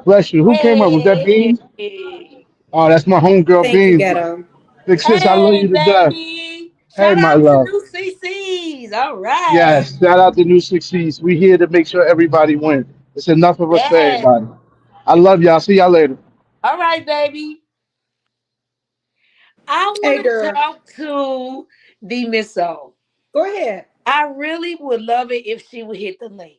Bless you. Who came up? Was that Beans? Hey. Oh, that's my homegirl Thank you, Beans. ghetto. Big sis, I love Hey, you to death. baby. Hey, Shout my out to love. new CCs. All right. Yes, shout out to New Six C's. We here to make sure everybody wins. It's enough of us for Yes. everybody. I love y'all. See y'all later. All right, baby. I Hey, want to girl, talk to the Miss O. go ahead. I really would love it if she would hit the link.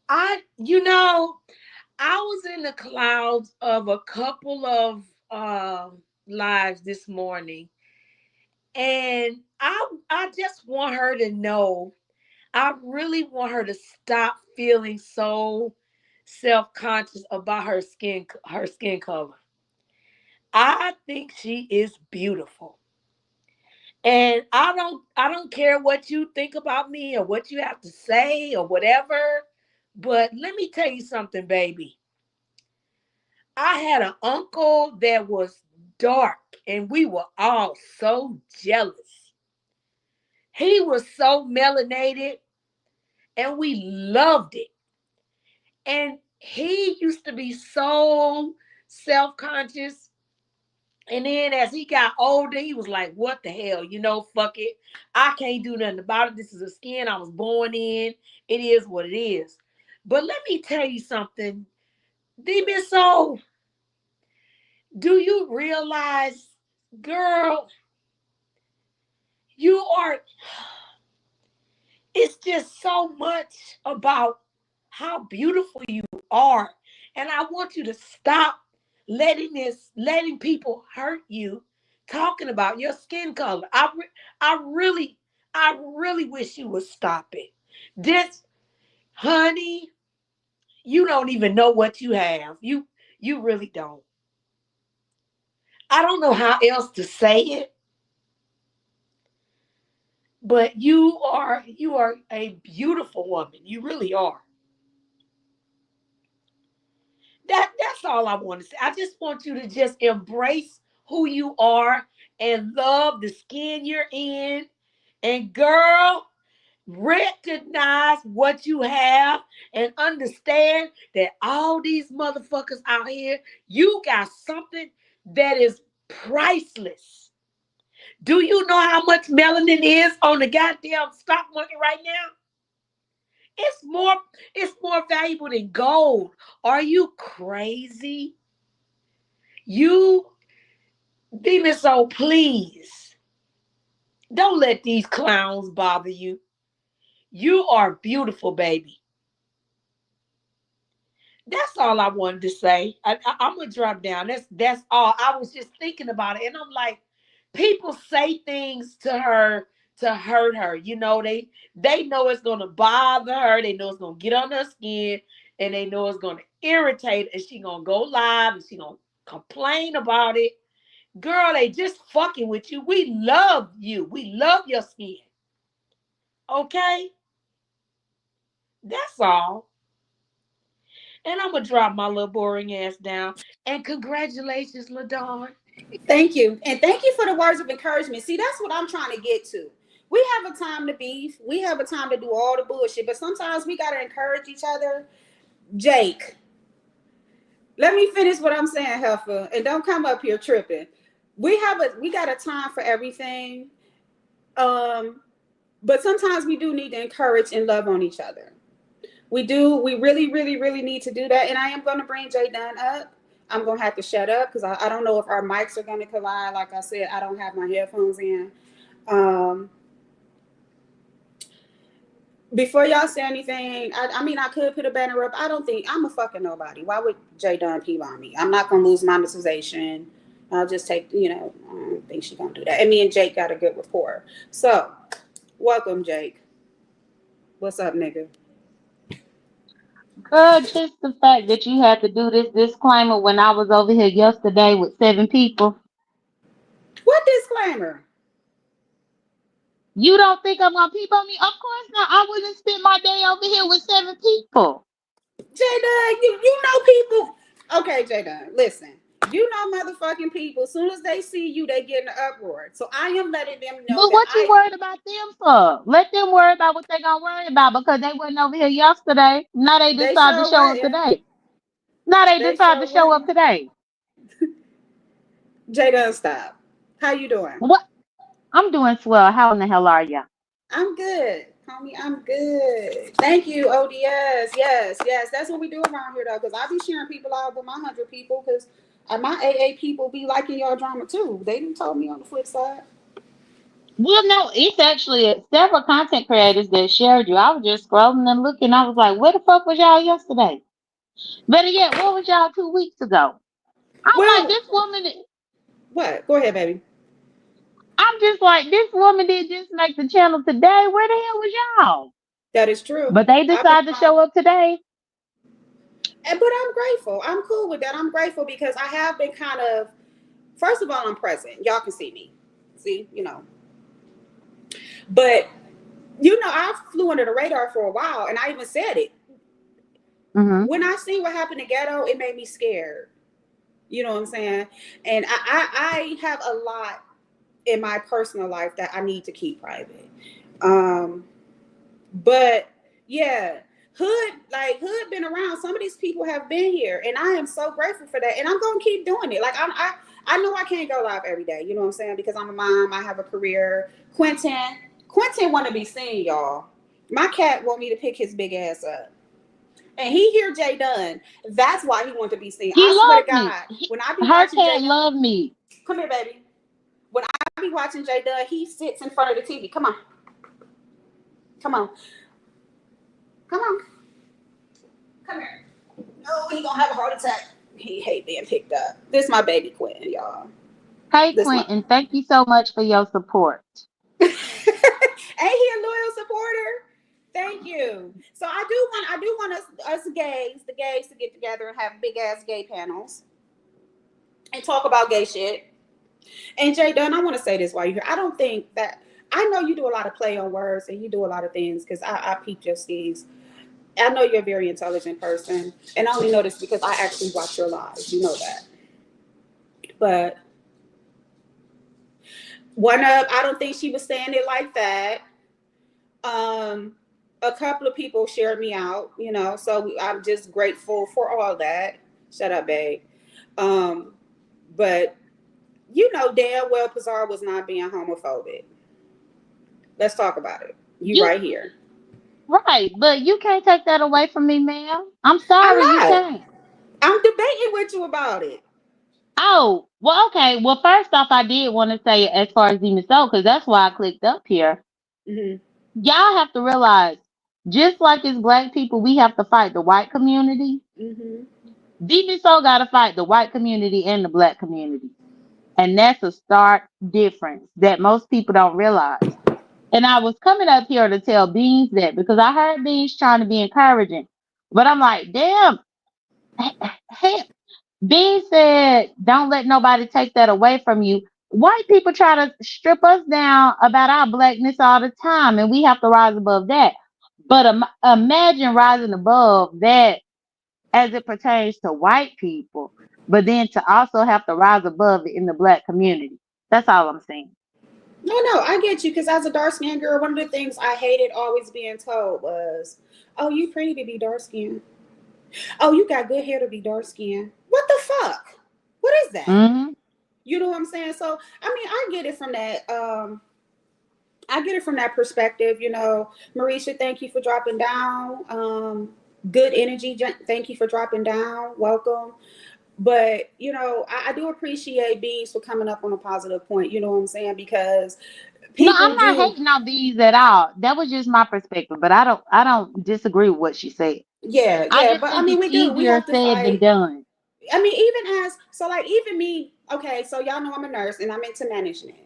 I was in the clouds of a couple of lives this morning, and I just want her to know. I really want her to stop feeling so self-conscious about her skin color. I think she is beautiful. And I don't care what you think about me or what you have to say or whatever, but let me tell you something, baby. I had an uncle that was dark and we were all so jealous. He was so melanated and we loved it. And he used to be so self-conscious. And then as he got older, he was like, what the hell? Fuck it. I can't do nothing about it. This is a skin I was born in. It is what it is. But let me tell you something. D Miss Soul, do you realize, girl, you are, it's just so much about how beautiful you are. And I want you to stop letting people hurt you talking about your skin color. I really, I really wish you would stop it. This, honey, you don't even know what you have. You really don't. I don't know how else to say it, but you are a beautiful woman. You really are. That's all I want to say. I just want you to just embrace who you are and love the skin you're in. And girl, recognize what you have and understand that all these motherfuckers out here, you got something that is priceless. Do you know how much melanin is on the goddamn stock market right now? It's more, it's more valuable than gold. Are you crazy? You, Demon Soul, please don't let these clowns bother you. You are beautiful, baby. That's all I wanted to say. I'm gonna drop down. That's all. I was just thinking about it, and I'm like, people say things to her to hurt her. They know it's gonna bother her. They know it's gonna get on her skin, and they know it's gonna irritate her, and she gonna go live and she gonna complain about it. Girl, they just fucking with you. We love you. We love your skin. Okay? That's all. And I'm gonna drop my little boring ass down. And congratulations, LaDawn. Thank you. And thank you for the words of encouragement. See, that's what I'm trying to get to. We have a time to beef. We have a time to do all the bullshit. But sometimes we gotta encourage each other. Jake, let me finish what I'm saying, Heifer, and don't come up here tripping. We got a time for everything. Um, but sometimes we do need to encourage and love on each other. We do. We really, really, really need to do that. And I am going to bring Jay Dunn up. I'm going to have to shut up because I don't know if our mics are going to collide. Like I said, I don't have my headphones in. Um, before y'all say anything, I mean, I could put a banner up. I don't think I'm a fucking nobody. Why would Jay Dunn pee on me? I'm not going to lose monetization. I'll just take, I don't think she's going to do that. And me and Jake got a good rapport. So, welcome, Jake. What's up, nigga? Girl, just the fact that you had to do this disclaimer when I was over here yesterday with 7 people. What disclaimer? You don't think I'm gonna peep on me? Of course not. I wouldn't spend my day over here with 7 people. Jada, you know people. Okay, Jada, listen. You know motherfucking people. As soon as they see you, they get in an uproar. So I am letting them know But that what you worried about them for? Let them worry about what they gonna worry about because they wasn't over here yesterday. Now they they decide to sure show up wasn't. today. Now they They decide to sure show up wasn't. today. Jada, stop. How you doing? What? I'm doing swell. How in the hell are ya? I'm good. Homie, I'm good. Thank you, ODS. Yes, yes. That's what we do around here, though, because I be sharing people out with my 100 people, because my AA people be liking your drama, too. They didn't told me on the flip side. Well, no, it's actually several content creators that shared you. I was just scrolling and looking. I was like, where the fuck was y'all yesterday? Better yet, what was y'all 2 weeks ago? I'm like, Well, this woman, what? Go ahead, baby. I'm just like, this woman did just make the channel today. Where the hell was y'all? That is true. But they I've been decided to trying. show up today. But I'm grateful. I'm cool with that. I'm grateful because I have been kind of, first of all, I'm present. Y'all can see me. See, But, I flew under the radar for a while, and I even said it. Hmm. When I see what happened in Ghetto, it made me scared. You know what I'm saying? And I have a lot in my personal life that I need to keep private. Um, but yeah, Hood been around. Some of these people have been here, and I am so grateful for that. And I'm gonna keep doing it. Like I know I can't go live every day. You know what I'm saying? Because I'm a mom. I have a career. Quentin want to be seen, y'all. My cat want me to pick his big ass up. And he hear Jay Dunn. That's why he want to be seen. He I swear to loved me. God, when I be Her watching Jay cat Dunn, loved me. come here, baby. When I be watching Jay Dunn, he sits in front of the TV. Come on, come on, come on, come here. No, he gonna have a heart attack. He hate being picked up. This my baby Quentin, y'all. Hey, This my. Quentin, thank you so much for your support. Ain't he a loyal supporter? Thank you. So I do want us gays, the gays, to get together and have big ass gay panels and talk about gay shit. And Jay Dunn, I want to say this while you're here. I don't think that, I know you do a lot of play on words and you do a lot of things because I peep your skis. I know you're a very intelligent person, and I only know this because I actually watch your lives. You know that. But one up, I don't think she was saying it like that. Um, a couple of people shared me out, so I'm just grateful for all that. Shut up, babe. Um, but damn well Pizarro was not being homophobic. Let's talk about it. You You right here. right, but you can't take that away from me, ma'am. I'm I'm sorry, you not. can't. I'm debating with you about it. Oh, well, okay. Well, first off, I did want to say as far as Demon Soul, because that's why I clicked up here. Hmm. Y'all have to realize, just like as black people, we have to fight the white community. Hmm. Demon Soul got to fight the white community and the black community. And that's a stark difference that most people don't realize. And I was coming up here to tell Beans that because I heard Beans trying to be encouraging. But I'm like, damn, hey, Bean said, don't let nobody take that away from you. White people try to strip us down about our blackness all the time, and we have to rise above that. But imagine rising above that as it pertains to white people, but then to also have to rise above it in the black community. That's all I'm saying. No, no, I get you. Because as a dark skinned girl, one of the things I hated always being told was, "Oh, you pretty to be dark skinned. Oh, you got good hair to be dark skinned. What the fuck? What is that?" Hmm. You know what I'm saying? So, I mean, I get it from that. I get it from that perspective. Marisha, thank you for dropping down. Good energy. Thank you for dropping down. Welcome. But I do appreciate Beans for coming up on a positive point. You know what I'm saying? Because No, people I'm not do. hating on these at all. That was just my perspective, but I don't disagree with what she said. Yeah, I yeah. just But I think mean, it's we do. We easier have to said than fight. done. I mean, even as so, like even me. Okay, so y'all know I'm a nurse and I'm into management.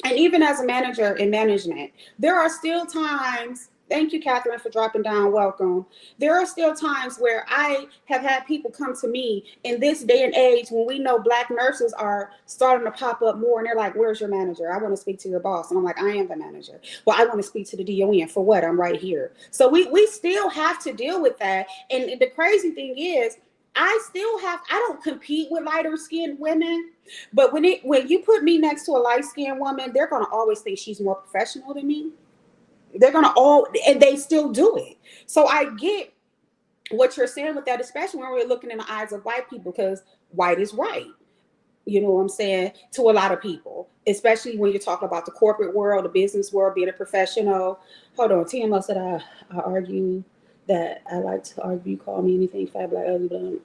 And even as a manager in management, there are still times. Thank you, Catherine, for dropping down. Welcome. There are still times where I have had people come to me in this day and age when we know Black nurses are starting to pop up more, and they're like, "Where's your manager? I want to speak to your boss." And I'm like, "I am the manager." Well, I want to speak to the DON for what? I'm right here. So we still have to deal with that. And the crazy thing is, I don't compete with lighter skinned women. But when you put me next to a light skinned woman, they're gonna always think she's more professional than me. They're gonna all and they still do it. So I get what you're saying with that, especially when we're looking in the eyes of white people, because white is right. You know what I'm saying? To a lot of people, especially when you're talking about the corporate world, the business world, being a professional. Hold on, TMO said I argue that I like to argue, call me anything fat, black, ugly, but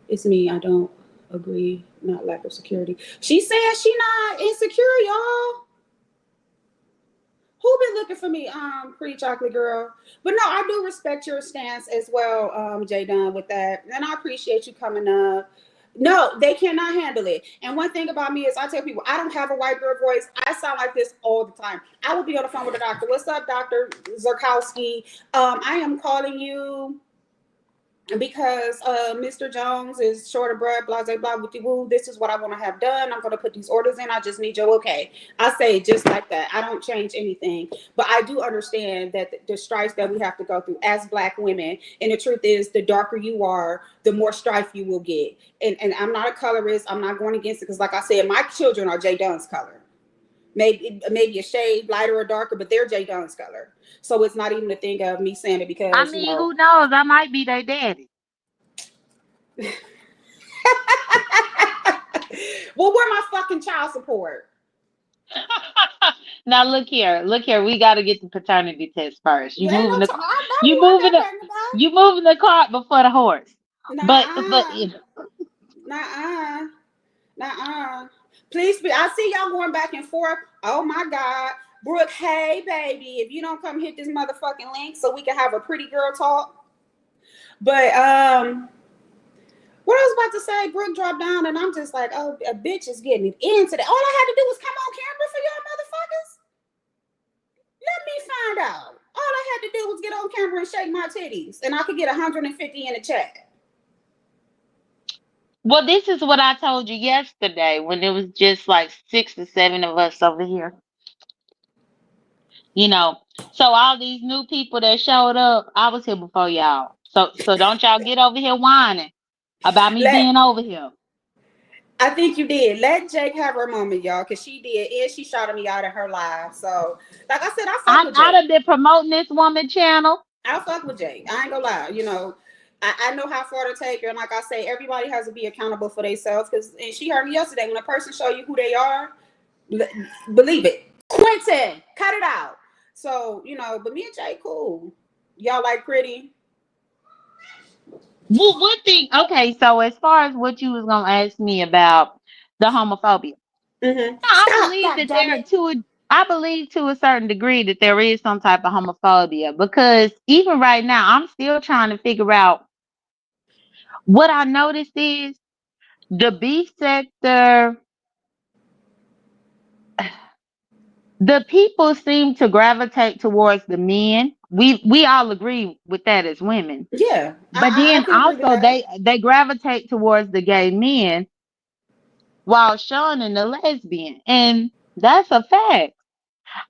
it's me. I don't agree. Not lack of security. She saying she not insecure, y'all. Who been looking for me? Pretty chocolate girl. But no, I do respect your stance as well, Jay Dunn, with that. And I appreciate you coming up. No, they cannot handle it. And one thing about me is I tell people I don't have a white girl voice. I sound like this all the time. I will be on the phone with a doctor. What's up, Dr. Zarkowski? I am calling you because Mr. Jones is short of breath, blah, blah, blah, with the woo. This is what I want to have done. I'm going to put these orders in. I just need your okay. I say it just like that. I don't change anything. But I do understand that the stripes that we have to go through as Black women, and the truth is, the darker you are, the more strife you will get. And I'm not a colorist. I'm not going against it because, like I said, my children are Jay Dunn's color. Maybe a shade lighter or darker, but they're Jay Dunn's color. So it's not even a thing of me saying it I because, mean, who knows? I might be their daddy. well, where my fucking child support? Now look here. We got to get the paternity test first. You ain't no child. I know You you out moving there the pregnant about. you moving the cart before the horse. But Nah, nah, nah. Please be. I see y'all going back and forth. Oh my God, Brooke. Hey, baby, if you don't come hit this motherfucking link so we can have a pretty girl talk. But what I was about to say, Brooke dropped down, and I'm just like, oh, a bitch is getting it into that. All I had to do was come on camera for y'all motherfuckers. Let me find out. All I had to do was get on camera and shake my titties, and I could get 150 in the chat. well, this is what I told you yesterday when it was just like 6 or 7 of us over here. You know, so all these new people that showed up, I was here before y'all. So don't y'all get over here whining about me Let being over here. I think you did. Let Jake have her moment, y'all, because she did, and she shouted me out in her live. So, like I said, I fuck with I Jake. done been promoting this woman channel. I fuck with Jake. I ain't gonna lie. I know how far to take her, and like I say, everybody has to be accountable for themselves. Because, and she heard me yesterday, when a person show you who they are, believe it. Quentin, cut it out. So, but me and Jake, cool. Y'all like pretty. Well, one thing, okay, so as far as what you was gonna ask me about the homophobia, I Stop, believe God that damn it. I believe to a certain degree that there is some type of homophobia because even right now I'm still trying to figure out what I noticed is the beef sector, the people seem to gravitate towards the men. We all agree with that as women. Yeah, But I then can agree with also that. they gravitate towards the gay men while shunning the lesbian. And that's a fact.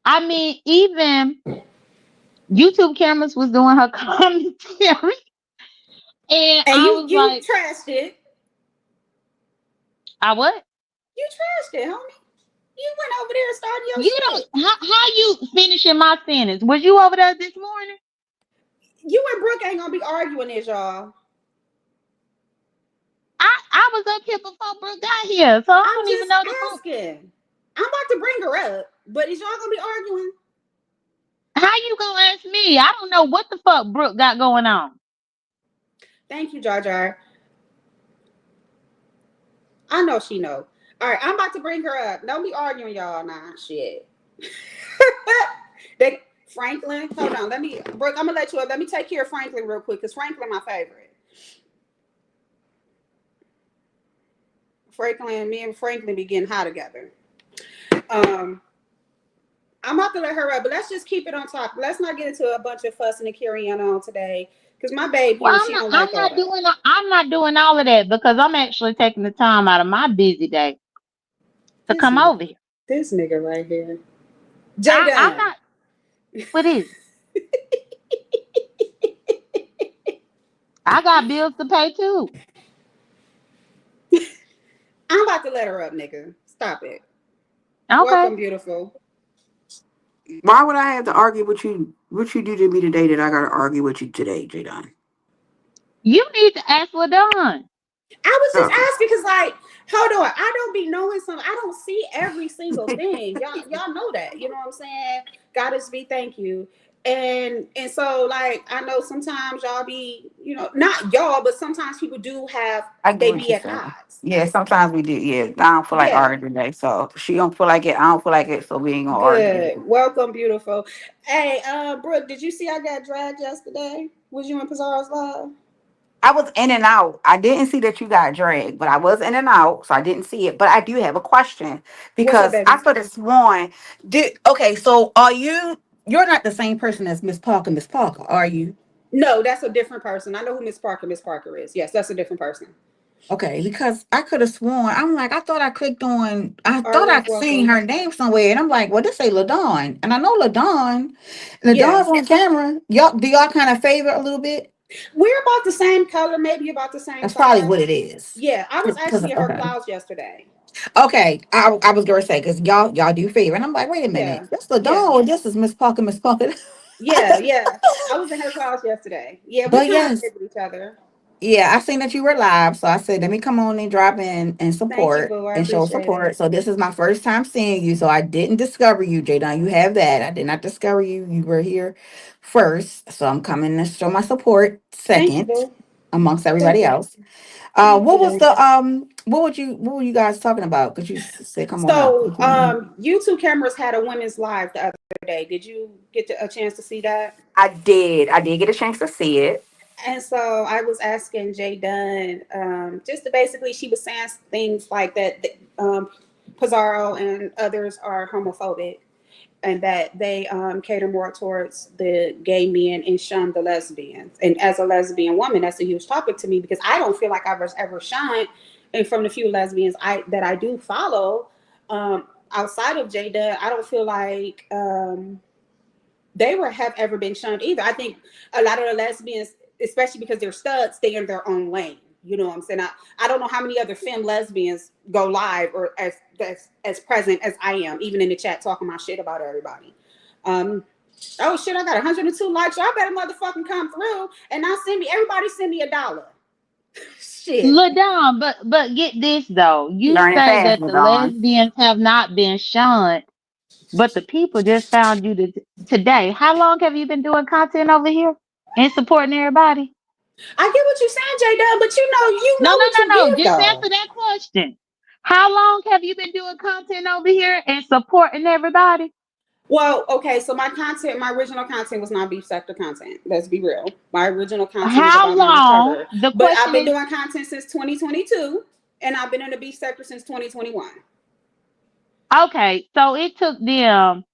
I mean, even YouTube cameras was doing her commentary, and And I you was you like, trashed it. I what? You trashed it, homie. You went over there and started your You don't shit. how you finishing my sentence? Was you over there this morning? You and Brooke ain't gonna be arguing this, y'all. I was up here before Brooke got here, so I I'm don't even just know the book. asking. I'm about to bring her up, but is y'all gonna be arguing? How you gonna ask me? I don't know what the fuck Brooke got going on. Thank you, Jar Jar. I know she know. All right, I'm about to bring her up. Don't be arguing, y'all. Nah, shit. they Franklin, hold on. Let me, Brooke. I'm gonna let you up. Let me take care of Franklin real quick, cause Franklin my favorite. Franklin, me and Franklin be getting high together. Um, I'm about to let her up, but let's just keep it on top. Let's not get into a bunch of fussing and carrying on today, cause my baby Well, and she don't like all that. I'm not doing all of that because I'm actually taking the time out of my busy day to This come nigga, over here. this nigga right here, Jay I'm Dunn. not. What is it? I got bills to pay too. I'm about to let her up, nigga. Stop it. Okay. Welcome, beautiful. Why would I have to argue with you? What you do to me today that I got to argue with you today, Jadon? You need to ask LaDon. I was just Oh, asking because, like, hold on, I don't be knowing something. I don't see every single thing. Y'all know that. You know what I'm saying? Goddess be thank you. And so like I know sometimes y'all be, not y'all, but sometimes people do have I get they what be you're at saying. odds. Yeah, sometimes we do. Yeah, I don't feel like Yeah. arguing today, so she don't feel like it. I don't feel like it, so we ain't gonna argue. Good. Welcome, beautiful. Hey, Brooke, did you see I got dragged yesterday? Was you in Pizarro's live? I was in and out. I didn't see that you got dragged, but I was in and out, so I didn't see it. But I do have a question What's up, because I baby? could have sworn. Okay, so are you? You're not the same person as Miss Parker. Miss Parker, are you? No, that's a different person. I know who Miss Parker is. Yes, that's a different person. Okay, because I could have sworn. I'm like, I thought I clicked on. I thought I Arleth, seen welcome. her name somewhere, and I'm like, well, this say Ladon, and I know Ladon. Yeah. Ladon's on camera. Y'all, do y'all kind of favor a little bit? We're about the same color, maybe about the same That's probably what size. it is. Yeah, I was Because actually in her okay, clouds yesterday. okay, I was gonna say because y'all do favor, and I'm like, wait a minute, Yeah, that's Ladon. yeah, Or this is Miss Parker. Miss Parker. yeah. I was in her clouds yesterday. Yeah, we But kind of yes, favor each other. yeah, I seen that you were live, so I said, let me come on and drop in and Thank you, support boo. I and show appreciate it. support. So this is my first time seeing you, so I didn't discover you, Jadon. You have that. I did not discover you. You were here first, so I'm coming to show my support Thank you, second boo. amongst Thank everybody you. else. Thank What was you. the what were you guys talking about? Could you say, come on up? So, YouTube cameras had a women's live the other day. Did you get a chance to see that? I did. I did get a chance to see it. And so I was asking Jay Dunn, just to basically, she was saying things like that Pizarro and others are homophobic and that they cater more towards the gay men and shun the lesbians. And as a lesbian woman, that's a huge topic to me because I don't feel like I was ever shunned. And from the few lesbians that I do follow, outside of Jay Dunn, I don't feel like they were have ever been shunned either. I think a lot of the lesbians, especially because they're studs, stay in their own lane. You know what I'm saying? I don't know how many other femme lesbians go live or as present as I am, even in the chat talking my shit about everybody. Um, oh shit, I got 102 likes. Y'all better motherfucking come through and now everybody send me $1. Shit. LaDon, but get this though. You Learning say fast, that the Ladon. lesbians have not been shunned, but the people just found you today. How long have you been doing content over here and supporting everybody? I get what you're saying, J Dub, but you No, know no, what you no, no. give Just though. answer that question. How long have you been doing content over here and supporting everybody? Well, okay, so my original content was not beef sector content. Let's be real. My original content was How about Mama long? Carter. The But I've question been is, doing content since 2022, and I've been in the beef sector since 2021. okay, so it took them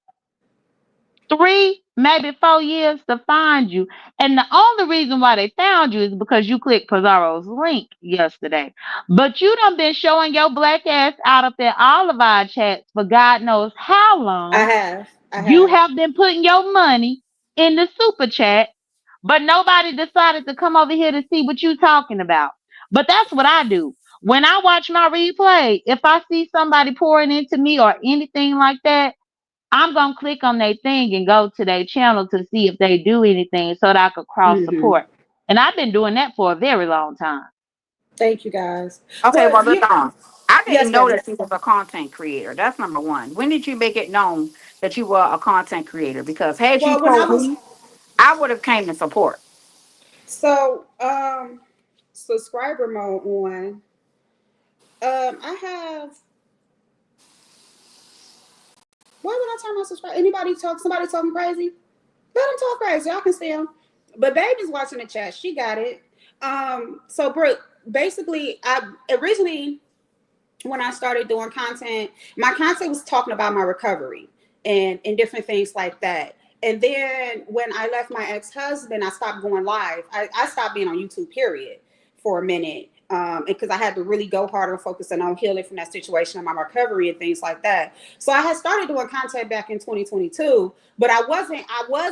3, maybe 4 years to find you. And the only reason why they found you is because you clicked Pizarro's link yesterday. But you done been showing your black ass out up there all of our chats for God knows how I long. have. I You have. have been putting your money in the super chat, but nobody decided to come over here to see what you talking about. But that's what I do. When I watch my replay, if I see somebody pouring into me or anything like that, I'm gonna click on their thing and go to their channel to see if they do anything so that I could cross Hmm. support. And I've been doing that for a very long time. Thank you guys. Okay, Well, well, look on. I yes, didn't know baby. that you was a content creator. That's number one. When did you make it known that you were a content creator? Because had you Well, when I told was me, I would have came to support. so subscriber mode on, I have. Why would I turn my subscribe? Anybody talk? Somebody talking crazy? Let them talk crazy. Y'all can see them. But baby's watching the chat. She got it. So Brooke, basically, I originally when I started doing content, my content was talking about my recovery and different things like that. And then when I left my ex husband, I stopped going live. I stopped being on YouTube, period, for a minute. Because I had to really go harder focusing on healing from that situation and my recovery and things like that. So I had started doing content back in 2022, but I was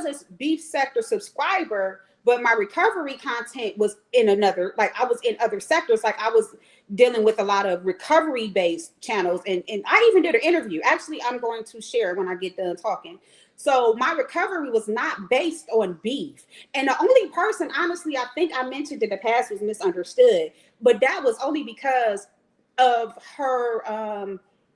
a beef sector subscriber, but my recovery content was in another, like I was in other sectors. Like I was dealing with a lot of recovery based channels. And I even did an interview. Actually, I'm going to share when I get done talking. So my recovery was not based on beef. And the only person, honestly, I think I mentioned in the past was misunderstood, but that was only because of her,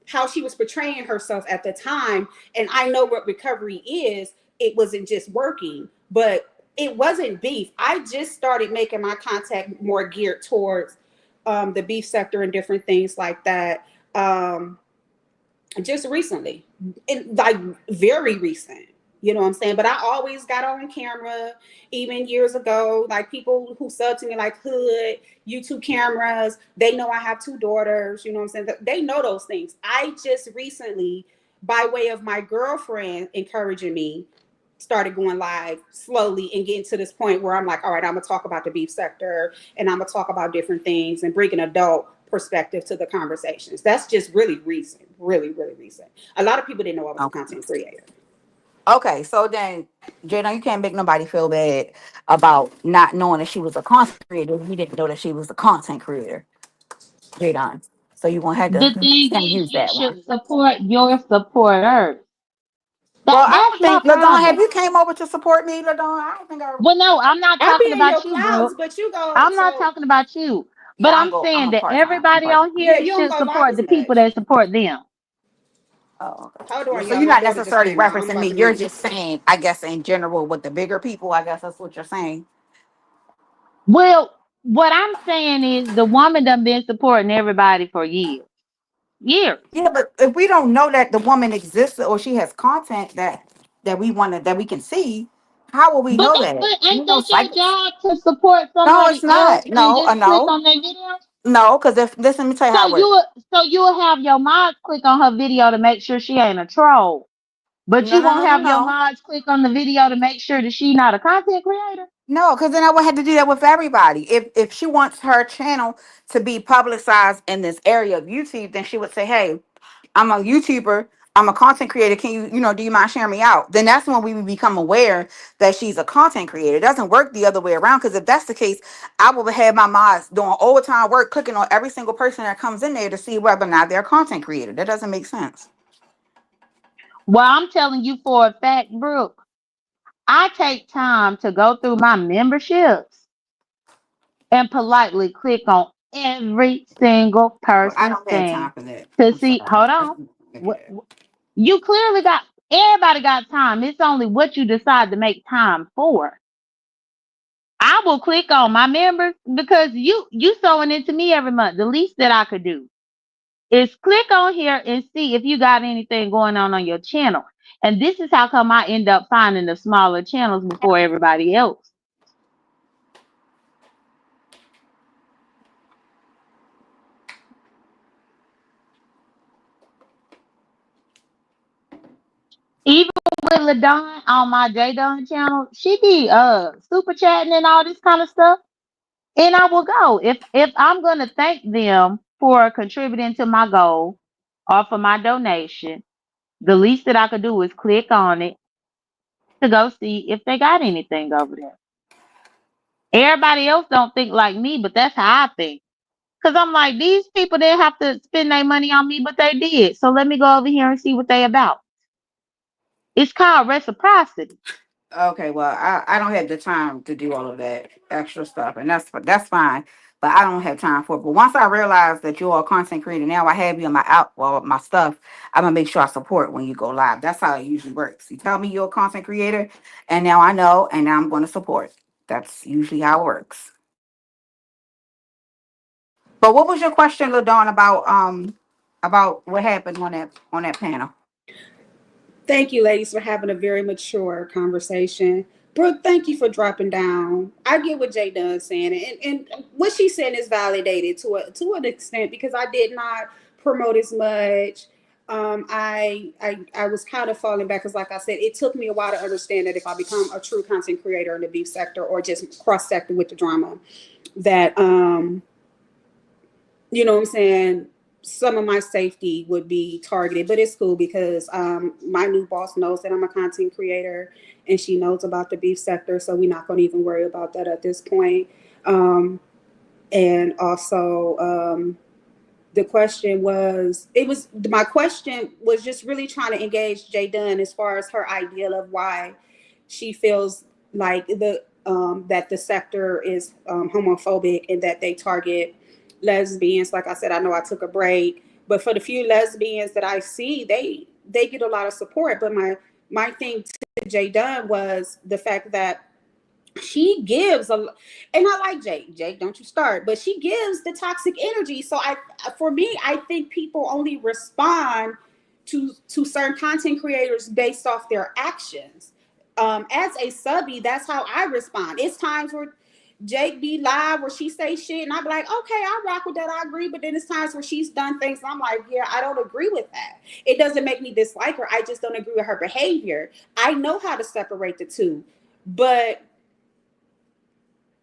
how she was portraying herself at the time. And I know what recovery is. It wasn't just working, but it wasn't beef. I just started making my contact more geared towards the beef sector and different things like that. Just recently, like very recent. You know what I'm saying? But I always got on camera, even years ago. Like people who sub to me, like Hood, YouTube cameras, they know I have two daughters. You know what I'm saying? They know those things. I just recently, by way of my girlfriend encouraging me, started going live slowly and getting to this point where I'm like, all right, I'm gonna talk about the beef sector and I'm gonna talk about different things and bring an adult perspective to the conversations. That's just really recent, really, really recent. A lot of people didn't know I was a Okay. content creator. Okay, so then, Jada, you can't make nobody feel bad about not knowing that she was a content creator. We didn't know that she was a content creator, Jada. So you won't have The to thing can't is, use you that should one. support your supporters. Well, I That's don't my think Ladon. Have problem. you came over to support me, Ladon? I don't think I. Well, no, I'm not I'll be talking in your about you, clouds, Brooke. but you go, I'm not so talking about you. But Yeah, I'm I'm saying a that part time. I'm everybody part on time. yeah, here you don't should go live support as the people much. that support them. Oh, okay. Hold on, So y'all. you're My not daughter just necessarily came out. I'm referencing about me. to You're mute. just saying, I guess, in general, with the bigger people. I guess that's what you're saying. Well, what I'm saying is the woman done been supporting everybody for years. Years. Yeah, but if we don't know that the woman exists or she has content that we want that we can see, how will we know that? But You ain't know, that your cycles. job to support No, it's somebody else not. and No, just click no, on their video? no. Because if listen, let me tell you So how it works. you'll have your mods click on her video to make sure she ain't a troll. But No, you no, won't no, no, have your no. mods click on the video to make sure that she not a content creator. No, because then I would have to do that with everybody. If she wants her channel to be publicized in this area of YouTube, then she would say, "Hey, I'm a YouTuber. I'm a content creator. Can you, do you mind sharing me out?" Then that's when we would become aware that she's a content creator. It doesn't work the other way around. Because if that's the case, I will have my mods doing overtime work, clicking on every single person that comes in there to see whether or not they're a content creator. That doesn't make sense. Well, I'm telling you for a fact, Brooke, I take time to go through my memberships and politely click on every single Well, I person's don't have time thing for that. to I'm see. sorry. Hold on. You clearly got everybody got time. It's only what you decide to make time for. I will click on my members because you sewing into me every month. The least that I could do is click on here and see if you got anything going on your channel. And this is how come I end up finding the smaller channels before everybody else. Even with LaDon on my J Don channel, she be super chatting and all this kind of stuff. And I will go. If I'm gonna thank them for contributing to my goal or for my donation, the least that I could do is click on it to go see if they got anything over there. Everybody else don't think like me, but that's how I think. Cause I'm like, these people didn't have to spend their money on me, but they did. So let me go over here and see what they about. It's called reciprocity. Okay, well, I don't have the time to do all of that extra stuff, and that's fine. But I don't have time for it. But once I realize that you're a content creator, now I have you in my my stuff. I'm gonna make sure I support when you go live. That's how it usually works. You tell me you're a content creator, and now I know, and now I'm going to support. That's usually how it works. But what was your question, Ladon, about what happened on that panel? Thank you, ladies, for having a very mature conversation. Brooke, thank you for dropping down. I get what Jay Dunn's saying, and what she's saying is validated to an extent because I did not promote as much. I was kind of falling back because, like I said, it took me a while to understand that if I become a true content creator in the beef sector or just cross sector with the drama, that you know what I'm saying, some of my safety would be targeted, but it's cool because my new boss knows that I'm a content creator and she knows about the beef sector. So we're not going to even worry about that at this point. And also, the question was, my question was just really trying to engage Jay Dunn as far as her ideal of why she feels like that the sector is homophobic and that they target lesbians. Like I said, I know I took a break, but for the few lesbians that I see, they get a lot of support. But my thing to Jay Dunn was the fact that she gives a, and I like Jake. Jake, don't you start, but she gives the toxic energy. So for me, I think people only respond to certain content creators based off their actions. As a subby, that's how I respond. It's times where Jake be live where she say shit, and I be like, okay, I rock with that, I agree. But then it's times where she's done things, and I'm like, yeah, I don't agree with that. It doesn't make me dislike her. I just don't agree with her behavior. I know how to separate the two, but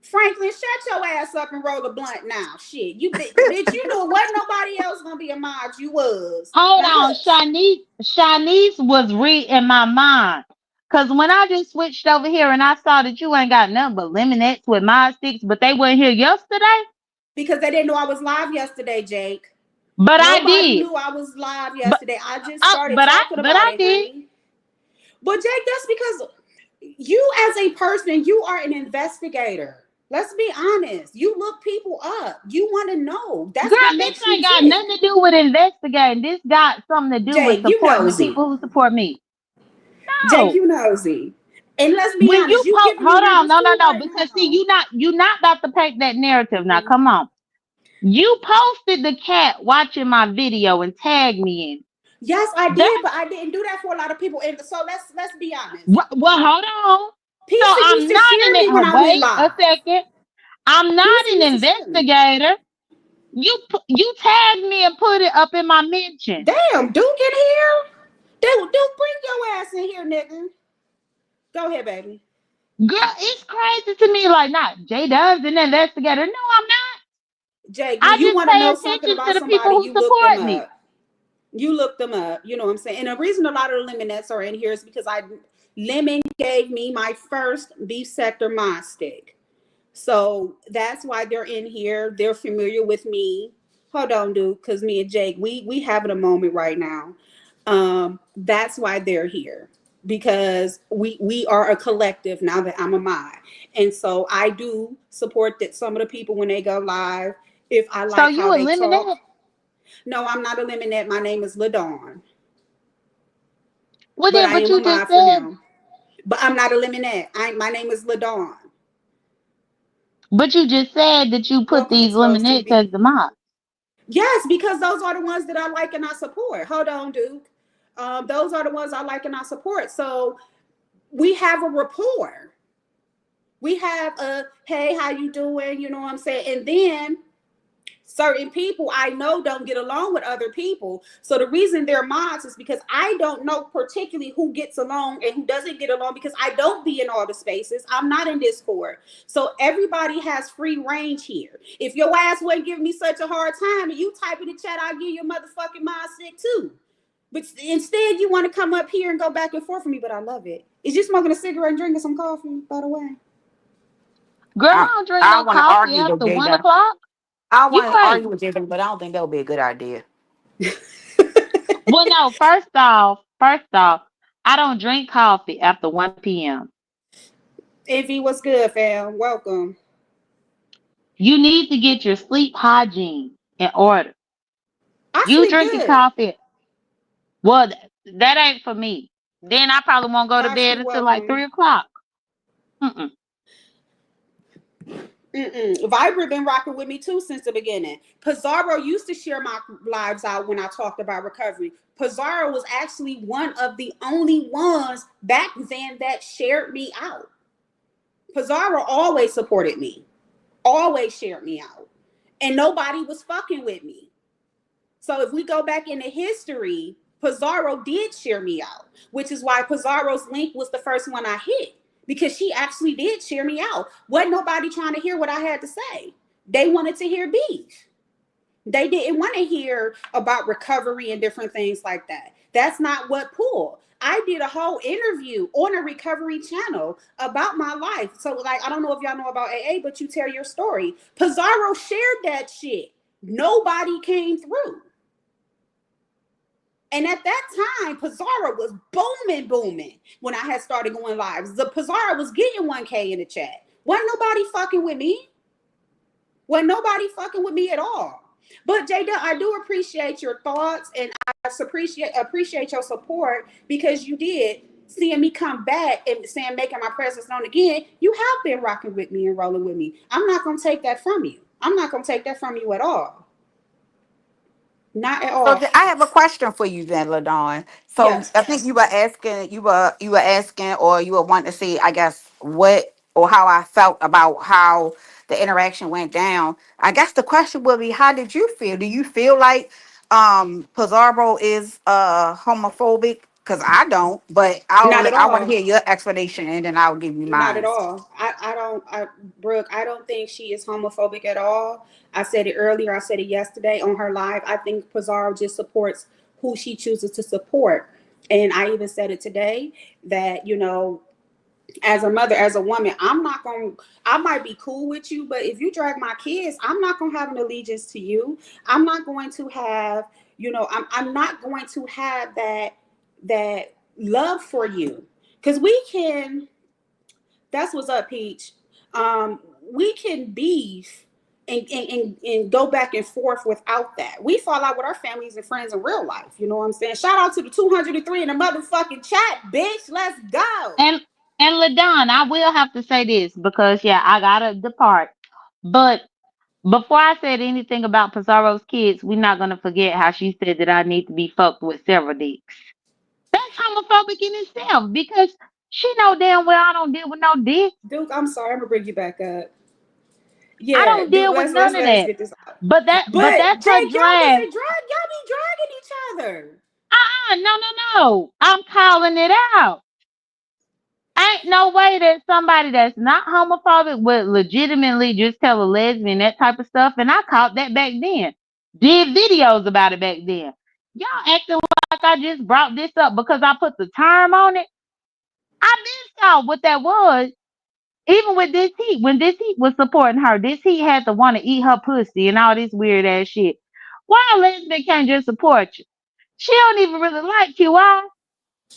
Franklin, shut your ass up and roll a blunt now. Shit, you bitch, you knew wasn't nobody else gonna be a mod. You was. Hold Now on, hush. Shanice was reading my mind. Cause when I just switched over here and I saw that you ain't got nothing but lemonettes with my sticks, but they weren't here yesterday. Because they didn't know I was live yesterday, Jake. But I Nobody did. knew I was live But yesterday. I just started but I talking but about I it, did. honey. But Jake, that's because you as a person, you are an investigator. Let's be honest. You look people up. You want to know. That's Girl, what this makes you ain't got tick. nothing to do with investigating. This got something to do with Jake, you supporting the nosy. people who support me. Jake, No. you nosy. And let's be When you honest, you post, giving me hold on, numbers no, no, too no, right because see, now. you not about to paint that narrative now. Come on. You posted the cat watching my video and tagged me in. Yes, I That did, but I didn't do that for a lot of people. And so let's be honest. well, hold on. So Pisa used I'm to not share me when I went wait a live. second. I'm not Pisa an used to share me. investigator. You tagged me and put it up in my mention. Damn, Duke in here? Duke, bring your ass in here, nigga. Go ahead, baby. Girl, it's crazy to me. Like, not Jay Dove's an investigator. No, I'm not. Jake, when I you just want to pay know something attention to about the people somebody, who you look them support me. up. You look them up. You know what I'm saying? And the reason a lot of the lemonettes are in here is because Lemon gave me my first beef sector mod stick. So that's why they're in here. They're familiar with me. Hold on, dude, because me and Jake, we having a moment right now. That's why they're here because we are a collective now that I'm a mod, and so I do support that some of the people when they go live. If I So like how you they talk, eliminate. no, I'm not eliminating. My name is Ladon, Well but then, I but am a you just mod for said, him. But I'm not eliminating. My name is Ladon. that you put Welcome, these Exposed lemonettes TV. as the mob. Yes, because those are the ones that I like and I support. Hold on, Duke. Those are the ones I like and I support. So we have a rapport. We have a hey, how you doing? You know what I'm saying? And then certain people I know don't get along with other people. So the reason they're mods is because I don't know particularly who gets along and who doesn't get along because I don't be in all the spaces. I'm not in Discord. So everybody has free range here. If your ass wasn't giving me such a hard time and you type in the chat, I'll give you a motherfucking mod stick too. But instead you want to come up here and go back and forth with me, but I love it. Is you smoking a cigarette and drinking some coffee, by the way? Girl, I I don't drink I no don't want to coffee argue with after Jay. 1 o'clock. I You want to crazy. argue with you, but I don't think that would be a good idea. Well, no, first off, I don't drink coffee after 1 p.m. Envy, what's good, fam? Welcome. You need to get your sleep hygiene in order. I You sleep drinking good. coffee, well, that ain't for me. Then I probably won't go to Tosh, bed you until like welcome. 3 o'clock. Mm-mm. Viber been rocking with me too since the beginning. Pizarro used to share my lives out when I talked about recovery. Pizarro was actually one of the only ones back then that shared me out. Pizarro always supported me, always shared me out, and nobody was fucking with me. So if we go back into history, Pizarro did share me out, which is why Pizarro's link was the first one I hit because she actually did share me out. Wasn't nobody trying to hear what I had to say. They wanted to hear beef. They didn't want to hear about recovery and different things like that. That's not what pulled. I did a whole interview on a recovery channel about my life. So, like, I don't know if y'all know about AA, but you tell your story. Pizarro shared that shit. Nobody came through. And at that time, Pizarro was booming, booming when I had started going live. The Pizarro was getting 1K in the chat. Wasn't nobody fucking with me. Wasn't nobody fucking with me at all. But Jada, I do appreciate your thoughts and I appreciate your support because you did seeing me come back and saying making my presence known again. You have been rocking with me and rolling with me. I'm not gonna take that from you. I'm not gonna take that from you at all. Not at So all. I have a question for you then, Ladon. So Yes. I think you were asking, or you were wanting to see, I guess, what or how I felt about how the interaction went down. I guess the question would be, how did you feel? Do you feel like Pizarro is homophobic? Because I don't, but Not at I want to all. hear your explanation and then I'll give you Not at mine. all. Brooke, I don't think she is homophobic at all. I said it earlier. I said it yesterday on her live. I think Pizarro just supports who she chooses to support. And I even said it today that, as a mother, as a woman, I might be cool with you, but if you drag my kids, I'm not going to have an allegiance to you. I'm not going to have, I'm not going to have that love for you. Because that's what's up, Peach. We can beef and go back and forth without that. We fall out with our families and friends in real life. You know what I'm saying? Shout out to the 203 in the motherfucking chat, bitch. Let's go. And and Ladon, I will have to say this because yeah, I gotta depart. But before I said anything about Pizarro's kids, we're not gonna forget how she said that I need to be fucked with several dicks. That's homophobic in itself because she know damn well I don't deal with no dick. Duke, I'm sorry. I'm gonna bring you back up. I Yeah, don't Duke, deal with let's none of let us that. get this out. But But that's her Jake, y'all drag. doesn't drag. Y'all be dragging each other. No, no, no. I'm calling it out. Ain't no way that somebody that's not homophobic would legitimately just tell a lesbian that type of stuff. And I caught that back then. Did videos about it back then. Y'all acting like I just brought this up because I put the term on it. I been saw what that was. Even with this heat, when this heat was supporting her, this heat had to want to eat her pussy and all this weird ass shit. Why a lesbian can't just support you? She don't even really like QI.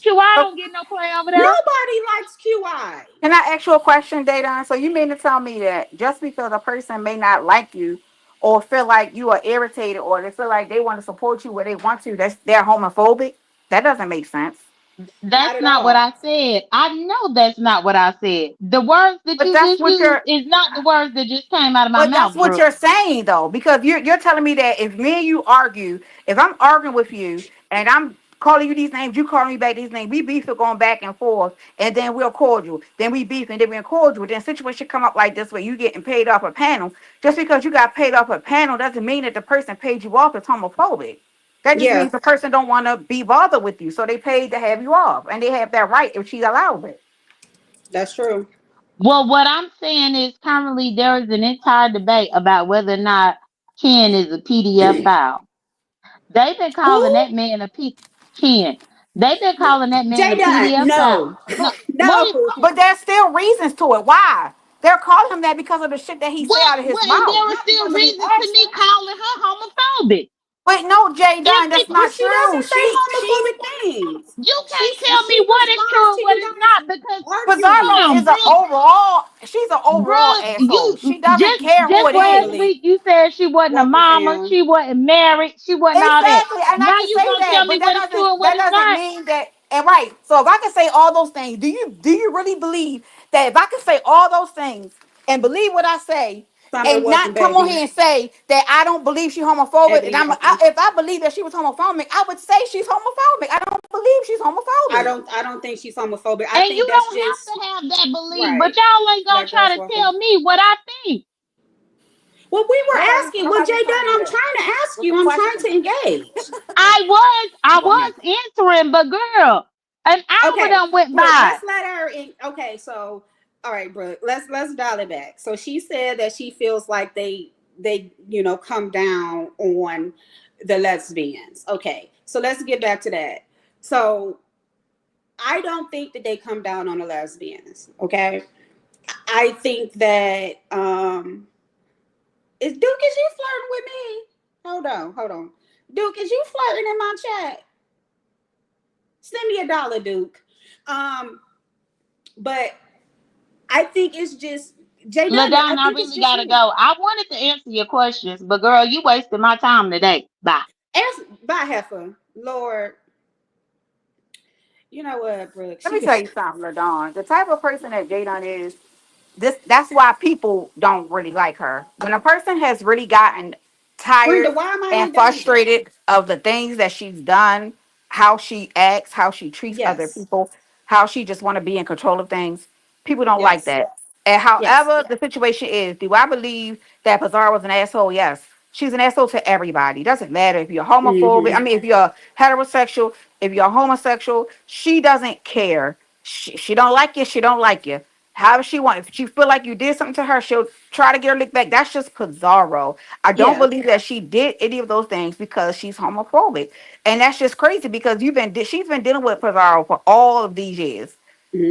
QI So don't get no play over there. Nobody likes QI. can I ask you a question, Dayton? So you mean to tell me that just because a person may not like you or feel like you are irritated or they feel like they want to support you where they want to, they're homophobic? That doesn't make sense. Not That's at not what all. I said. I know that's not what I said. The words that But you that's just what used you're is not the words that just came out of my But that's mouth, what Brooke. you're saying though, because you're telling me that if me and you argue, if I'm arguing with you and I'm calling you these names, you calling me back these names, we beef it going back and forth, and then we're cordial. Then we beef and then we're cordial. Then situation come up like this where you getting paid off a panel. Just because you got paid off a panel doesn't mean that the person paid you off is homophobic. That just Yeah, means the person don't want to be bothered with you, so they paid to have you off, and they have that right if she allows it. that's true. Well, what I'm saying is currently there is an entire debate about whether or not Ken is a PDF file. They've been calling Who? that man a P Ken. They've been calling that man a J Dot. PDF file. No. No, But what is No. but there's still reasons to it. Why? They're calling him that because of the shit that he say out of his And mouth, there are not still because of his reasons to me actions. calling her homophobic. Wait, no, Jay If Dunn, that's it, But not she true. doesn't say She homophobic things. you She can't tell she me what is responds true to and what you is guys not because hold arguing. Pizarro on, is a Brooke. overall. She's an overall Brooke, asshole. you She doesn't care who just it Okay, last is. Malik. week you said she wasn't a Welcome, mama, fam. she wasn't married, she wasn't all that. Exactly, and I Now can you say gonna that, tell me but that what is true doesn't and what that is doesn't not? mean that. And right, so if I can say all those things, do you really believe that if I can say all those things and believe what I say, Summer, and welcome, not come on baby. here and say that I don't believe she's homophobic, and Ebony, welcome. if I believe that she was homophobic, I would say she's homophobic. I don't believe she's homophobic. I don't think she's homophobic. I And think you that's don't have just to have that belief, but right. y'all ain't gonna Black try girls, to welcome. tell me what I think. Well, we were asking. Well, Nobody's Jay trying to Dunn, do I'm that. trying to ask What's the you. I'm trying question? to engage. I Go was ahead. answering, but girl, an hour Okay, done went Brooke, by. let's let her in. Okay, so all right, Brooke, let's dial it back. So she said that she feels like they come down on the lesbians. Okay, so let's get back to that. So I don't think that they come down on the lesbians. Okay, I think that is Duke, is you flirting with me? Hold on. Duke, is you flirting in my chat? Send me $1, Duke. Um, but I think it's just Jay Dunn. I LaDonna, I think it's really just gotta you. go. I wanted to answer your questions, but girl, you wasted my time today. Bye. Bye, Heifer. Lord, you know what, Brooke? Let She me could. tell you something, Ladon. The type of person that Jadon is, that's why people don't really like her. When a person has really gotten Brenda, tired why am I and in danger? frustrated of the things that she's done, how she acts, how she treats other Yes, people, how she just want to be in control of things, people don't like yes, that. And yes. however the situation is, do I believe that Pizarro was an asshole? Yes. She's an asshole to everybody. Doesn't matter if you're homophobic. Mm-hmm. I mean, if you're heterosexual, if you're homosexual, she doesn't care. She don't like you. She don't like you. However she wants. If she feel like you did something to her, she'll try to get her lick back. That's just Pizarro. I don't Yeah. believe that she did any of those things because she's homophobic, and that's just crazy because she's been dealing with Pizarro for all of these years.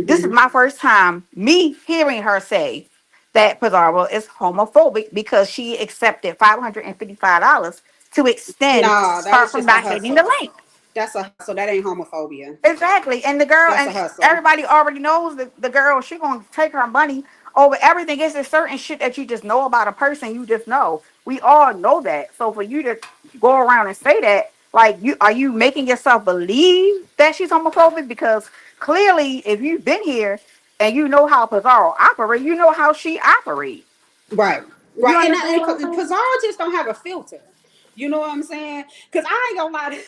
This is Mm-hmm. my first time me hearing her say that Pizarro is homophobic because she accepted $555 to extend No, that her was from just a not hitting the hustle. link. That's a hustle. That ain't homophobia. Exactly. And the girl That's a and hustle. everybody already knows that the girl, she gonna take her money over everything. It's a certain shit that you just know about a person, you just know. We all know that. So for you to go around and say that, like you making yourself believe that she's homophobic? Because clearly if you've been here and you know how Pizarro operates, you know how she operates. Right, You right. understand what I'm And saying? Pizarro just don't have a filter. You know what I'm saying? Because I ain't gonna lie.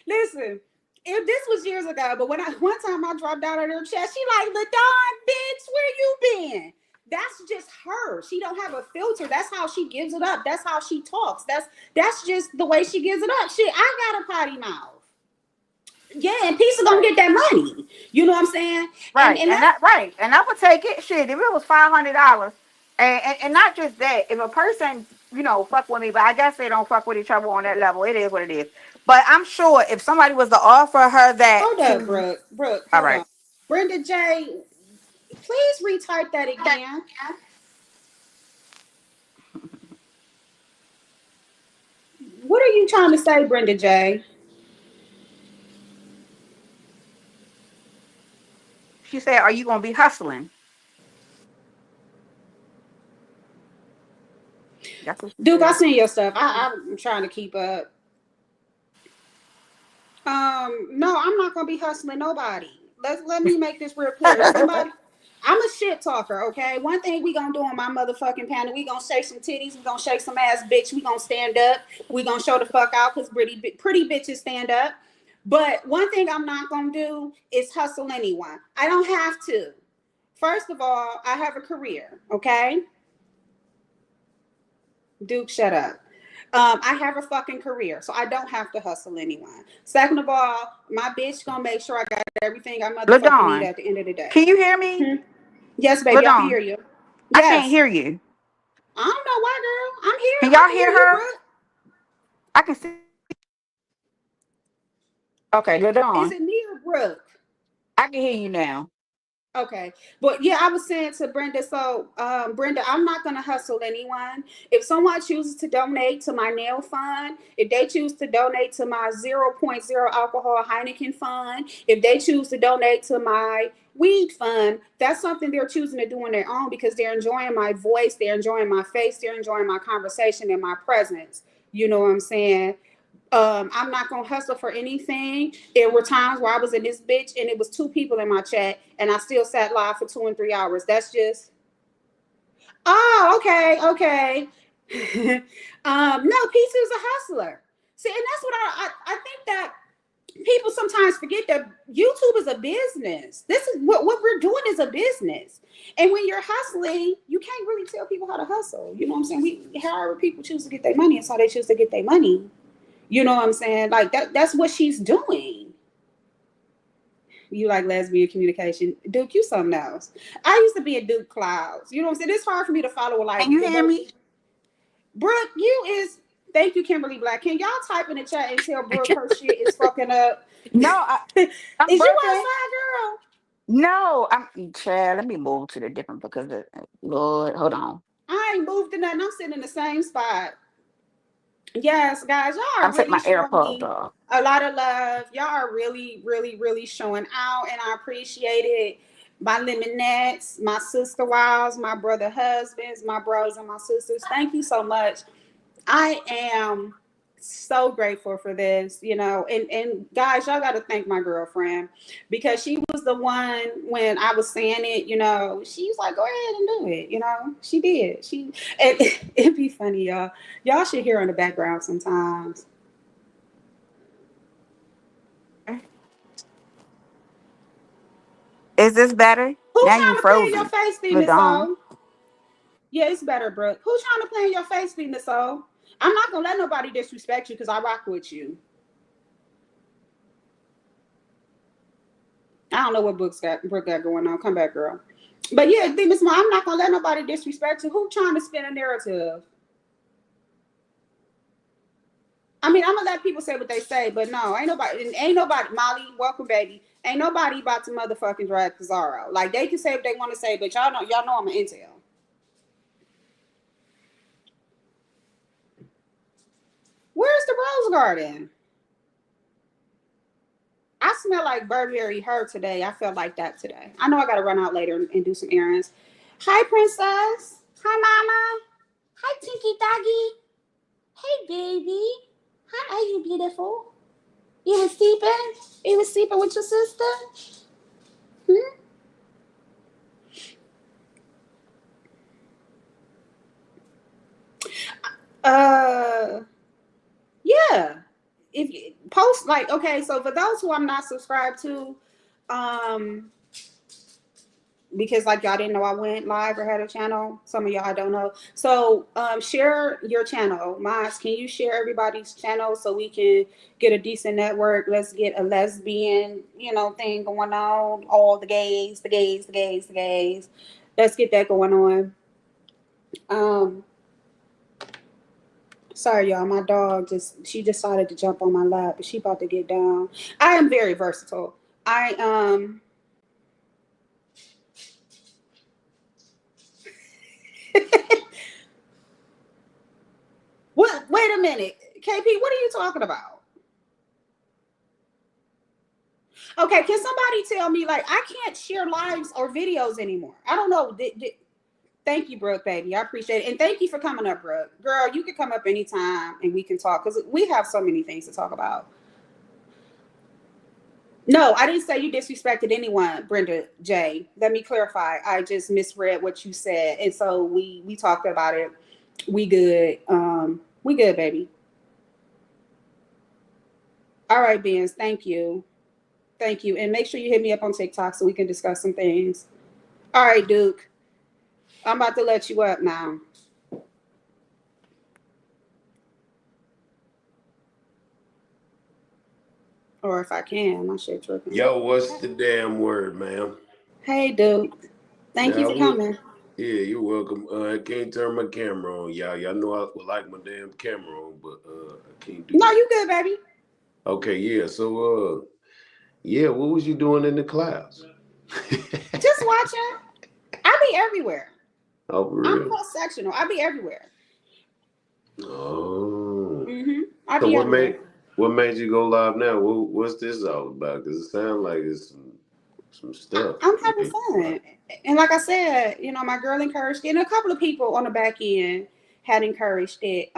Listen, if this was years ago, but when I one time I dropped out of her chat, she like, LaDon, bitch, where you been? That's just her. She don't have a filter. That's how she gives it up. That's how she talks. That's just the way she gives it up. Shit, I got a potty mouth. Yeah, and Pizza gonna Right. get that money. You know what I'm saying? Right, And and that's that right, and I would take it. Shit, if it was $500, and not just that, if a person fuck with me, but I guess they don't fuck with each other on that level. It is what it is. But I'm sure if somebody was to offer her that hold up, to, Brooke. Brooke, all hold right, on. Brenda J, please retype that again. What are you trying to say, Brenda J? she said, "Are you gonna be hustling?" That's what she Duke, I said. seen your stuff. I'm trying to keep up. No, I'm not gonna be hustling nobody. Let me make this real clear. If somebody, I'm a shit talker, okay? One thing we gonna do on my motherfucking panel, we gonna shake some titties, we gonna shake some ass, bitch. We gonna stand up, we gonna show the fuck out because pretty bitches stand up. But one thing I'm not gonna do is hustle anyone. I don't have to. First of all, I have a career, okay? Duke, shut up. I have a fucking career, so I don't have to hustle anyone. Second of all, my bitch gonna make sure I got everything I motherfucking need Ladon, at the end of the day. can you hear me? Hmm? Yes, baby, I can Ladon, hear you. I can't Yes. hear you. I don't know why, girl. I'm here. Can I y'all can hear hear you, her? Brooke. I can see. Okay, Is Ladon, it me or Brooke? I can hear you now. Okay. But yeah, I was saying to Brenda, so Brenda, I'm not gonna hustle anyone. If someone chooses to donate to my nail fund, if they choose to donate to my zero point 0.0 alcohol Heineken fund, if they choose to donate to my weed fund, that's something they're choosing to do on their own because they're enjoying my voice, they're enjoying my face, they're enjoying my conversation and my presence. You know what I'm saying? I'm not gonna hustle for anything. There were times where I was in this bitch and it was two people in my chat and I still sat live for 2 and 3 hours. That's just okay, okay. No, P2 is a hustler. See, and that's what I think that people sometimes forget that YouTube is a business. This is what we're doing is a business. And when you're hustling, you can't really tell people how to hustle. You know what I'm saying? However people choose to get their money, it's how they choose to get their money. You know what I'm saying? Like that's what she's doing. You like lesbian communication. Duke, you something else. I used to be in Duke Clouds. You know what I'm saying? It's hard for me to follow Can like you the hear me? Brooke, you is thank you, Kimberly Black. Can y'all type in the chat and tell Brooke her shit is fucking up? No, Is I'm you working. outside, girl? No, I'm Chad. Let me move to the different because of, Lord, hold on. I ain't moved to nothing. I'm sitting in the same spot. Yes, guys, y'all I'm are taking really my showing AirPods me off. a lot of love. Y'all are really, really, really showing out, and I appreciate it. My Lemonettes, my sister wives, my brother husbands, my brothers and my sisters. Thank you so much. I am so grateful for this, and guys, y'all got to thank my girlfriend because she was the one when I was saying it, she was like, go ahead and do it, she did. And it'd be funny, y'all. Y'all should hear in the background sometimes. Is this better? Who's Now you trying to play in your frozen. face, thing, Hold Miss on. O? Yeah, it's better, Brooke. Who's trying to play in your face, thing, Miss O? I'm not gonna let nobody disrespect you because I rock with you. I don't know what Brooke got going on. Come back, girl. But yeah, Miss Ma, I'm not gonna let nobody disrespect you. Who trying to spin a narrative? I mean, I'm gonna let people say what they say, but no, ain't nobody. Molly, welcome, baby. Ain't nobody about to motherfucking drag Pizarro. Like they can say what they want to say, but y'all know I'm an intel. Where's the rose garden? I smell like Burberry her today. I felt like that today. I know I gotta run out later and do some errands. Hi, princess. Hi, mama. Hi, Tinky Doggy. Hey, baby. Hi, are you beautiful? You was sleeping? You was sleeping with your sister? Hmm? Uh, yeah. If you post like okay, so for those who I'm not subscribed to, um, because like y'all didn't know I went live or had a channel. Some of y'all don't know. So share your channel. Mods, can you share everybody's channel so we can get a decent network? Let's get a lesbian, thing going on. All the gays, the gays, the gays, the gays. Let's get that going on. Um, sorry y'all, my dog she decided to jump on my lap, but she about to get down. I am very versatile. I what wait a minute. KP, what are you talking about? Okay, can somebody tell me, like, I can't share lives or videos anymore? I don't know. Thank you, Brooke, baby. I appreciate it. And thank you for coming up, Brooke. Girl, you can come up anytime and we can talk because we have so many things to talk about. No, I didn't say you disrespected anyone, Brenda J. Let me clarify. I just misread what you said. And so we talked about it. We good. We good, baby. All right, Benz. Thank you. Thank you. And make sure you hit me up on TikTok so we can discuss some things. All right, Duke. I'm about to let you up now. Or if I can, my shit tripping. Yo, what's the damn word, ma'am? Hey, Duke. Thank you Now, for coming. yeah, you're welcome. I can't turn my camera on, y'all. Y'all know I would like my damn camera on, but I can't do No, that. you good, baby. Okay, yeah. So, yeah, what was you doing in the clouds? Just watching. I be everywhere. Oh, for I'm real? cross-sectional. I be everywhere. Oh. I So be everywhere. what made you go live now? What's this all about? Because it sounds like it's some stuff. I'm You having need to fun. And like I said, my girl encouraged it. And a couple of people on the back end had encouraged it.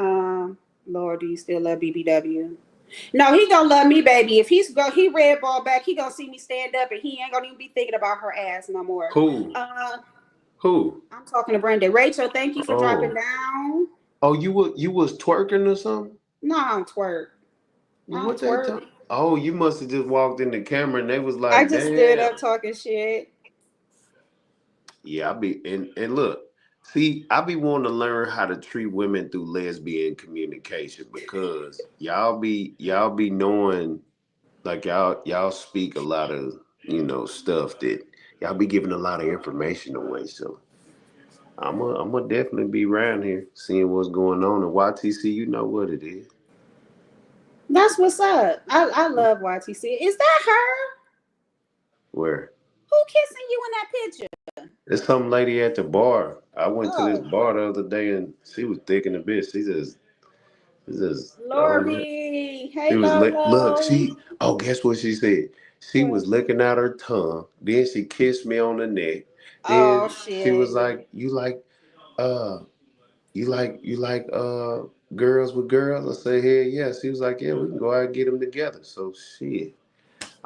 Lord, do you still love BBW? No, he gonna love me, baby. If he red ball back, he gonna see me stand up and he ain't gonna even be thinking about her ass no more. Who? Uh, Who? I'm talking to Brenda. Rachel, thank you for dropping Oh. down. Oh, you was twerking or something? No, I don't twerk. I don't What they twerk. talk? Oh, you must have just walked in the camera and they was I like, just stood damn. up talking shit. Yeah, I be and look, see, I be wanting to learn how to treat women through lesbian communication because y'all be knowing like y'all speak a lot of stuff that y'all be giving a lot of information away. So I'm gonna definitely be around here seeing what's going on. And YTC, you know what it is. That's what's up. I love YTC. Is that her? Where Who kissing you in that picture? there's some lady at the bar. I went to this Oh, bar the other day and she was thick in the bitch. She just I don't know. Lori. She Hey, was look, Lolo. guess what she said? She What? was licking out her tongue. Then she kissed me on the neck. Oh Then she was shit. like, uh you like girls with girls? I said, hell yeah. She was like, yeah, we can go out and get them together. So shit.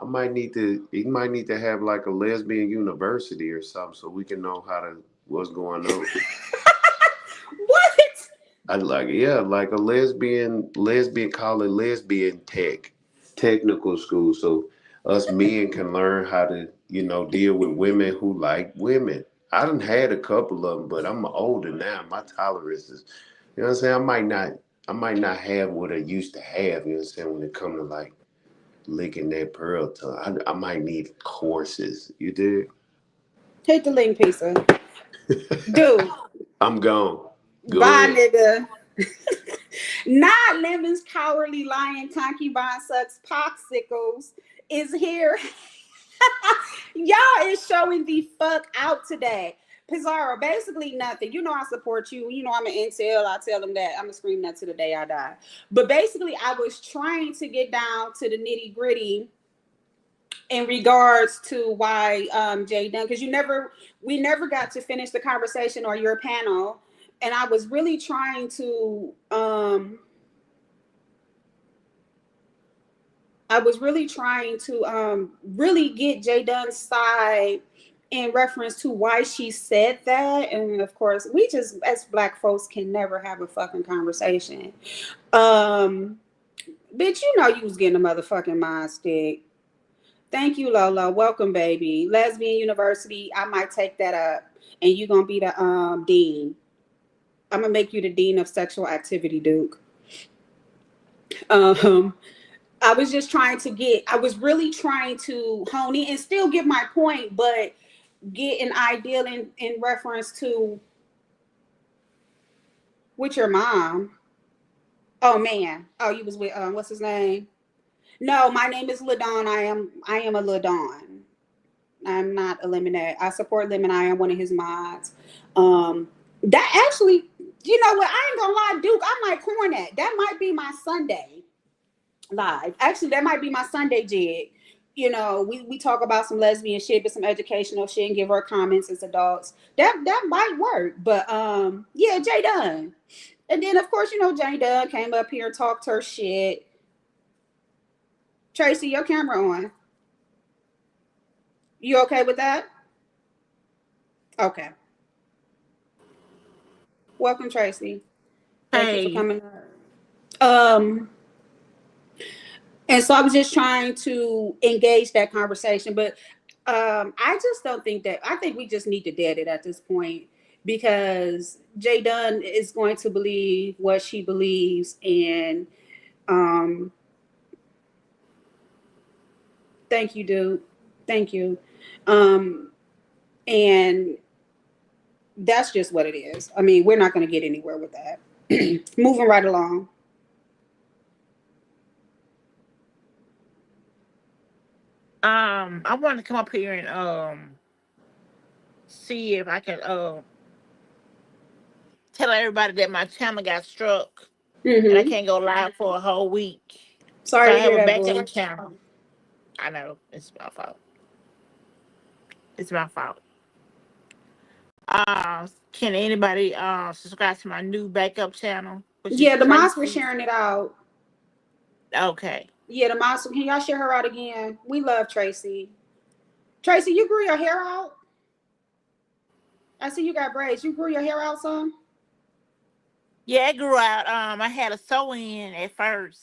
You might need to have like a lesbian university or something so we can know what's going on. What? I like yeah, like a lesbian call it lesbian technical school, so us men can learn how to deal with women who like women. I done had a couple of them, but I'm older now. My tolerance is, you know what I'm saying. I might not have what I used to have. You know what I'm saying when it comes to like licking that pearl tongue. I might need courses. You did. Hit the link, pizza. Dude, I'm gone. Go bye, ahead. nigga. Not lemons, cowardly lion, concubine sucks, popsicles is here. Y'all is showing the fuck out today. Pizarro, basically nothing. You know I support you. You know I'm an intel. I tell them that I'm gonna scream that to the day I die. But basically, I was trying to get down to the nitty gritty in regards to why Jay Dunn, because we never got to finish the conversation or your panel, and I was really trying to really get Jay Dunn's side in reference to why she said that. And of course, we just as black folks can never have a fucking conversation. Um, bitch, you know you was getting a motherfucking mind stick. Thank you, Lola. Welcome, baby. Lesbian University. I might take that up, and you gonna be the dean. I'm gonna make you the dean of sexual activity, Duke. Um, I was really trying to hone in and still give my point, but get an ideal in reference to with your mom. Oh man. Oh, you was with what's his name? No, my name is Ladon. I am a Ladon. I'm not eliminate. I support Lemon. I am one of his mods. That actually, you know what? I ain't gonna lie, Duke. I might corn that. That might be my Sunday live. Actually, that might be my Sunday jig. We talk about some lesbian shit, but some educational shit, and give our comments as adults. That might work. But yeah, Jay Dunn. And then of course, Jay Dunn came up here and talked her shit. Tracy, your camera on. You okay with that? Okay. Welcome, Tracy. Thank you for Hey. coming up. And so I was just trying to engage that conversation, but I just don't think that. I think we just need to dead it at this point because Jay Dunn is going to believe what she believes, and um, thank you, dude. Thank you. Um, and that's just what it is. I mean, we're not going to get anywhere with that. Moving right along. I want to come up here and see if I can tell everybody that my channel got struck and I Mm-hmm. can't go live for a whole week. So Sorry I to have hear a that, boo. backup channel. I know it's my fault. It's my fault. Can anybody subscribe to my new backup channel, which is Yeah, the moms were Tracy? sharing it out. Okay. Yeah, the moms. Can y'all share her out again? We love Tracy. Tracy, you grew your hair out. I see you got braids. You grew your hair out some. Yeah, it grew out. I had a sew in at first.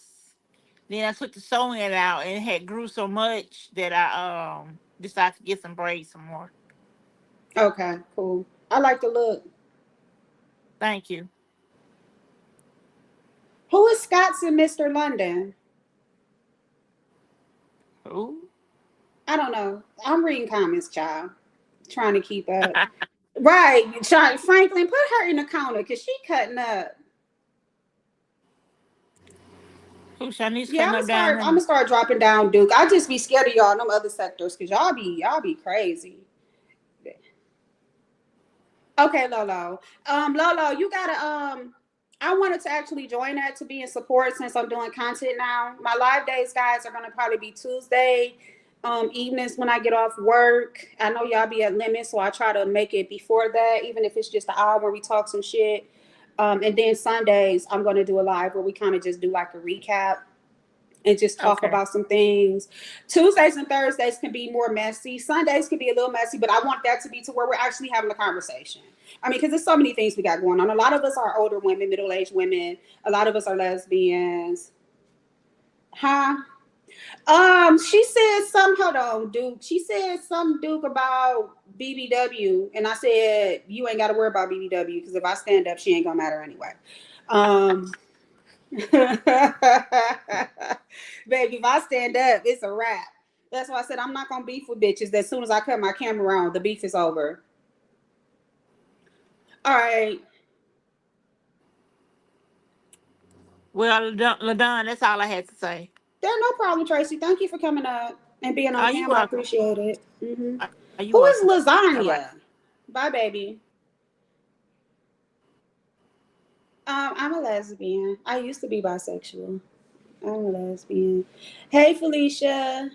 Then I took the sew in out and it had grew so much that I decided to get some braids some more. Okay, cool. I like the look. Thank you. Who is Scott's in Mr. London? Ooh. I don't know. I'm reading comments, child. Trying to keep up. Right. Franklin, put her in the counter because she cutting up. Who Shanice Yeah, cutting up down, I'm gonna honey? start dropping down Duke. I just be scared of y'all in them other sectors because y'all be crazy. Okay, Lolo. Lolo, you gotta I wanted to actually join that to be in support since I'm doing content now. My live days, guys, are gonna probably be Tuesday evenings when I get off work. I know y'all be at limit, so I try to make it before that, even if it's just an hour where we talk some shit. And then Sundays, I'm gonna do a live where we kind of just do like a recap and just talk Okay. about some things. Tuesdays and Thursdays can be more messy. Sundays can be a little messy, but I want that to be to where we're actually having a conversation. I mean, because there's so many things we got going on. A lot of us are older women, middle-aged women. A lot of us are lesbians. Huh? She said some. Hold on, Duke. She said some Duke about BBW, and I said you ain't got to worry about BBW because if I stand up, she ain't gonna matter anyway. Um, Baby, if I stand up, it's a wrap. That's why I said I'm not gonna beef with bitches. As soon as I cut my camera on, the beef is over. All right. Well, Ladon, that's all I had to say. There's no problem, Tracy. Thank you for coming up and being on Are you cam. I welcome? appreciate it. Hmm. Are you Who is welcome? Bye bye. lasagna? Bye, baby. I'm a lesbian. I used to be bisexual. I'm a lesbian. Hey, Felicia.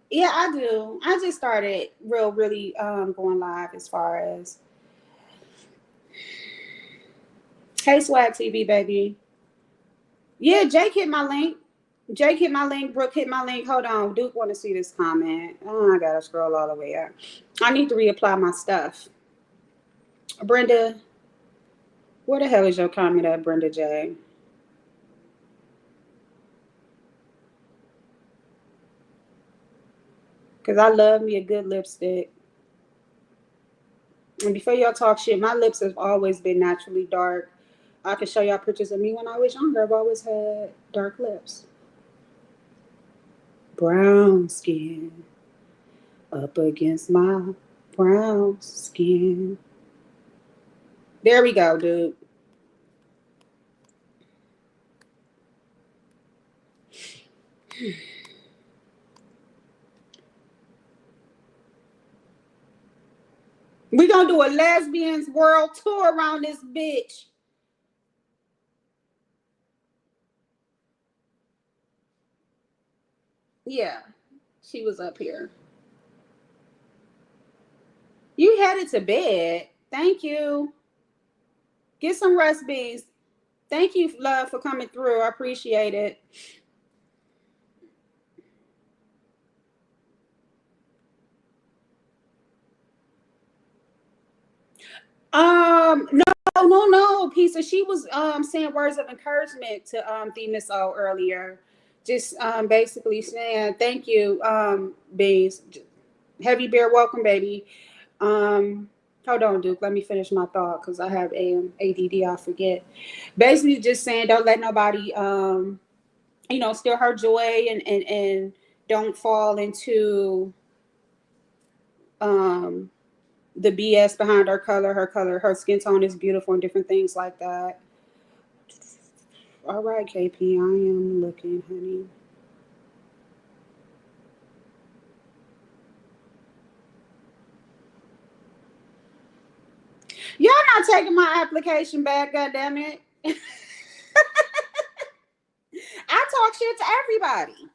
Yeah, I do. I just started really going live as far as Hey Swag TV, baby. Yeah, Jake hit my link. Jake hit my link. Brooke hit my link. Hold on. Duke want to see this comment. Oh, I gotta scroll all the way up. I need to reapply my stuff. Brenda, where the hell is your comment at, Brenda J? Because I love me a good lipstick. And before y'all talk shit, my lips have always been naturally dark. I can show y'all pictures of me when I was younger. I've always had dark lips. Brown skin up against my brown skin. There we go, dude. We gonna do a lesbians world tour around this bitch. Yeah, she was up here. You headed to bed. Thank you. Get some rest, bees. Thank you, love, for coming through. I appreciate it. No, Pizza. She was saying words of encouragement to the Miss O earlier. Just basically saying thank you, Beans. Heavy Bear, welcome, baby. Hold on, Duke. Let me finish my thought because I have ADD. I forget. Basically, just saying don't let nobody steal her joy and don't fall into um the BS behind her skin tone is beautiful and different things like that. All right, KP, I am looking, honey. All right, K P, I am looking, honey. 'Cause I love me a good lipstick. And before y'all talk shit, my lips have always been naturally dark. I can show y'all pictures of me when I was younger. I've always had dark lips. Y'all not taking my application back, goddamn it. I talk shit to everybody.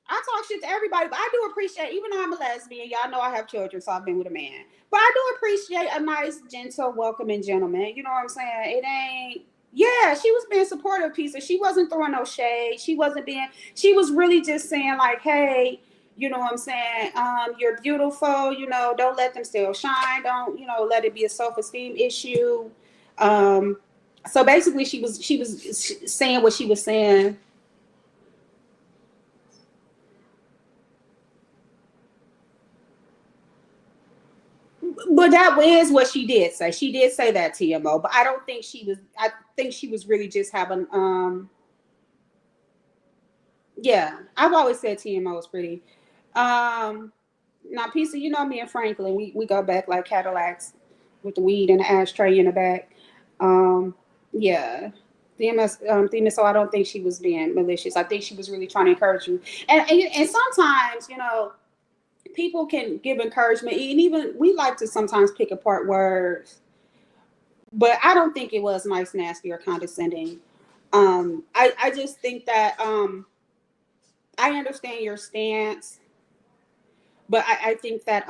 I talk shit to everybody, but I do appreciate, even though I'm a lesbian, y'all know I have children, so I've been with a man. But I do appreciate a nice, gentle, welcoming gentleman. You know what I'm saying? It ain't, yeah, she was being supportive, piece of, she wasn't throwing no shade. She wasn't being, she was really just saying, like, hey, you know what I'm saying? You're beautiful, you know, don't let them still shine. Don't, you know, let it be a self-esteem issue. Um, so basically she was saying what she was saying. But that is what she did say. She did say that, TMO. But I don't think she was. I think she was really just having. Yeah, I've always said TMO is pretty. Um, Now, Pisa, you know me and Franklin. We go back like Cadillacs with the weed and the ashtray in the back. Um, yeah. So I don't think she was being malicious. I think she was really trying to encourage you. And sometimes, you know, people can give encouragement, and even we like to sometimes pick apart words, but I don't think it was nice, nasty, or condescending. I just think that I understand your stance, but I think that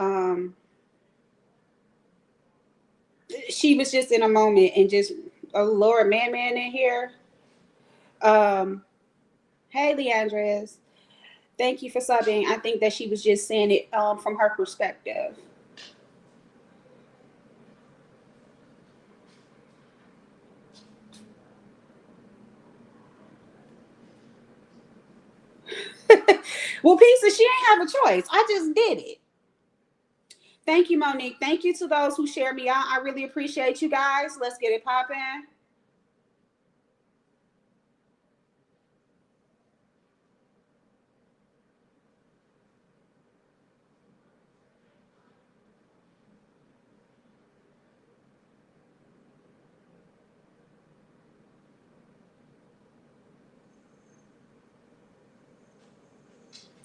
she was just in a moment and just, oh Lord, man in here. Um, hey, Leandres, thank you for subbing. I think that she was just saying it from her perspective. Well, Pizza, she ain't have a choice. I just did it. Thank you, Monique. Thank you to those who share me out. I really appreciate you guys. Let's get it popping.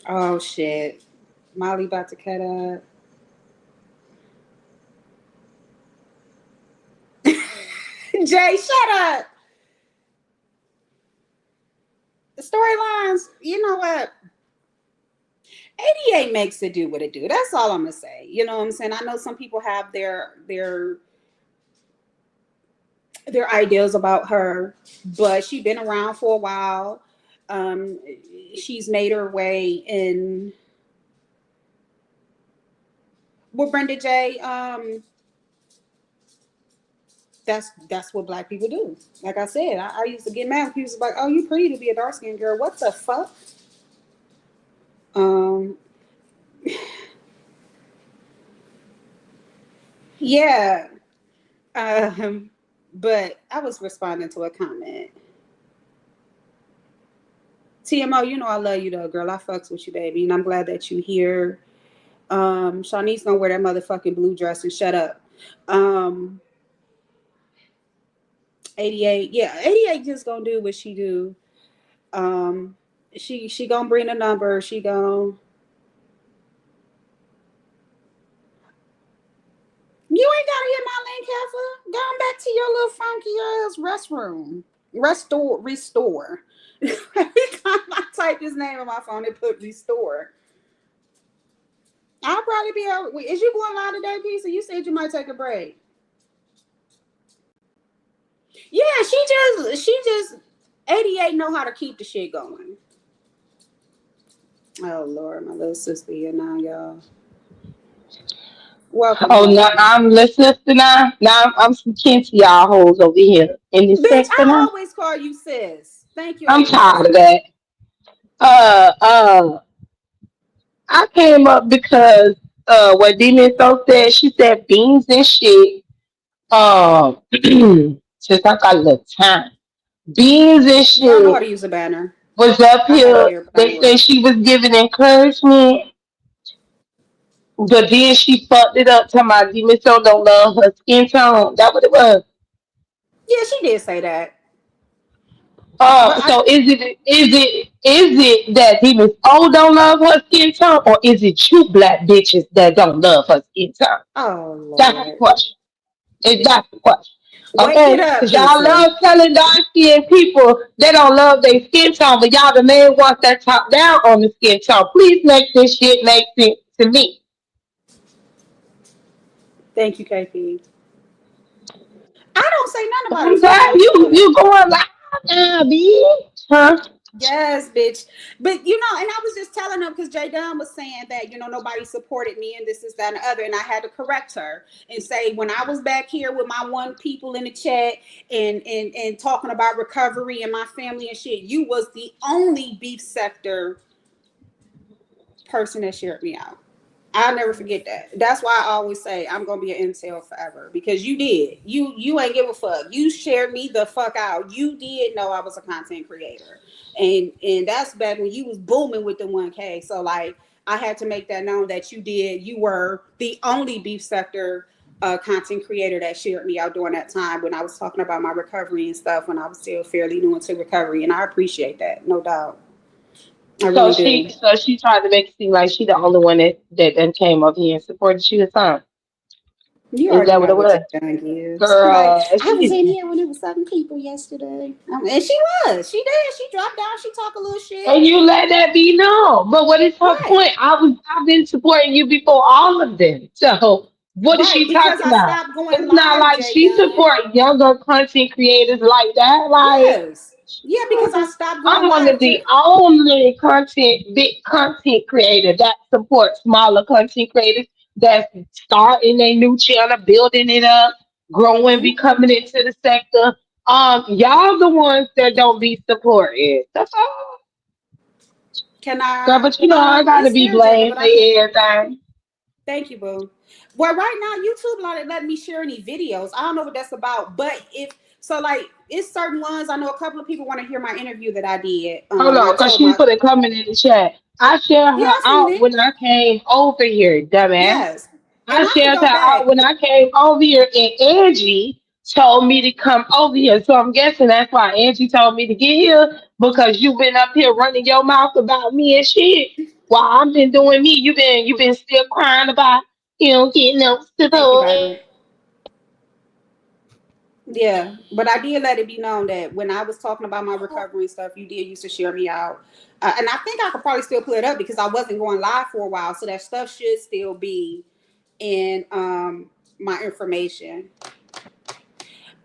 Oh shit. Molly about to cut up. Jay, shut up. The storylines, you know what? 88 makes it do what it do. That's all I'm gonna say. You know what I'm saying? I know some people have their ideas about her, but she's been around for a while. Um, she's made her way in with Brenda J. That's what black people do. Like I said, I used to get mad when people was like, "Oh, you pretty to be a dark skinned girl." What the fuck? Um, yeah. Um, but I was responding to a comment. TMO, you know I love you though, girl. I fucks with you, baby, and I'm glad that you here. Shawnee's gonna wear that motherfucking blue dress and shut up. Um, 88, yeah, 88 just gonna do what she do. Um, she gonna bring a number. She gonna. You ain't gotta hit my link, Heifer. Going back to your little funky ass restroom. Restore. Every time I type his name on my phone, it put restore. I'll probably be out. Is you going live today, Pizza? You said you might take a break. Yeah, she just 88 know how to keep the shit going. Oh Lord, my little sister here now, y'all. Welcome, Oh, now honey. I'm listening to now. Now I'm some kin to y'all hoes over here in this Bitch, sector I now. always call you sis. Thank you, I'm tired 88. of that. Uh, uh, I came up because what Demon so said, she said beans and shit. Since I got a little time, beans and Y'all know how shit to use a banner. was up I had it here. here, but I They ain't said worried. she was giving encouragement, but then she fucked it up. Talking about Demon so don't love her skin tone. That what it was. Yeah, she did say that. But I So is it that demons all don't love her skin tone, or is it you black bitches that don't love her skin tone? oh That's the Lord. question. Is that the question? Wake it Okay? up, Because y'all Issa. love telling dark skinned people they don't love their skin tone, but y'all the main ones that talk down on the skin tone. Please make this shit make sense to me. Thank you, KP. I don't say nothing about her I'm skin glad tone. She you good. you going like now, bitch. Huh? Yes, bitch. But you know, and I was just telling them because Jay Dunn was saying that, nobody supported me and this is that and the other. And I had to correct her and say when I was back here with my one people in the chat and talking about recovery and my family and shit, you was the only beef sector person that shared me out. I'll never forget that. That's why I always say I'm gonna be an intel forever because you did. You ain't give a fuck. You shared me the fuck out. You did know I was a content creator, and that's back when you was booming with the 1K. So like I had to make that known that you did. You were the only beef sector content creator that shared me out during that time when I was talking about my recovery and stuff when I was still fairly new into recovery, and I appreciate that, no doubt. I So really she do. so she tried to make it seem like she the only one that then came up here and supported you or something. You Is already that what know it what Jay was? Dunn is. I'm like, Girl, I was she's in here when it was 7 people yesterday. And she was. She did. She dropped down. She talked a little shit. and you let that be known. But what is her Right. point? I've been supporting you before all of them. So what is Right. she Because talking I about? stopped going It's not live, like Jay she Dunn. support younger content creators like that. Like Yes. Yeah, because I stopped going I'm one of live. the only big content creator that supports smaller content creators that's starting a new channel, building it up, growing, Mhm. becoming into the sector. Y'all the ones that don't be supported. That's all. Can Girl, I? but you know I gotta It's be there, Jada, blamed but for I can. everything. Thank you, boo. Well, right now YouTube not letting me share any videos. I don't know what that's about, but if so, like it's certain ones. I know a couple of people want to hear my interview that I did. Hold I on, cause told she my put a comment in the chat. I shared yeah, her I seen out it. when I came over here, dumbass. Yes, and I I can shared her go out back. when I came over here, and Angie told me to come over here. So I'm guessing that's why Angie told me to get here because you been up here running your mouth about me and shit. While I've been doing me, you been still crying about getting no Thank you, support. baby. Yeah, but I did let it be known that when I was talking about my recovery and stuff, you did used to share me out, and I think I could probably still pull it up because I wasn't going live for a while, so that stuff should still be in my information.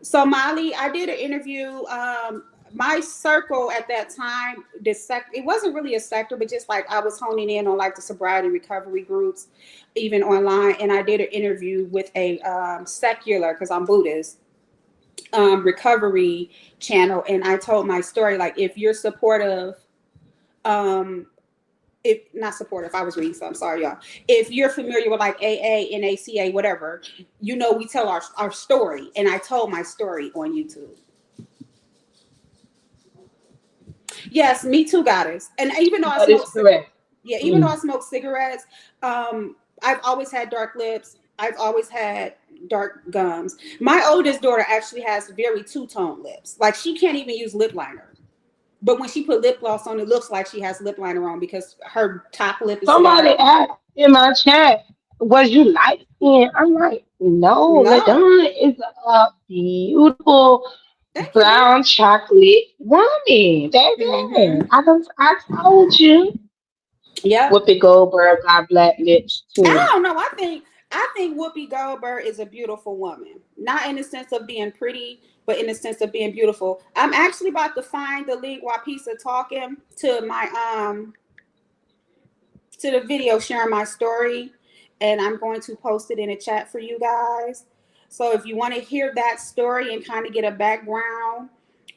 So Molly, I did an interview. My circle at that time, it wasn't really a sector, but just like I was honing in on like the sobriety recovery groups, even online. And I did an interview with a secular, because I'm Buddhist, recovery channel, and I told my story. Like, if you're supportive, um, if not supportive, I was reading something. Sorry, y'all. If you're familiar with like AA, NACA, whatever, we tell our story, and I told my story on YouTube. Yes, me too, goddess. And even though I That is smoke, correct. yeah, even though Mm. I smoke cigarettes, I've always had dark lips. I've always had dark gums. My oldest daughter actually has very two-tone lips. Like she can't even use lip liner. But when she put lip gloss on, it looks like she has lip liner on because her top lip is Somebody dark. asked in my chat, was you light skinned? I'm like, no, No. LaDonna is a beautiful Thank you, boo. brown chocolate woman. Baby. Mm-hmm. I told you. Yep. Whoopi Goldberg got black lips I too. don't know. I think Whoopi Goldberg is a beautiful woman. Not in the sense of being pretty, but in the sense of being beautiful. I'm actually about to find the link while Pizza talking to the video sharing my story, and I'm going to post it in a chat for you guys. So if you want to hear that story and kind of get a background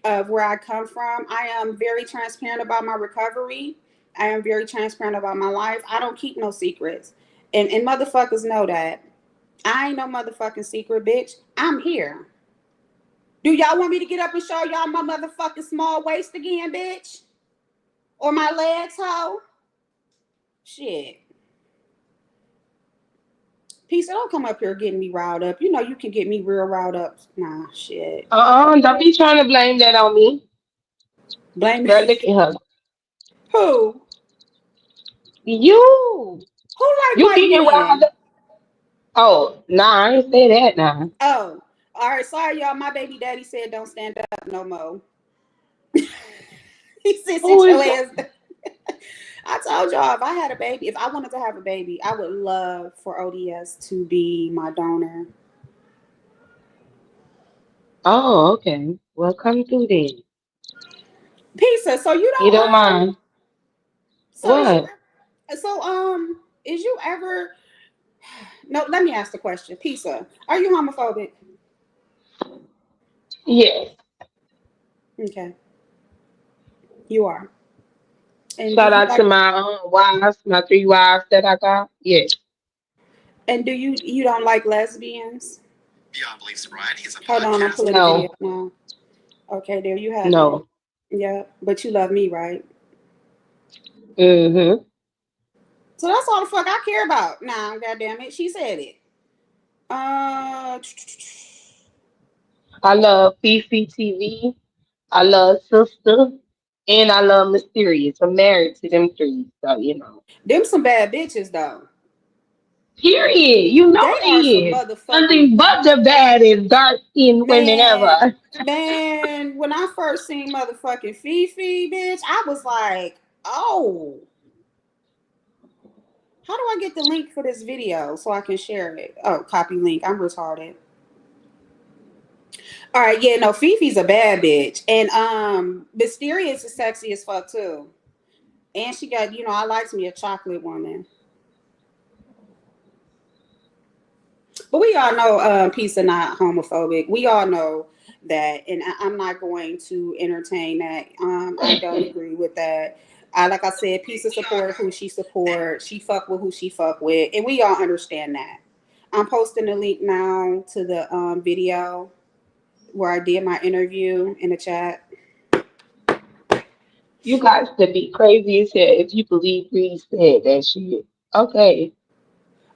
of where I come from, I am very transparent about my recovery. I am very transparent about my life. I don't keep no secrets. And motherfuckers know that. I ain't no motherfucking secret, bitch. I'm here. Do y'all want me to get up and show y'all my motherfucking small waist again, bitch? Or my legs, hoe? Shit. Peace, don't come up here getting me riled up. You know you can get me real riled up. Nah, shit. Don't be trying to blame that on me. Blame Girl, look at her. who? You. Who like You white getting riled men? up. Oh, nah, I ain't say that now. Oh. All right, sorry, y'all. My baby daddy said don't stand up no more. He said Who sit your is that? ass. I told y'all if I had a baby, if I wanted to have a baby, I would love for ODS to be my donor. Oh, okay. Well, come through then. Pizza. So you You don't don't mind. so is you What? is you ever no, let me ask the question. Pizza, are you homophobic? Yes. Okay, you are. And do Shout you out to like my wives, my three wives that I got. Yes. and do you don't like lesbians? Beyond Belief Sobriety is a Hold on, I'm pulling the video No. now. Okay, there you have it. No. Yeah, but you love me, right? Mm-hmm. So that's all the fuck I care about. Nah, goddamn it, she said it. Uh, I love Fifi TV. I love Sister. And I love Mysterious. I'm married to them three. So, them some bad bitches though. Period. You know They they are some is. motherfucking Nothing but the baddest dark skinned women man. ever. Man, when I first seen motherfucking Fifi, bitch, I was like, oh, how do I get the link for this video so I can share it? Oh, copy link. I'm retarded. All right, yeah, no, Fifi's a bad bitch, and Mysterious is sexy as fuck too, and she got, I likes me a chocolate woman. But we all know Pizza not homophobic. We all know that, and I'm not going to entertain that. I don't agree with that. Like I said, Pizza support who she support. She fuck with who she fuck with, and we all understand that. I'm posting the link now to the video where I did my interview in the chat. You guys to be crazy as hell if you believe Reed said that shit. Okay.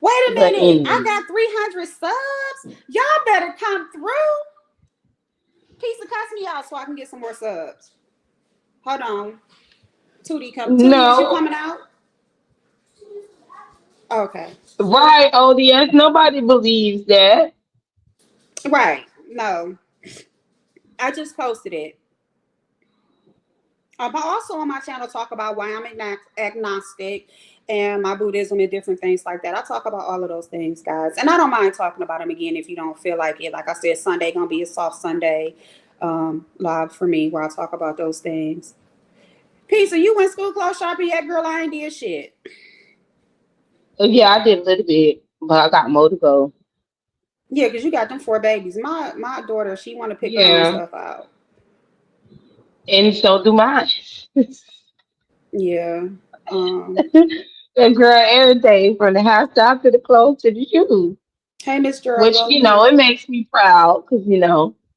Wait a But minute, I anyway. got 300 subs. Y'all better come through. Pizza cuss me out so I can get some more subs. Hold on. Tootie, is you No. coming out? Okay. Right, ODS. Nobody believes that. Right. No. I just posted it. But also on my channel, talk about why I'm agnostic and my Buddhism and different things like that. I talk about all of those things, guys, and I don't mind talking about them again if you don't feel like it. Like I said, Sunday gonna be a soft Sunday live for me where I talk about those things. Pizza, you went school clothes shopping yet, girl? I ain't did shit. Yeah, I did a little bit, but I got more to go. Yeah, because you got them four babies. My daughter, she want to pick her own Yeah. stuff out. And so do mine. Yeah. Um. And girl, everything from the hairstyle to the clothes to the shoes. Hey, Miss Gerald, Which, welcome. it makes me proud because,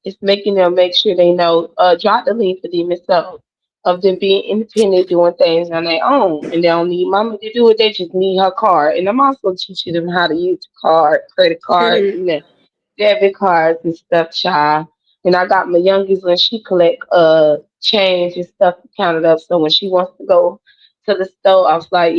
it's making them make sure they know, drop the link for them so of them being independent, doing things on their own. And they don't need mama to do it, they just need her card. And I'm also teaching them how to use the card, credit card, debit cards and stuff, child. And I got my youngest when she collect change and stuff counted up. So when she wants to go to the store, I was like,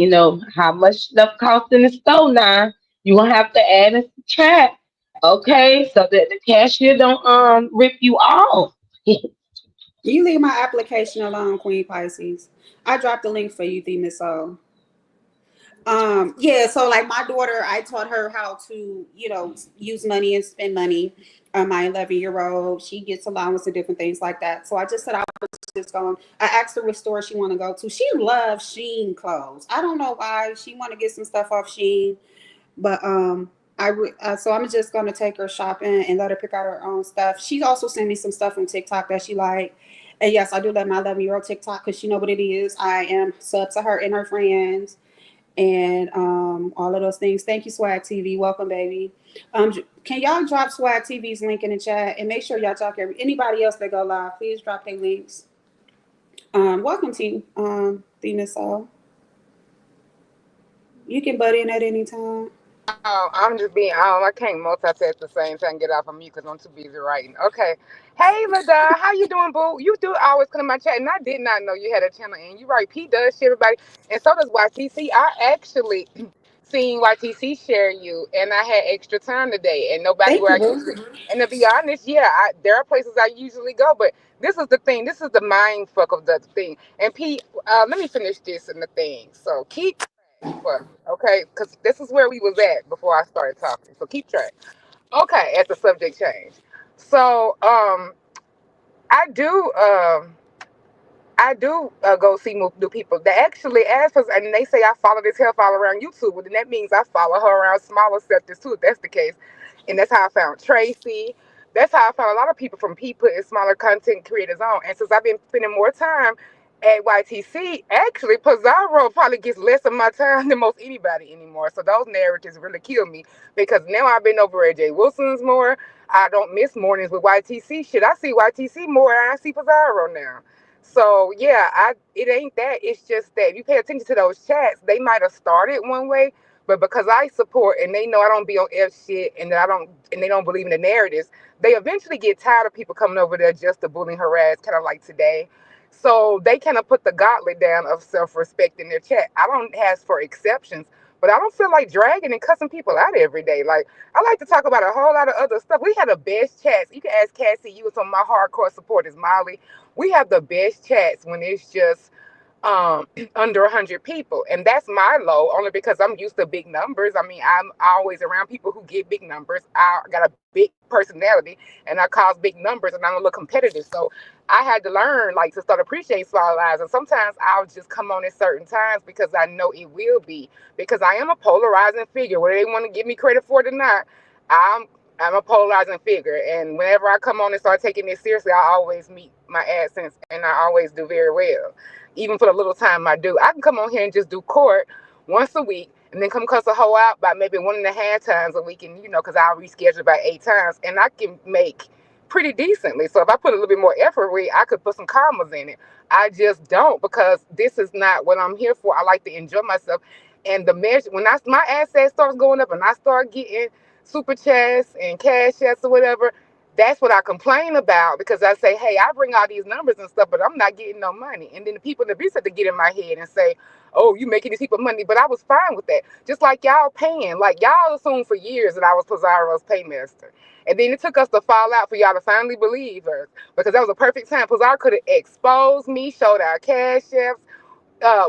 how much stuff costs in the store now? You gonna have to add and subtract. Okay, so that the cashier don't rip you off. You leave my application alone, Queen Pisces. I dropped the link for you, the Miss O. Yeah, so like my daughter, I taught her how to, use money and spend money. My 11-year-old, she gets allowance and different things like that. So I just said I was just going. I asked her which store she want to go to. She loves Sheen clothes. I don't know why she want to get some stuff off Sheen, but so I'm just gonna take her shopping and let her pick out her own stuff. She also sent me some stuff from TikTok that she like. And yes, I do let my 11-year-old TikTok because she know what it is. I am sub to her and her friends and all of those things. Thank you, Swag TV. Welcome, baby. Can y'all drop Swag TV's link in the chat and make sure y'all talk anybody else that go live? Please drop their links. Welcome to the Soul. You can butt in at any time. I'm just being, I can't multitask at the same time, get off of mute because I'm too busy writing. Okay. Hey, Lada, how you doing, boo? You do always come to my chat, and I did not know you had a channel, and you right, P does shit, everybody, and so does YTC. I actually seen YTC share you, and I had extra time today, and nobody Thank where you, I boo. usually. And to be honest, yeah, there are places I usually go, but this is the thing. This is the mind fuck of the thing. And Pete, let me finish this in the thing. So keep track for me, okay? Because this is where we was at before I started talking. So keep track. Okay, as the subject change. So I do. I do go see new people. They actually ask us, and they say I follow this hellfile around YouTube. Well, then that means I follow her around smaller sectors too, if that's the case. And that's how I found Tracy. That's how I found a lot of people from people and smaller content creators on. And since I've been spending more time at YTC, actually, Pizarro probably gets less of my time than most anybody anymore. So those narratives really kill me because now I've been over at Jay Wilson's more. I don't miss mornings with YTC. Shit, I see YTC more than I see Pizarro now. So yeah, I it ain't that. It's just that if you pay attention to those chats, they might have started one way, but because I support and they know I don't be on F shit and that I don't and they don't believe in the narratives, they eventually get tired of people coming over there just to bully and harass, kind of like today. So they kind of put the gauntlet down of self-respect in their chat. I don't ask for exceptions, but I don't feel like dragging and cussing people out every day. Like I like to talk about a whole lot of other stuff. We had the best chats. You can ask Cassie. You was some of my hardcore supporters, Molly. We have the best chats when it's just under 100 people, and that's my low only because I'm used to big numbers. I mean, I'm always around people who get big numbers. I got a big personality and I cause big numbers, and I'm a little competitive, so I had to learn like to start appreciating small lives. And sometimes I'll just come on at certain times because I know it will be, because I am a polarizing figure, whether they want to give me credit for it or not. I'm a polarizing figure, and whenever I come on and start taking this seriously, I always meet my AdSense, and I always do very well. Even for the little time I do, I can come on here and just do court once a week, and then come cuss a hoe out by maybe 1.5 times a week, and because I'll reschedule about 8 times, and I can make pretty decently. So if I put a little bit more effort, I could put some commas in it. I just don't, because this is not what I'm here for. I like to enjoy myself, and the measure when my assets starts going up and I start getting super chats and cash chats or whatever, that's what I complain about, because I say, hey, I bring all these numbers and stuff, but I'm not getting no money. And then the people in the abuse have to get in my head and say, oh, you making these people money. But I was fine with that. Just like y'all paying. Like y'all assumed for years that I was Pizarro's paymaster. And then it took us to fall out for y'all to finally believe her, because that was a perfect time. Pizarro could have exposed me, showed our cash apps,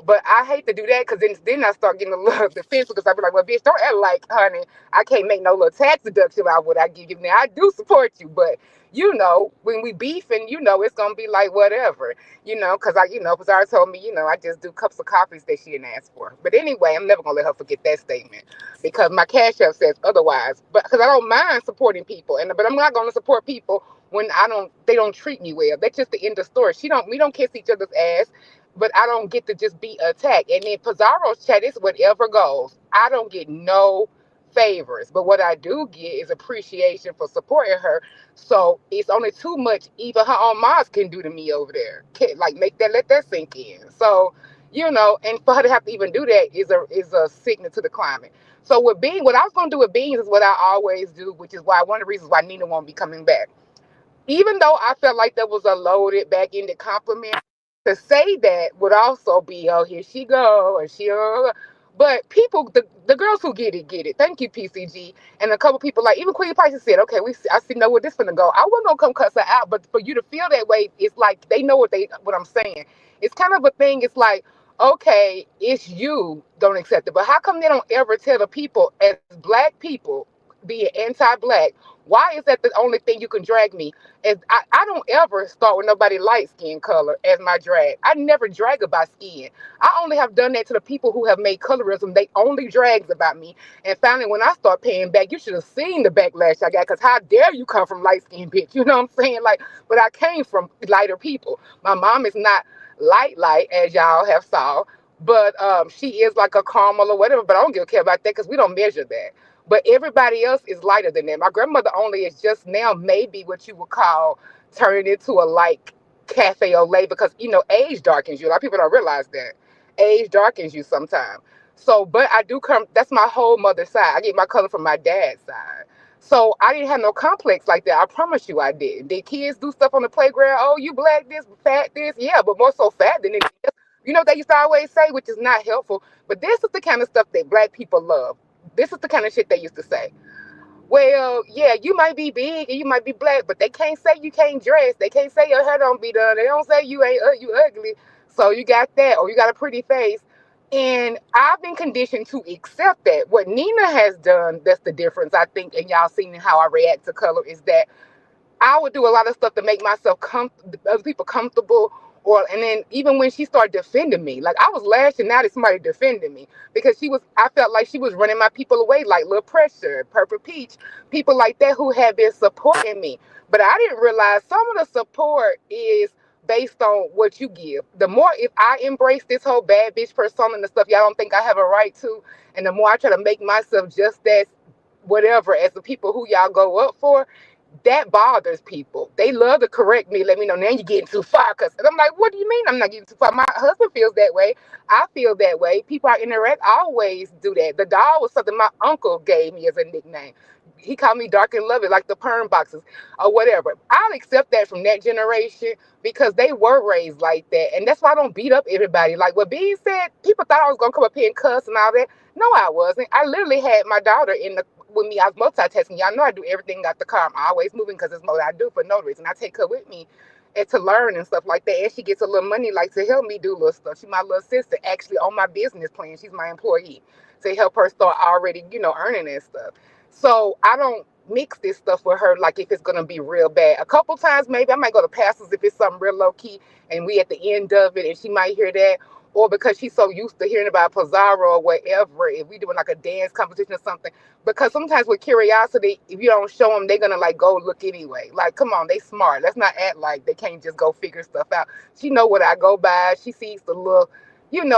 but I hate to do that, because then I start getting a little defensive, because I be like, well, bitch, don't act like, honey, I can't make no little tax deduction out of what I give you. Now, I do support you, but, when we beefing, it's going to be like whatever, because because I already told me, I just do cups of coffees that she didn't ask for. But anyway, I'm never going to let her forget that statement, because my cash app says otherwise. But because I don't mind supporting people, but I'm not going to support people when they don't treat me well. That's just the end of the story. We don't kiss each other's ass, but I don't get to just be attacked. And then Pizarro's chat is whatever goes. I don't get no favors, but what I do get is appreciation for supporting her. So it's only too much even her own moms can do to me over there. Like let that sink in. So and for her to have to even do that is a signal to the climate. So what I was gonna do with Beans is what I always do, which is why one of the reasons why Nina won't be coming back. Even though I felt like that was a loaded back-ended compliment, to say that would also be, oh, here she go, and but people, the girls who get it. Thank you, PCG. And a couple people, like even Queen Pisces said, okay, I see know where this finna go. I wasn't gonna come cuss her out, but for you to feel that way, it's like they know what I'm saying. It's kind of a thing. It's like, okay, it's you don't accept it, but how come they don't ever tell the people as black people being anti-black? Why is that the only thing you can drag me? And I don't ever start with nobody light skin color as my drag. I never drag about skin. I only have done that to the people who have made colorism. They only drags about me. And finally, when I start paying back, you should have seen the backlash I got. Because how dare you come from light skin, bitch? You know what I'm saying? Like, but I came from lighter people. My mom is not light, as y'all have saw. But she is like a caramel or whatever. But I don't give a care about that, because we don't measure that. But everybody else is lighter than that. My grandmother only is just now maybe what you would call turning into a like cafe au lait, because age darkens you. A lot of people don't realize that age darkens you sometimes. So, but I do come. That's my whole mother's side. I get my color from my dad's side. So I didn't have no complex like that. I promise you, I did. Did kids do stuff on the playground? Oh, you black this, fat this, yeah, but more so fat than it is. You know, they used to always say, which is not helpful, but this is the kind of stuff that black people love. This is the kind of shit they used to say. Well, yeah, you might be big and you might be black, but they can't say you can't dress. They can't say your hair don't be done. They don't say you ain't you ugly. So you got that, or you got a pretty face. And I've been conditioned to accept that. What Nina has done, that's the difference, I think, and y'all seen how I react to color, is that I would do a lot of stuff to make myself other people comfortable. Or and then even when she started defending me, like I was lashing out at somebody defending me because I felt like she was running my people away, like Lil Pressure, Purple Peach, people like that who had been supporting me. But I didn't realize some of the support is based on what you give. The more if I embrace this whole bad bitch persona and the stuff y'all don't think I have a right to, and the more I try to make myself just as whatever as the people who y'all go up for, that bothers people. They love to correct me, let me know, now you're getting too far. And I'm like, what do you mean I'm not getting too far? My husband feels that way. I feel that way. People I interact always do that. The doll was something my uncle gave me as a nickname. He called me dark and lovely, like the perm boxes or whatever. I'll accept that from that generation because they were raised like that. And that's why I don't beat up everybody. Like what being said, people thought I was going to come up here and cuss and all that. No, I wasn't. I literally had my daughter in the with me. I was multitasking. Y'all know I do everything out the car. I'm always moving because it's what I do for no reason. I take her with me and to learn and stuff like that. And she gets a little money like to help me do little stuff. She's my little sister, actually on my business plan. She's my employee to help her start already, earning and stuff. So I don't mix this stuff with her like if it's gonna be real bad. A couple times maybe I might go to pastors if it's something real low key and we at the end of it and she might hear that. Or because she's so used to hearing about Pizarro or whatever, if we doing like a dance competition or something. Because sometimes with curiosity, if you don't show them, they're gonna like go look anyway. Like, come on, they smart. Let's not act like they can't just go figure stuff out. She know what I go by. She sees the little,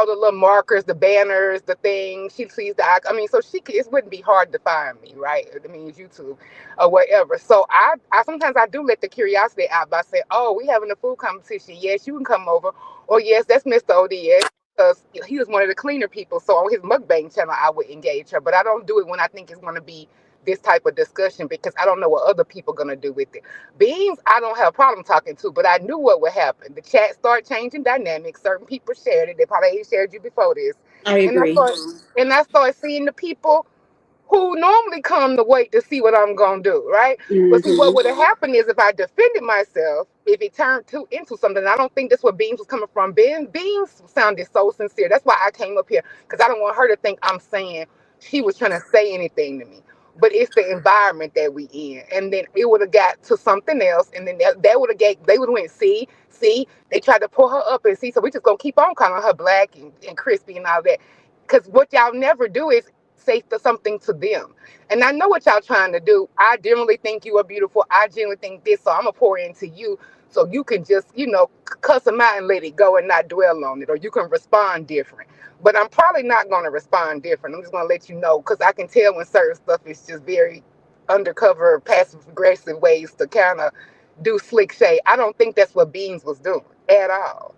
the little markers, the banners, the things. She sees I mean, so it wouldn't be hard to find me, right? I mean, it's YouTube or whatever. So I sometimes I do let the curiosity out by saying, oh, we having a food competition. Yes, you can come over. Or yes, that's Mr. ODS because he was one of the cleaner people. So on his mukbang channel, I would engage her. But I don't do it when I think it's going to be this type of discussion because I don't know what other people are going to do with it. Beans, I don't have a problem talking to, but I knew what would happen. The chat started changing dynamics. Certain people shared it. They probably ain't shared you before this. I And I agree. started, and I started seeing the people who normally come to wait to see what I'm gonna do, right? But see, what Hmm. would have happened is if I defended myself, if it turned into something, I don't think that's where Beans was coming from. Beans sounded so sincere. That's why I came up here because I don't want her to think I'm saying she was trying to say anything to me. But it's the environment that we in, and then it would have got to something else, and then that would have they would have went see. They tried to pull her up and see, so we just gonna keep on calling her black and crispy and all that. Because what y'all never do is say something to them. And I know what y'all trying to do. I generally think you are beautiful. I generally think this, so I'm gonna pour into you so you can just, cuss them out and let it go and not dwell on it, or you can respond different. But I'm probably not gonna respond different. I'm just gonna let you know because I can tell when certain stuff is just very undercover, passive aggressive ways to kind of do slick shade. I don't think that's what Beans was doing at all.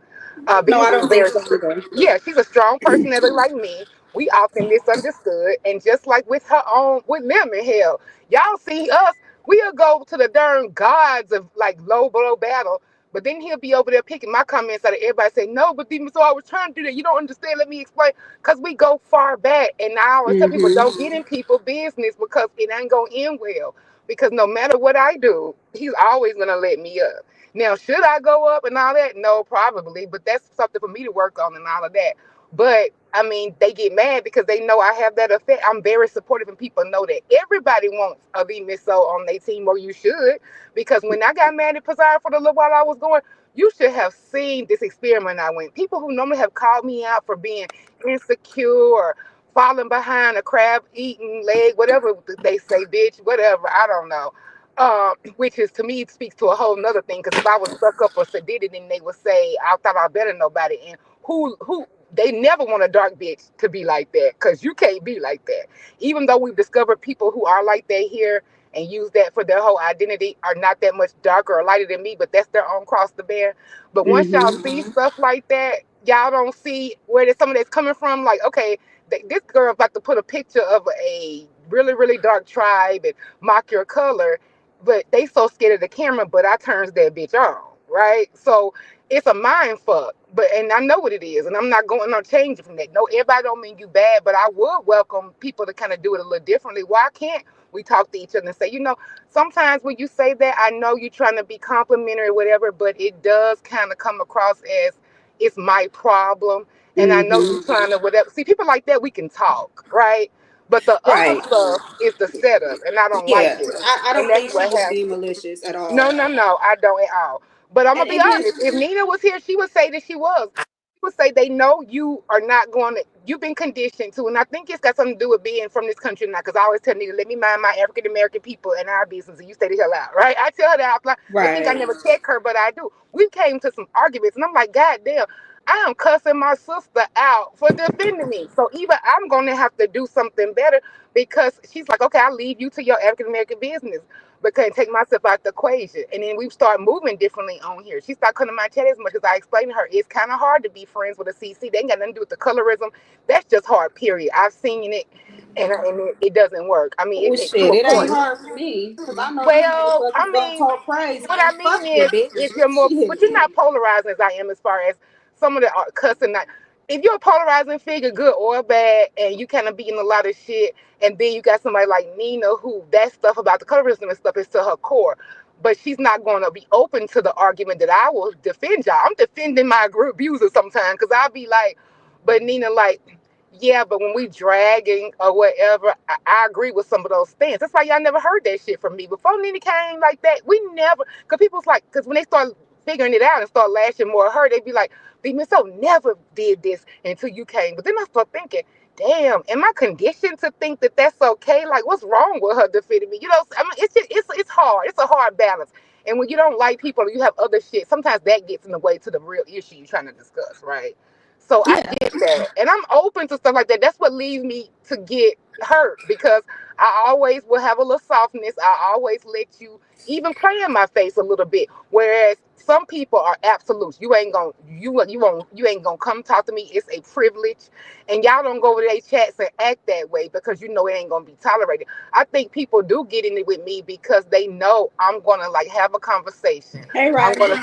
No, Beans I is a don't think very so either. yeah, she's a strong personality like me. We often misunderstood, and just like with her own with Lemon, hell, y'all see us. We'll go to the darn gods of like low blow battle, but then he'll be over there picking my comments out of everybody saying no, but then so I was trying to do that. You don't understand. Let me explain. Cause we go far back, and I always tell people Hmm. don't get in people business because it ain't gonna end well. Because no matter what I do, he's always gonna let me up. Now, should I go up and all that? No, probably, but that's something for me to work on and all of that. But I mean, they get mad because they know I have that effect. I'm very supportive, and people know that everybody wants a Lee Misso on their team, or you should. Because when I got mad at Pizarro for the little while I was going, you should have seen this experiment I went. People who normally have called me out for being insecure or falling behind a crab eating leg, whatever they say, bitch, whatever. I don't know. Which is to me speaks to a whole nother thing. Because if I was stuck up or sedated, then they would say I thought I better nobody. And who they never want a dark bitch to be like that because you can't be like that. Even though we've discovered people who are like that here and use that for their whole identity are not that much darker or lighter than me, but that's their own cross to bear. But once y'all Hmm. see stuff like that, y'all don't see where some of that's coming from. Like, okay, this girl about to put a picture of a really, really dark tribe and mock your color, but they so scared of the camera, but I turns that bitch on, right? So it's a mind fuck But and I know what it is, and I'm not going on changing from that. No, everybody don't mean you bad, but I would welcome people to kind of do it a little differently. Why can't we talk to each other and say, sometimes when you say that, I know you're trying to be complimentary or whatever, but it does kind of come across as it's my problem, and I know you're Mm-hmm. trying to whatever. See, people like that we can talk, right? But the other Right. stuff is the setup, and I don't like Yeah. it, I and don't that's think she what was happened. being malicious at No, all. no, no, I don't at all. But I'm gonna be And then honest. If Nina was here, she would say that she was. She would say they know you are not going to. You've been conditioned to, and I think it's got something to do with being from this country now. Because I always tell Nina, let me mind my African American people and our business, and you stay the hell out, right? I tell her that. I'm like, they think I right. never check her, but I do. We came to some arguments, and I'm like, God damn. I am cussing my sister out for defending me. So either I'm going to have to do something better because she's like, okay, I'll leave you to your African American business but couldn't take myself out the equation. And then we start moving differently on here. She started coming to my chat as much as I explained to her. It's kind of hard to be friends with a CC. They ain't got nothing to do with the colorism. That's just hard, period. I've seen it, and it doesn't work. I mean, Well, to shit, a it ain't point. hard for me because I know these Well, I motherfuckers gonna mean, talk crazy what and I mean fuck you, bitch. is you're more, but Shit. you're not polarizing as I am as far as some of the cussing. Not, if you're a polarizing figure, good or bad, and you kind of be in a lot of shit, and then you got somebody like Nina who that stuff about the colorism and stuff is to her core. But she's not going to be open to the argument that I will defend y'all. I'm defending my group user sometimes because I'll be like, but Nina, like, yeah, but when we dragging or whatever, I agree with some of those things. That's why y'all never heard that shit from me. Before Nina came like that, we never, because people's like, because when they start figuring it out and start lashing more at her, they be like, B Miss O never did this until you came. But then I start thinking, damn, am I conditioned to think that that's okay? Like, what's wrong with her defending me? I mean, it's hard. It's a hard balance. And when you don't like people or you have other shit, sometimes that gets in the way to the real issue you're trying to discuss, right? So I Yeah. get that. And I'm open to stuff like that. That's what leads me to get hurt because I always will have a little softness. I always let you even play in my face a little bit. Whereas some people are absolutes. You ain't gonna come talk to me. It's a privilege. And y'all don't go over their chats and act that way because you know it ain't gonna be tolerated. I think people do get in it with me because they know I'm gonna like have a conversation. Hey, I'm Rodney. gonna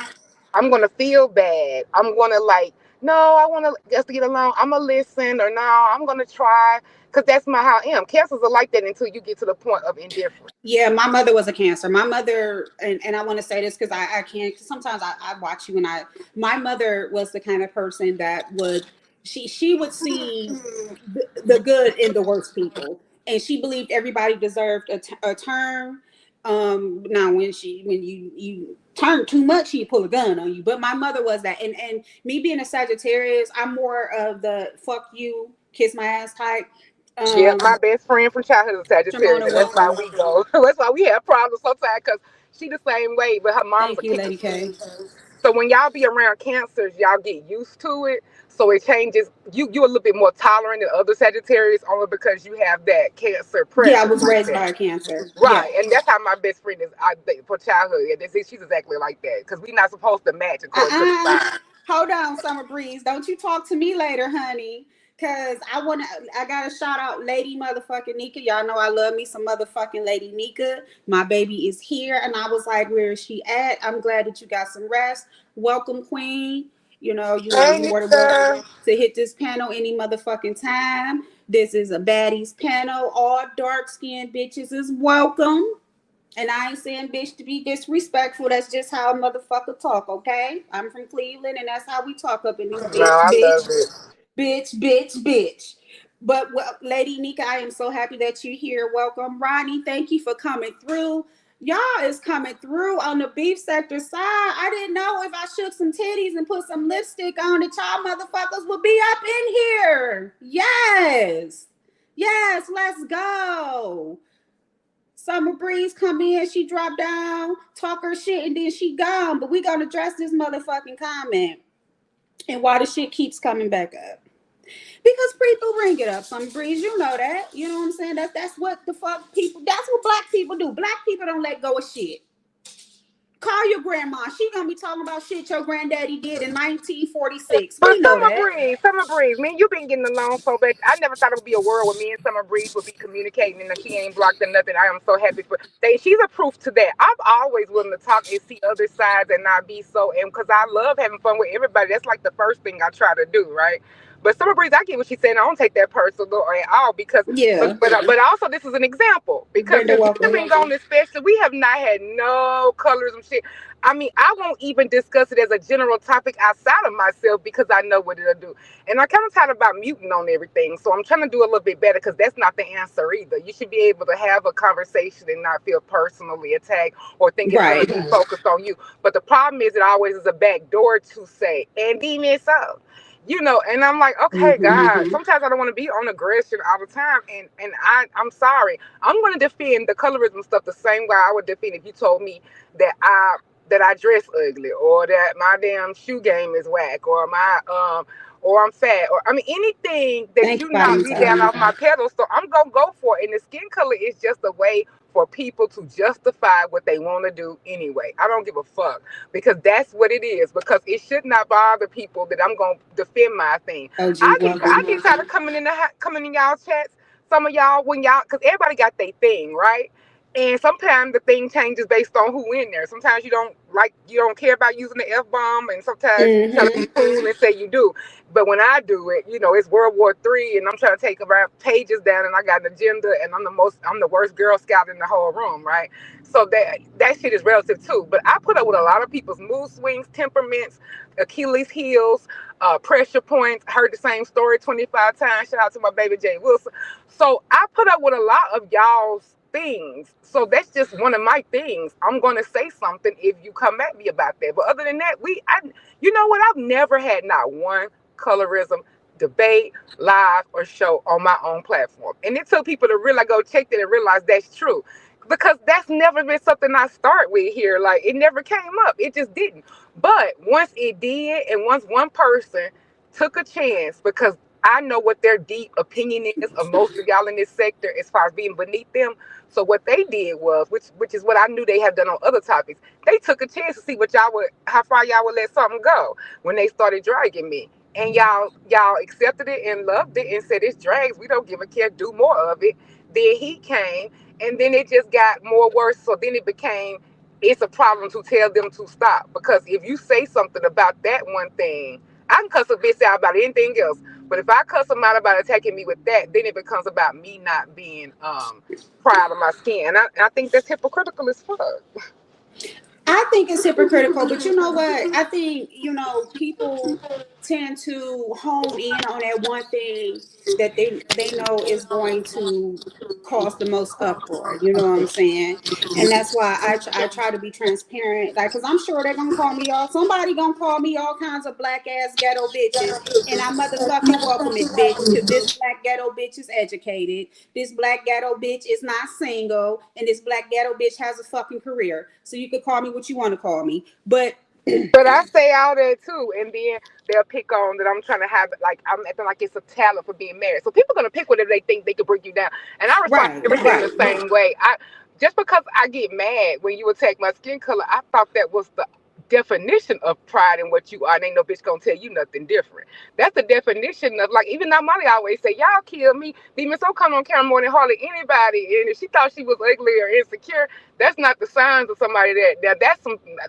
I'm gonna feel bad. I'm gonna like, no, I want to just to get along. I'm gonna listen, or no, I'm gonna try, cause that's my how I am. Cancers are like that until you get to the point of indifference. Yeah, my mother was a Cancer. My mother, and I want to say this because I can't. Cause sometimes I watch you and my mother was the kind of person that would she would see the good in the worst people, and she believed everybody deserved a turn. Now when you turn too much, she pull a gun on you. But my mother was that, and me being a Sagittarius, I'm more of the fuck you, kiss my ass type. Yeah, Um, my best friend from childhood is Sagittarius, Shimona, and that's why welcome. we go. That's why we have problems sometimes, cause she the same way, but her mom's Thank a you, Cancer. Lady K. So when y'all be around cancers, y'all get used to it. So it changes. You a little bit more tolerant than other Sagittarius only because you have that cancer Yeah, I presence was like raised that. by a Cancer. Yeah. Right, and that's how my best friend is. For childhood, yeah, she's exactly like that because we're not supposed to match according to the Uh-uh. sign. Hold on, Summer Breeze. Don't you talk to me later, honey. Cause I gotta shout out Lady motherfucking Nika. Y'all know I love me some motherfucking Lady Nika. My baby is here. And I was like, where is she at? I'm glad that you got some rest. Welcome, Queen. Hey, You more than welcome Nika. to hit this panel any motherfucking time. This is a baddies panel. All dark skinned bitches is welcome. And I ain't saying bitch to be disrespectful. That's just how a motherfucker talk, okay? I'm from Cleveland and that's how we talk up in this No, bitch, I love bitch, it. bitch. But well, Lady Nika, I am so happy that you're here. Welcome. Ronnie, thank you for coming through. Y'all is coming through on the beef sector side. I didn't know if I shook some titties and put some lipstick on it, y'all motherfuckers would be up in here. Yes. Yes, let's go. Summer Breeze come in, she drop down, talk her shit, and then she gone. But we gonna address this motherfucking comment and why the shit keeps coming back up. Because people bring it up. Summer Breeze, you know that. You know what I'm saying? That's what the fuck people. That's what black people do. Black people don't let go of shit. Call your grandma. She gonna be talking about shit your granddaddy did in 1946. But We know Summer that. Breeze, Summer Breeze, man, you been getting along so bad. I never thought it would be a world where me and Summer Breeze would be communicating and that she ain't blocked or nothing. I am so happy for she's a proof to that. I'm always willing to talk and see other sides and not be so, and because I love having fun with everybody. That's like the first thing I try to do, right? But Summer Breeze, I get what she's saying. I don't take that personal at all because, Yeah. but also this is an example because Brenda, since we have welcome. been gone, especially we have not had no colorism shit. I mean, I won't even discuss it as a general topic outside of myself because I know what it'll do. And I kind of tired about muting on everything. So I'm trying to do a little bit better because that's not the answer either. You should be able to have a conversation and not feel personally attacked or think it's going Right. to be focused on you. But the problem is, it always is a back door to say, and be miss out. And I'm like, okay, God. Mm-hmm. Sometimes I don't want to be on aggression all the time, and I'm sorry. I'm going to defend the colorism stuff the same way I would defend if you told me that I dress ugly or that my damn shoe game is whack or my or I'm fat or I mean anything that Thank you you, body knock me down time. off my pedal. So I'm gonna go for it. And the skin color is just a way for people to justify what they want to do anyway. I don't give a fuck because that's what it is. Because it should not bother people that I'm gonna defend my thing. OG, I get welcome. tired of coming in y'all chats. Some of y'all when y'all because everybody got their thing right. And sometimes the thing changes based on who in there. Sometimes you don't care about using the F bomb, and sometimes you try to be Mm-hmm. cool and say you do. But when I do it, it's World War III, and I'm trying to take around pages down, and I got an agenda, and I'm the worst Girl Scout in the whole room, right? So that shit is relative too. But I put up with a lot of people's mood swings, temperaments, Achilles heels, pressure points. Heard the same story 25 times. Shout out to my baby Jay Wilson. So I put up with a lot of y'all's things. So that's just one of my things. I'm gonna say something if you come at me about that. But other than that, you know what? I've never had not one colorism debate, live, or show on my own platform. And it took people to really go check that and realize that's true. Because that's never been something I start with here. Like it never came up. It just didn't. But once it did, and once one person took a chance, because I know what their deep opinion is of most of y'all in this sector as far as being beneath them. So what they did was, which is what I knew they have done on other topics, they took a chance to see how far y'all would let something go when they started dragging me. And y'all accepted it and loved it and said it's drags. We don't give a care. Do more of it. Then he came, and then it just got more worse. So then it became it's a problem to tell them to stop because if you say something about that one thing, I can cuss a bitch out about anything else. But if I cuss them out about attacking me with that, then it becomes about me not being proud of my skin. And I think that's hypocritical as fuck. I think it's hypocritical, but you know what? I think, people tend to hone in on that one thing that they know is going to cause the most uproar. You know what I'm saying? And that's why I try to be transparent, like, because I'm sure they're gonna call me somebody gonna call me all kinds of black ass ghetto bitches, and I motherfucking welcome it, bitch, because this black ghetto bitch is educated, this black ghetto bitch is not single, and this black ghetto bitch has a fucking career. So you could call me what you want to call me, but But I say all that too, and then they'll pick on that I'm trying to have like I'm acting like it's a talent for being married. So people are gonna pick whatever they think they can bring you down, and I respond right, to everything the right. same way. I just because I get mad when you attack my skin color, I thought that was the definition of pride in what you are. And ain't no bitch gonna tell you nothing different. That's the definition of like even now Molly always say y'all kill me. Demon so come on camera more than hardly anybody, and if she thought she was ugly or insecure, that's not the signs of somebody that's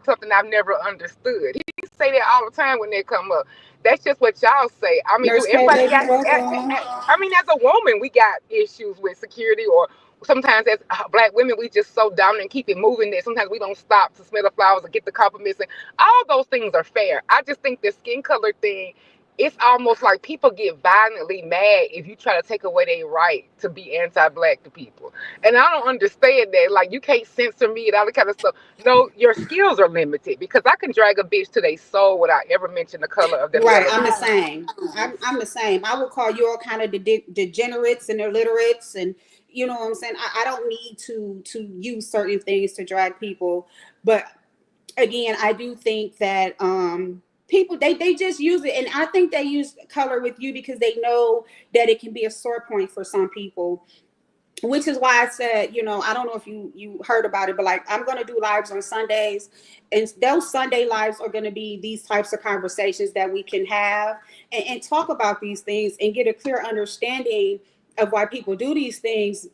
something I've never understood. He say that all the time when they come up. That's just what y'all say. I mean, do Nurse K, everybody baby, got? welcome. I mean, as a woman, we got issues with security, or sometimes as black women, we just so dominant and keep it moving that sometimes we don't stop to smell the flowers or get the compliments. And all those things are fair. I just think the skin color thing, it's almost like people get violently mad if you try to take away their right to be anti-black to people. And I don't understand that. Like, you can't censor me and all that kind of stuff. No, your skills are limited because I can drag a bitch to their soul without ever mentioning the color of their Right, I'm the melanin. same. I'm the same. I will call you all kind of degenerates and illiterates, and you know what I'm saying. I don't need to use certain things to drag people, but again, I do think that people they just use it, and I think they use color with you because they know that it can be a sore point for some people. which is why I said, I don't know if you heard about it, but like I'm gonna do lives on Sundays, and those Sunday lives are gonna be these types of conversations that we can have and talk about these things and get a clear understanding of why people do these things,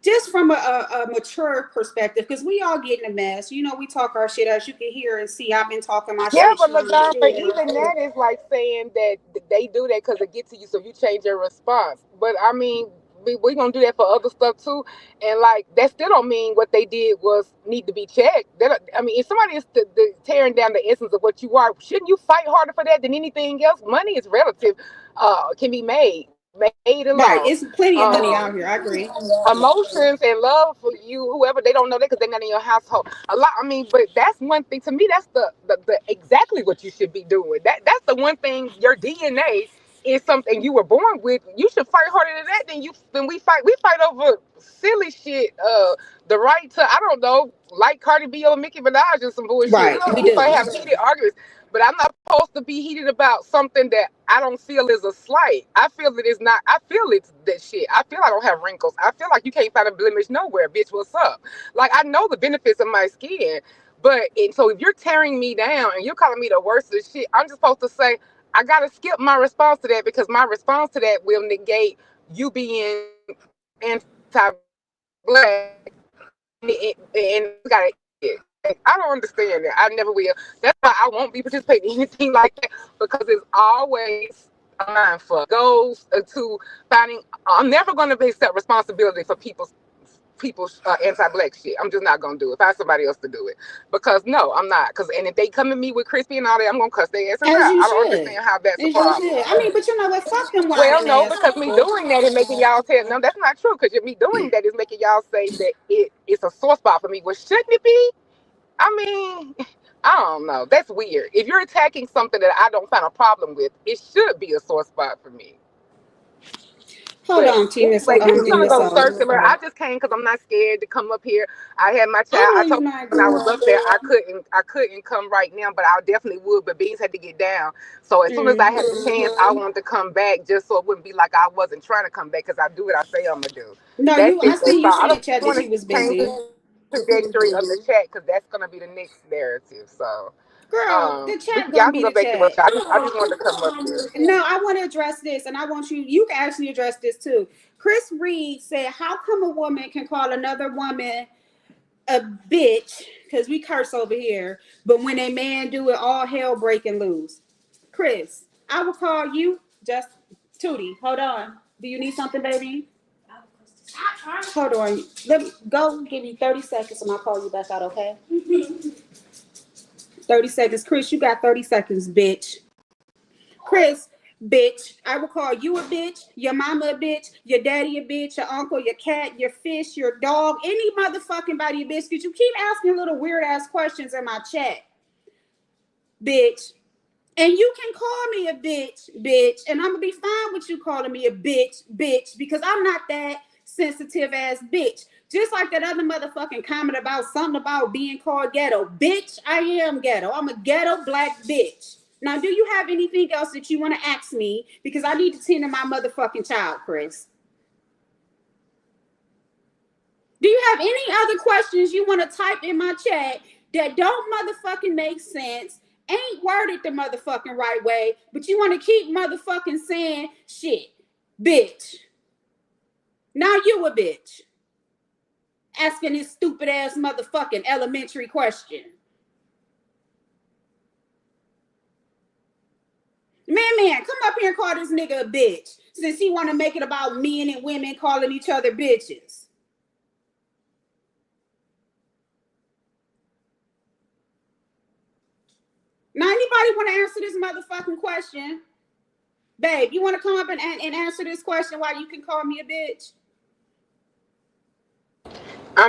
just from a mature perspective, because we all get in a mess. We talk our shit, as you can hear and see. I've been talking my Yeah, shit, but shooting the LaDon, but shit. even that is like saying that they do that because it gets to you, so you change your response. But I mean, we gonna do that for other stuff too, and like that still don't mean what they did was need to be checked. I mean, if somebody is tearing down the essence of what you are, shouldn't you fight harder for that than anything else? Money is relative, can be made and lost. Right, it's plenty of money out here. I agree. Emotions and love for you, whoever, they don't know that because they're not in your household. A lot. I mean, but that's one thing to me. That's the exactly what you should be doing. That's the one thing. Your DNA is something you were born with. You should fight harder than that. Than we fight over silly shit. The right to, I don't know, like Cardi B or Nicki Minaj or some bullshit. Right, we We do. might have heated arguments, but I'm not supposed to be heated about something that I don't feel is a slight. I feel that it's not. I feel it's that shit. I feel I don't have wrinkles. I feel like you can't find a blemish nowhere, bitch. What's up? Like, I know the benefits of my skin, but and so if you're tearing me down and you're calling me the worst of the shit, I'm just supposed to say I gotta skip my response to that because my response to that will negate you being anti-black, and it's gotta end. Like, I don't understand that. I never will. That's why I won't be participating in anything like that because it's always a mindfuck. Goes to finding. I'm never going to accept responsibility for people's anti-black shit. I'm just not gonna do it. Find somebody else to do it because no, I'm not. Because and if they come at me with crispy and all that, I'm gonna cuss their asses As out. you I don't should. understand how that's a As you problem. should. I mean, but you know what? Fuck them Well, whining no, ass because me people. doing that and making y'all say no, that's not true. Because me doing that is making y'all say that it's a sore spot for me. Well, shouldn't it be? I mean, I don't know. That's weird. If you're attacking something that I don't find a problem with, it should be a sore spot for me. Hold But on, Tina. So anyway, this is getting gonna this go off. circular. I just came because I'm not scared to come up here. I had my I child. know I you're told not, you when I was girl. up there, I couldn't come right now, but I definitely would. But Beans had to get down. So as soon as I had the Hmm. chance, I wanted to come back just so it wouldn't be like I wasn't trying to come back because I do what I say I'm gonna do. No, That's I it. That's see you all. I in the don't chat that want you to was change busy. the trajectory of the chat because that's gonna be the next narrative. So, Girl, the chat y'all gonna can be go the back to what chat. I just wanted to come up here. No, I want to address this, and I want you can actually address this too. Chris Reed said, how come a woman can call another woman a bitch, because we curse over here, but when a man do it, all hell breaking loose? Chris, I will call you just Tootie. Hold on. Do you need something, baby? Hold on. Let me go. Give me 30 seconds and I'll call you back out, okay? 30 seconds. Chris, you got 30 seconds, bitch. Chris, bitch. I will call you a bitch, your mama a bitch, your daddy a bitch, your uncle, your cat, your fish, your dog, any motherfucking body a bitch. Because you keep asking little weird ass questions in my chat, bitch. And you can call me a bitch, bitch, and I'm gonna be fine with you calling me a bitch, bitch, because I'm not that sensitive ass bitch. Just like that other motherfucking comment about something about being called ghetto. Bitch, I am ghetto. I'm a ghetto black bitch. Now, do you have anything else that you want to ask me? Because I need to tend to my motherfucking child, Chris. Do you have any other questions you want to type in my chat that don't motherfucking make sense? Ain't worded the motherfucking right way, but you want to keep motherfucking saying shit. Bitch. Now you a bitch. Asking this stupid ass motherfucking elementary question. Man, come up here and call this nigga a bitch. Since he want to make it about men and women calling each other bitches. Now anybody want to answer this motherfucking question? Babe, you want to come up and answer this question why you can call me a bitch? I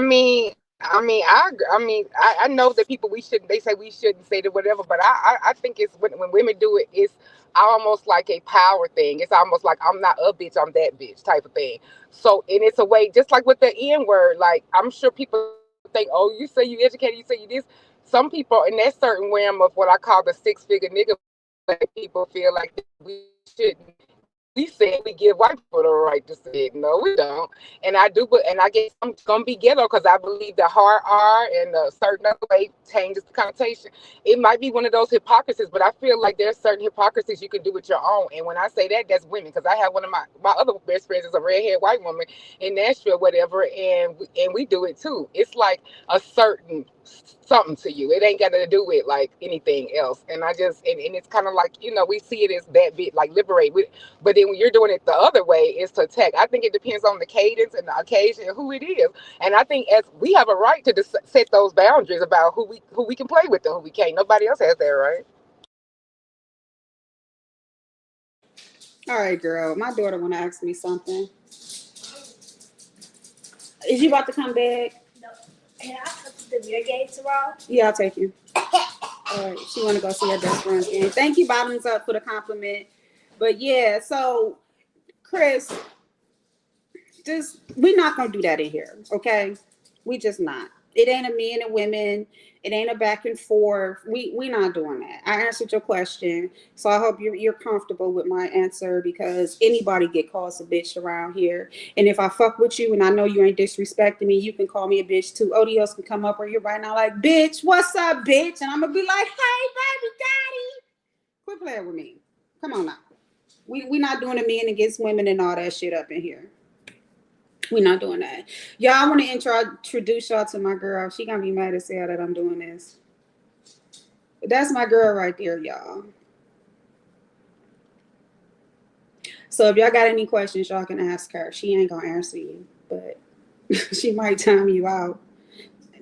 know that people we shouldn't. They say we shouldn't say that whatever, but I think it's when women do it, it's almost like a power thing. It's almost like I'm not a bitch, I'm that bitch type of thing. So and it's a way, just like with the N word. Like I'm sure people think, oh, you say you educated, you say you this. Some people in that certain realm of what I call the six figure nigga, people feel like we shouldn't we said we give white people the right to say it. No, we don't. And I do, but and I guess I'm gonna be ghetto because I believe the hard R and a certain other way changes the connotation. It might be one of those hypocrisies, but I feel like there's certain hypocrisies you can do with your own. And when I say that, that's women, because I have one of my other best friends is a redhead white woman in Nashville, whatever, and we do it too. It's like a certain something to you. It ain't got to do with like anything else. And I just and it's kind of like we see it as that bit like liberate. But then when you're doing it the other way, it's to attack. I think it depends on the cadence and the occasion and who it is. And I think as we have a right to set those boundaries about who we can play with and who we can't. Nobody else has that right. All right, girl. My daughter want to ask me something. Is you about to come back? No. Can I come to the beer game tomorrow? Yeah, I'll take you. All right. She want to go see her best friend's game. Thank you, Bottoms Up, for the compliment. But yeah, so Chris, just we're not gonna do that in here, okay? We just not. It ain't a men and women. It ain't a back and forth. We not doing that. I answered your question, so I hope you're comfortable with my answer because anybody get called a bitch around here. And if I fuck with you and I know you ain't disrespecting me, you can call me a bitch too. Odios can come up or you're right now like, bitch, what's up, bitch? And I'm gonna be like, hey, baby daddy, quit playing with me. Come on now. We not doing a men against women and all that shit up in here. We're not doing that. Y'all, I want to introduce y'all to my girl. She gonna be mad as hell that I'm doing this. But that's my girl right there, y'all. So if y'all got any questions, y'all can ask her. She ain't gonna answer you, but she might time you out.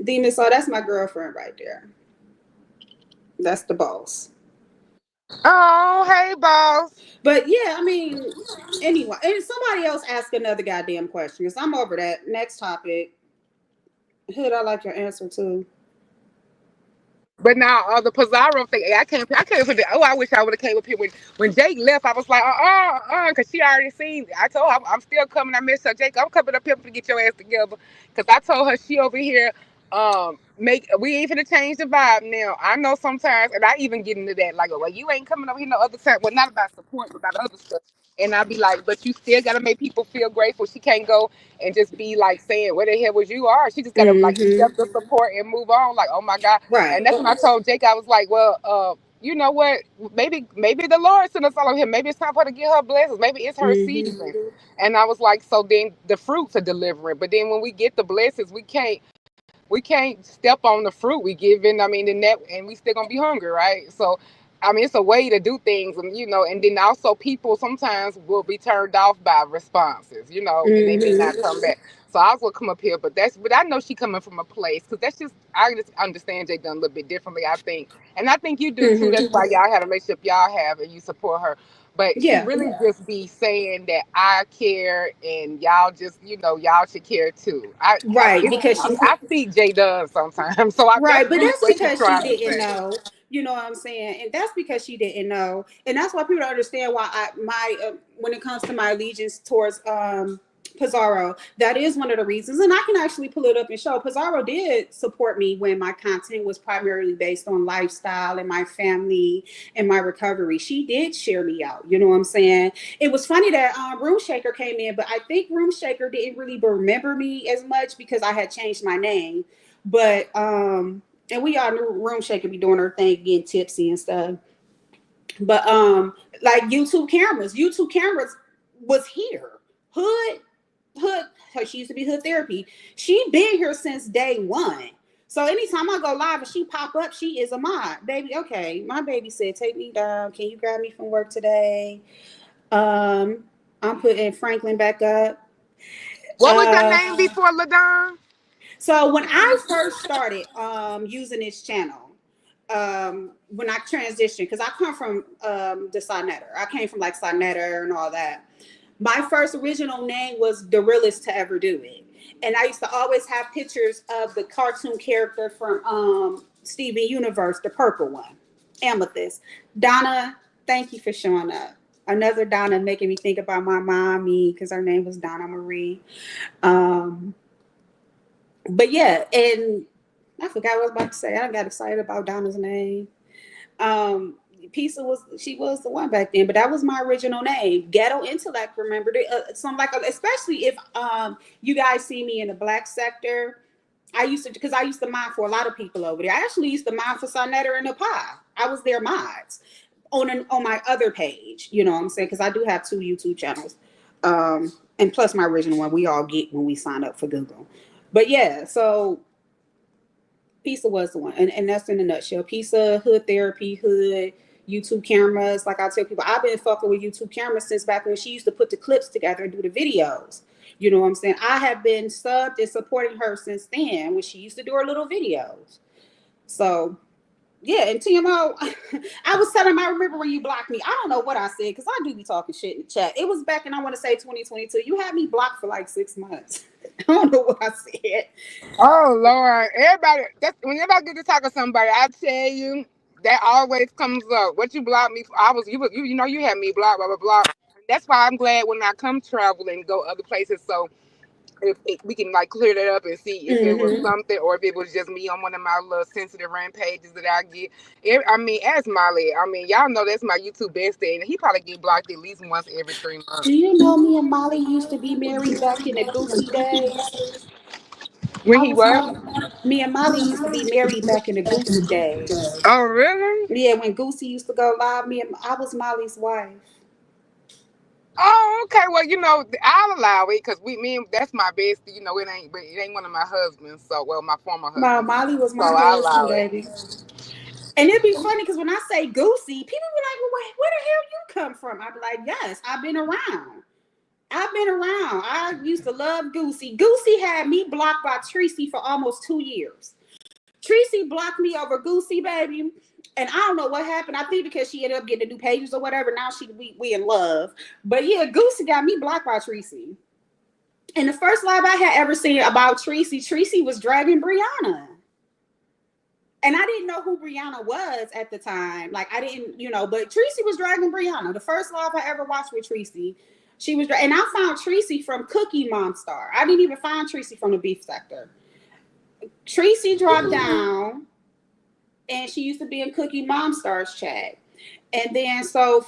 Demon, so that's my girlfriend right there. That's the boss. Oh, hey, boss. But yeah, I mean, anyway, and somebody else ask another goddamn question because I'm over that. Next topic. Hood, I like your answer too. But now the Pizarro thing, I can't put the. Oh, I wish I would have came up here when Jake left. I was like, because she already seen. I told her I'm still coming. I miss her, Jake. I'm coming up here to get your ass together. Because I told her she over here. Make we ain't finna change the vibe now. I know sometimes, and I even get into that like, well, you ain't coming over here no other time. Well, not about support, but about other stuff. And I be like, but you still gotta make people feel grateful. She can't go and just be like saying, where the hell was you are? She just gotta like Mm-hmm. accept the support and move on. Like, oh my God. Right. And that's when I told Jake, I was like, well, you know what? Maybe the Lord sent us all over here. Maybe it's time for her to get her blessings. Maybe it's her Mm-hmm. season. And I was like, so then the fruits are delivering. But then when we get the blessings, we can't step on the fruit we given. I mean, and we still gonna be hungry, right? So, I mean, it's a way to do things, and and then also people sometimes will be turned off by responses, and they may not come Mm-hmm. back. So I was gonna come up here, but I know she coming from a place because that's just I just understand Jay done a little bit differently, I think, and I think you do too. That's Mm-hmm. why y'all had a relationship y'all have, and you support her. But she Yeah. really just be saying that I care and y'all just, y'all should care too. Right. Because she I see Jay does sometimes, so that's right, but really that's what she's because she trying to didn't say. know. You know what I'm saying? And that's because she didn't know. And that's why people don't understand why when it comes to my allegiance towards Pizarro, that is one of the reasons. And I can actually pull it up and show Pizarro did support me when my content was primarily based on lifestyle and my family and my recovery. She did share me out. You know what I'm saying? It was funny that Room Shaker came in, but I think Room Shaker didn't really remember me as much because I had changed my name. But and we all knew Room Shaker be doing her thing, getting tipsy and stuff. But like YouTube cameras was here. Hood, hood. She used to be Hood Therapy. She been here since day one. So anytime I go live and she pop up, she is a mod, baby. Okay, my baby said, "Take me down. Can you grab me from work today?" Um, I'm putting Franklin back up. What was your Uh, name before Ladon? So when I first started using this channel, when I transitioned, because I come from the Sonetter. I came from like Sonetter and all that. My first original name was The Realest to Ever Do It. And I used to always have pictures of the cartoon character from Steven Universe, the purple one, Amethyst. Donna, thank you for showing up. Another Donna making me think about my mommy because her name was Donna Marie. Um, but yeah, and I forgot what I was about to say. I got excited about Donna's name. Um, Pizza was she was the one back then, but that was my original name. Ghetto Intellect, remembered it. Some like especially if you guys see me in the black sector. I used to because I used to mod for a lot of people over there. I actually used to mod for Sonetta and the Pie. I was their mods on my other page. You know what I'm saying? Because I do have 2 YouTube channels, and plus my original one. We all get when we sign up for Google. But yeah, so Pizza was the one, and that's in a nutshell. Pizza, hood therapy, hood YouTube cameras. Like I tell people, I've been fucking with YouTube cameras since back when she used to put the clips together and do the videos. You know what I'm saying? I have been subbed and supporting her since then when she used to do her little videos. So yeah, and TMO, I was telling him, I remember when you blocked me. I don't know what I said because I do be talking shit in the chat. It was back in, I want to say 2022. You had me blocked for like 6 months. I don't know what I said. Oh Lord, everybody. That's whenever I get to talk to somebody, I tell you that always comes up. What you blocked me for? You know you had me blocked, blah blah blah. That's why I'm glad when I come travel and go other places. So if we can like clear that up and see if it was Mm-hmm. something or if it was just me on one of my little sensitive rampages that I get. I mean, as Molly, I mean, y'all know that's my YouTube bestie, and he probably get blocked at least once every 3 months. Do you know me and Molly used to be married back in the Goosey days? When I he was what? me and Molly used to be married back in the Goosey days. Oh really? Yeah, when Goosey used to go live, I was Molly's wife. Oh, okay. Well, you know, I'll allow it because that's my bestie. You know, but it ain't one of my husbands. So, well, my former No, husband. Molly was So my I'll husband, allow it. baby. And it'd be funny because when I say Goosey, people be like, well, where the hell you come from? I'd be like, yes, I've been around. I've been around. I used to love Goosey. Goosey had me blocked by Tracy for almost 2 years. Tracy blocked me over Goosey, baby. And I don't know what happened. I think because she ended up getting new pages or whatever. Now we in love. But yeah, Goosey got me blocked by Tracy. And the first live I had ever seen about Tracy was dragging Brianna. And I didn't know who Brianna was at the time. Like I didn't, but Tracy was dragging Brianna. The first live I ever watched with Tracy, she was, and I found Tracy from Cookie Monster. I didn't even find Tracy from the beef sector. Tracy dropped down, and she used to be in Cookie Monster's chat. And then so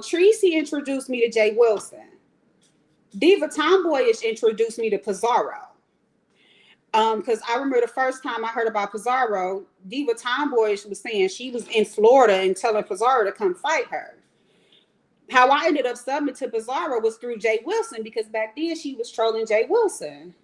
Tracy introduced me to Jay Wilson. Diva Tomboyish introduced me to Pizarro. Because I remember the first time I heard about Pizarro, Diva Tomboyish was saying she was in Florida and telling Pizarro to come fight her. How I ended up subbing to Pizarro was through Jay Wilson because back then she was trolling Jay Wilson.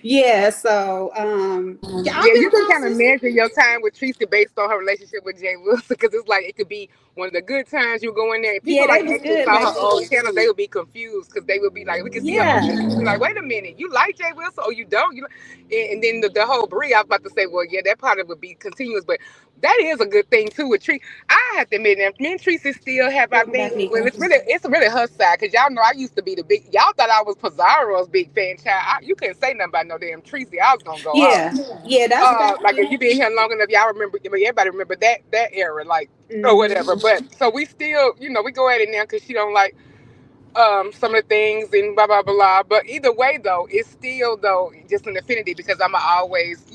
Yeah, so yeah, I've Yeah, been you can around kind of since measure your time with Tracy based on her relationship with Jay Wilson because it's like it could be one of the good times you go in there. And yeah, people they like was actually good saw back her old then. channels, they would be confused because they would be like, we can see your old channel. Yeah. Be like, wait a minute, you like Jay Wilson or you don't? And then the whole Brie, I was about to say, well, yeah, that part of it would be continuous, but that is a good thing too with Tracy. I have to admit, that me and Tracy still have, I Welcome back, think, well, Nika. it's really her side because y'all know I used to be the big. Y'all thought I was Pizarro's big fan, child. You couldn't say nothing about no damn Tracy. I was gonna go off. Yeah, yeah, that's back Like if then. you been here long enough, y'all remember. I mean, everybody remember that era, like or whatever. Mm-hmm. But so we still, we go at it now because she don't like some of the things and blah blah blah. But either way, though, it's still though just an affinity because I'm always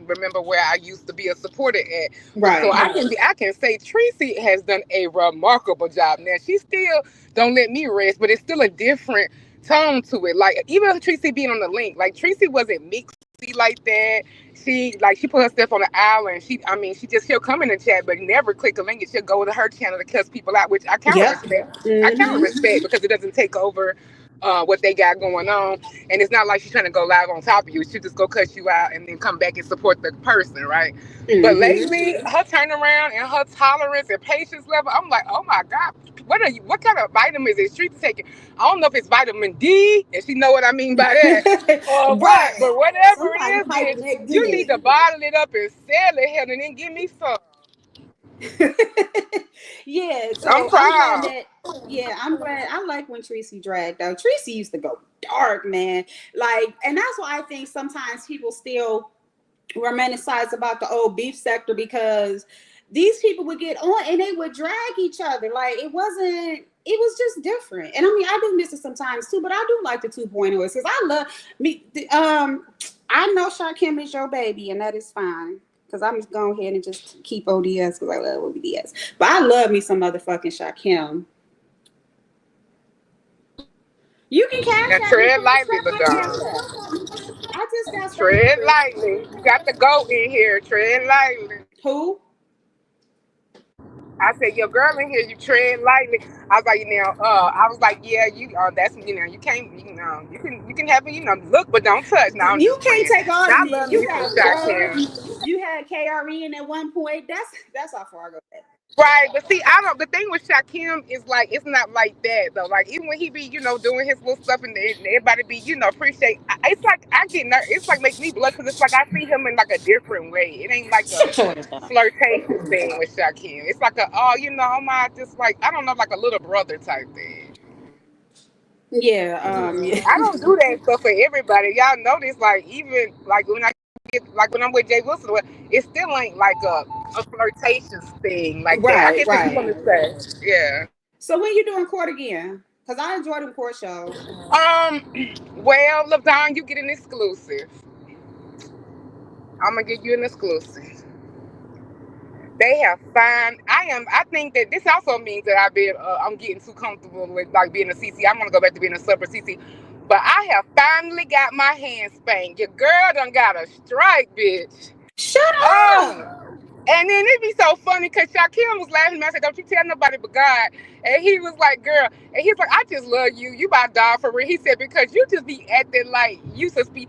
remember where I used to be a supporter at. But so Right. I can say Tracy has done a remarkable job. Now she still don't let me rest, but it's still a different tone to it. Like even Tracy being on the link, like Tracy wasn't mixy like that. She put her stuff on the island. She just she'll come in the chat, but never click a link. And she'll go to her channel to cuss people out, which I kind of Yep. respect. I kind of Mm-hmm. respect because it doesn't take over what they got going on, and it's not like she's trying to go live on top of you. She'll just go cuss you out and then come back and support the person, right? But Mm-hmm. lately, her turnaround and her tolerance and patience level, I'm like, oh my god, what kind of vitamins is she taking? I don't know if it's vitamin D, and she know what I mean by that, or what. Right. But whatever it Somebody is, piping bitch, that you need to good. bottle it up and sell it, hell, and then give me some. Yeah, I'm so I'm glad proud. that I'm glad I like when Tracy dragged out. Tracy used to go dark, man. Like, and that's why I think sometimes people still romanticize about the old beef sector because these people would get on and they would drag each other. Like it was just different. And I mean, I do miss it sometimes too, but I do like the 2.0 because I love me. I know Shakim is your baby, and that is fine. because I'm just go ahead and just keep ODS because I love ODS. But I love me some motherfucking Shakim. You can Now cash at me, tread please. lightly, Check my cash Ladon. app. I just got Tread started. lightly. You got the goat in here. Tread lightly. Who? I said, your girl in here, you tread lightly. I was like, I was like, yeah, that's, you can't, you can have it, look, but don't touch. Now I'm You just can't playing. take all Now of I me. love You me some got shot Ferg. cam. You had KRN at one point. That's how far I go back. Right, but see, I don't. The thing with Shakim is like it's not like that though. Like even when he be, doing his little stuff and everybody be, appreciate. It's like I get it's like make me blush because it's like I see him in like a different way. It ain't like a Shut your ass down. flirtatious thing with Shakim. It's like my just like I don't know, like a little brother type thing. Yeah, yeah. I don't do that stuff for everybody. Y'all know this. Like even like when I get like when I'm with Jay Wilson, it still ain't like a flirtatious thing like that. I Right, guess if you want right. to say, yeah. So when you doing court again? Cause I enjoy them court shows. Well, LeVon, you get an exclusive. I'm gonna give you an exclusive. They have found. I think that this also means that I'm getting too comfortable with like being a CC. I want to go back to being a super CC. But I have finally got my hand spanked. Your girl done got a strike, bitch. Shut Oh, up. and then it'd be so funny because Shaquille was laughing at me. I said, don't you tell nobody but God. And he was like, girl. And he's like, I just love you. You my dog for real. He said, because you just be acting like you just be.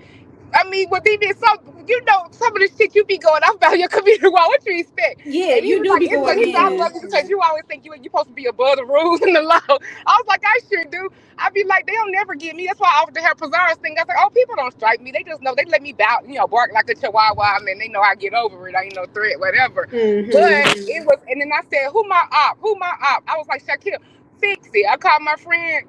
I mean, what they did, some of the shit you be going off about your community wall. What you expect? Yeah, And he you was do like, be it's because going he said, I in. love you because you always think you supposed to be above the rules and the law. I was like, I sure do. I be like, they'll never get me. That's why I offered to have Pizarro's thing. I was like, oh, people don't strike me. They just know they let me bow, bark like a chihuahua, and then they know I get over it. I ain't no threat, whatever. Mm-hmm. But it was, and then I said, who my op? Who my op? I was like, Shaquille, fix it. I called my friend,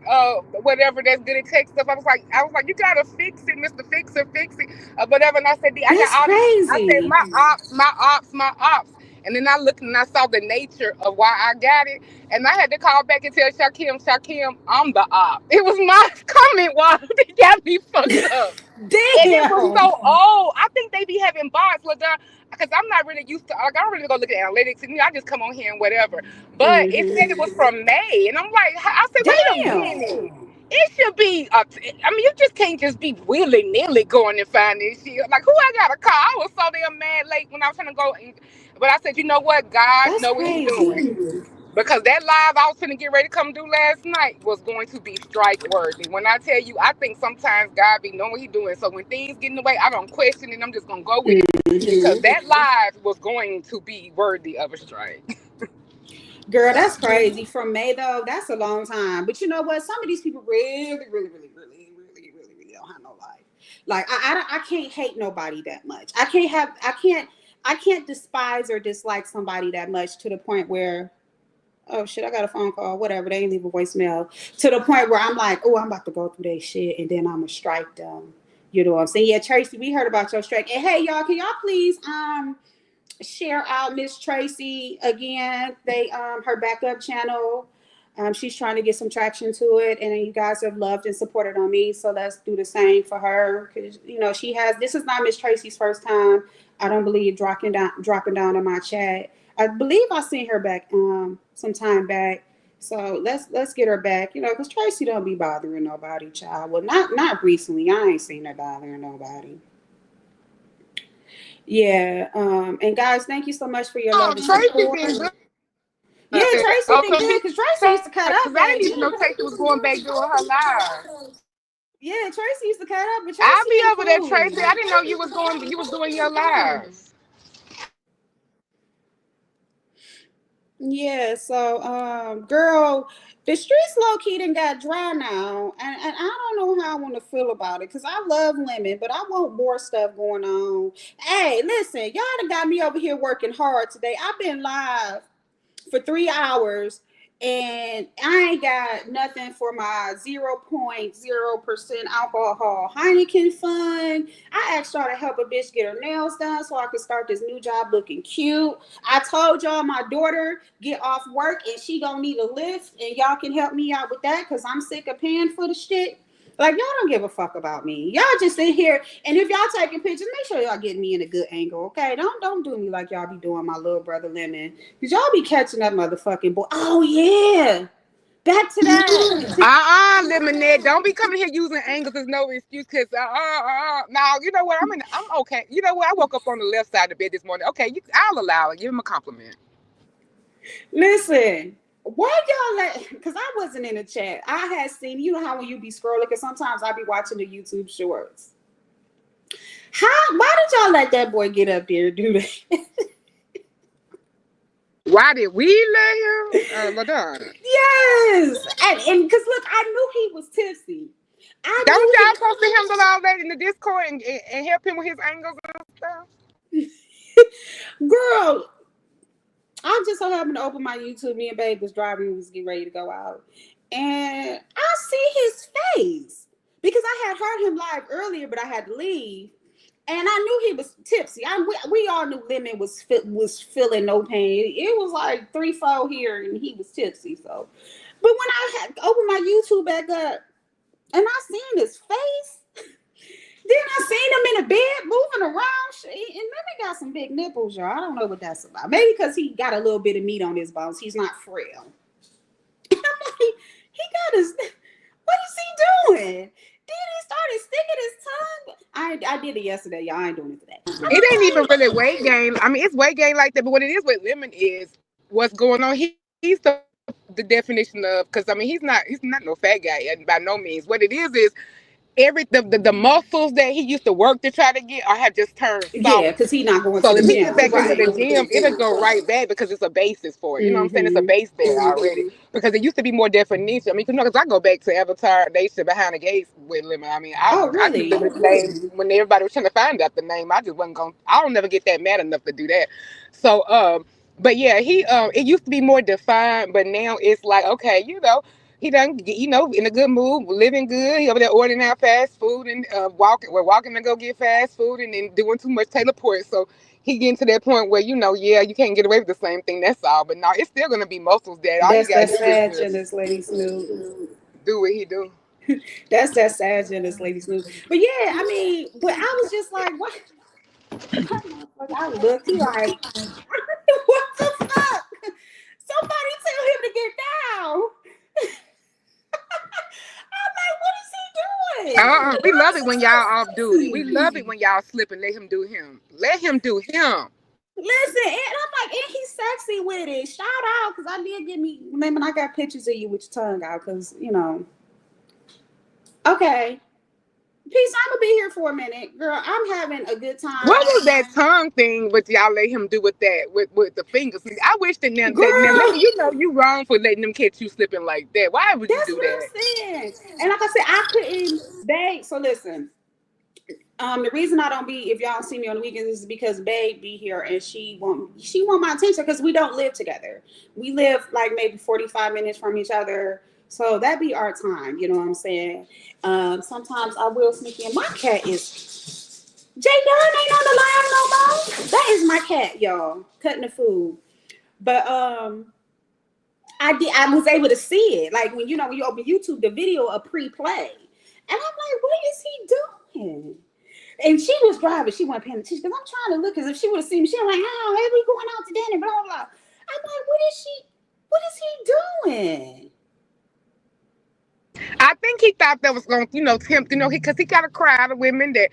whatever that's good at tech stuff. I was like, you gotta fix it, Mr. Fixer, fix it, whatever. And I said, I got That's all these. I said, crazy. my ops, my ops, my ops. And then I looked and I saw the nature of why I got it. And I had to call back and tell Shakim, I'm the op. It was my comment while they got me fucked up. And it was Damn. so old. I think they be having bots, because I'm not really used to. Like, I don't really go look at analytics, and I just come on here and whatever. But it said it was Mm-hmm. from May, and I'm like, I said, wait a Damn. minute. It should be. I mean, you just can't just be willy nilly going and finding this shit. Like, who I got to call? I was so damn mad late when I was trying to go, but I said, you know what? God That's know what He crazy. doing. Because that live I was finna get ready to come do last night was going to be strike worthy. When I tell you, I think sometimes God be knowing what He doing. So when things get in the way, I don't question it. I'm just gonna go with it because Mm-hmm. that live was going to be worthy of a strike. Girl, that's crazy. From May though, that's a long time. But you know what? Some of these people really don't have no life. Like I can't hate nobody that much. I can't despise or dislike somebody that much to the point where, oh shit, I got a phone call, whatever, they ain't leave a voicemail. To the point where I'm like, oh, I'm about to go through that shit and then I'ma strike them. You know what I'm saying? Yeah, Tracy, we heard about your strike. And hey y'all, can y'all please share out Miss Tracy again. They her backup channel. She's trying to get some traction to it, and you guys have loved and supported on me. So let's do the same for her because she has. This is not Miss Tracy's first time. I don't believe dropping down in my chat. I believe I seen her back some time back. So let's get her back. Because Tracy don't be bothering nobody, child. Well, not recently. I ain't seen her bothering nobody. Yeah. And guys, thank you so much for your Oh, love and Tracy support. been good. Yeah, Tracy been Okay, good because Tracy used to cut up, because I didn't baby. even know Tracy was going back doing her live. Yeah, Tracy used to cut up, but I'll Tracy be been over there, cool. Tracy. I didn't know you was doing your lives. Yeah, so girl, the streets low key done got dry now, and I don't know how I want to feel about it because I love lemon, but I want more stuff going on. Hey, listen, y'all done got me over here working hard today. I've been live for 3 hours and I ain't got nothing for my 0.0% alcohol Heineken fund. I asked y'all to help a bitch get her nails done so I could start this new job looking cute. I told y'all my daughter get off work and she gonna need a lift and y'all can help me out with that because I'm sick of paying for the shit. Like y'all don't give a fuck about me. Y'all just sit here, and if y'all taking pictures, make sure y'all getting me in a good angle, okay? Don't do me like y'all be doing my little brother Lemon, cause y'all be catching that motherfucking boy. Oh yeah, back to that. Lemonade. Don't be coming here using angles as no excuse. Cause now you know what? I'm okay. You know what? I woke up on the left side of the bed this morning. Okay, I'll allow it. Give him a compliment. Listen, why y'all let? Because I wasn't in the chat. I had seen. You know how when you be scrolling, because sometimes I be watching the YouTube shorts. How? Why did y'all let that boy get up there and do that? Why did we let him? Ladonna. Yes, and because look, I knew he was tipsy. I That was knew y'all supposed to handle all that in the Discord and help him with his angles and stuff. he. Girl, I just so happened to open my YouTube. Me and Babe was driving. We was getting ready to go out, and I see his face because I had heard him live earlier, but I had to leave. And I knew he was tipsy. We all knew Lemon was feeling no pain. It was like 3-4 here, and he was tipsy. So, but when I had opened my YouTube back up, and I seen his face, then I seen him in the bed moving around. And Lemon got some big nipples, y'all. I don't know what that's about. Maybe because he got a little bit of meat on his bones. He's not frail. And I'm like, he got his. What is he doing? Then he started sticking his tongue. I did it yesterday, y'all. I ain't doing it today. It ain't even really weight gain. I mean, it's weight gain like that, but what it is with Lemon is what's going on. He's the definition of because I mean he's not no fat guy and by no means. What it is the muscles that he used to work to try to get or have just turned Yeah, soft. because he not going to So the if he get gym. back into Right. the gym, it'll go right back because it's a basis for it. You know what I'm saying? It's a Mm-hmm. base there already. Because it used to be more definition. I mean, because I go back to Avatar Nation behind the gates with Lemon. I mean, Oh, I knew really? Lemon's name when everybody was trying to find out the name. I just wasn't going. I don't never get that mad enough to do that. So but yeah, he it used to be more defined, but now it's like okay, he done in a good mood, living good. He over there ordering out fast food and we're walking to go get fast food and then doing too much teleport. So he getting to that point where yeah, you can't get away with the same thing. That's all. But no, it's still gonna be muscles. That all you That's gotta that do is sad just jealous lady Snoop. do what he do. That's that sad jealous lady Snoop. But yeah, I mean, but I was just like, what? That motherfucker, I looked, he like, what the fuck? Somebody tell him to get down. I'm like, what is he doing? We Why love is it he when so y'all off duty. We love it sexy? when y'all slip and let him do him. Let him do him. Listen, and I'm like, and he's sexy with it. Shout out, because I did get me, man, I got pictures of you with your tongue out, because, okay. Peace, I'm going to be here for a minute. Girl, I'm having a good What time. was that tongue thing? What y'all let him do with that? With the fingers? I wish that now let me. Girl, You wrong for letting them catch you slipping like that. Why would you that's do what that? I'm saying. And like I said, I couldn't beg. So listen, the reason I don't be if y'all see me on the weekends is because Babe be here and she want my attention because we don't live together. We live like maybe 45 minutes from each other. So that be our time, you know what I'm saying? Sometimes I will sneak in. My cat is Jay Dunn ain't on the line no more. That is my cat, y'all, cutting the food. But I was able to see it. Like when when you open YouTube, the video a pre-play. And I'm like, what is he doing? And she was driving. She wasn't paying attention because I'm trying to look because if she would have seen me, she was like, oh, hey, we going out to dinner, blah, blah, blah. I'm like, what is he doing? I think he thought that was going to, tempt, because he got a crowd of women that,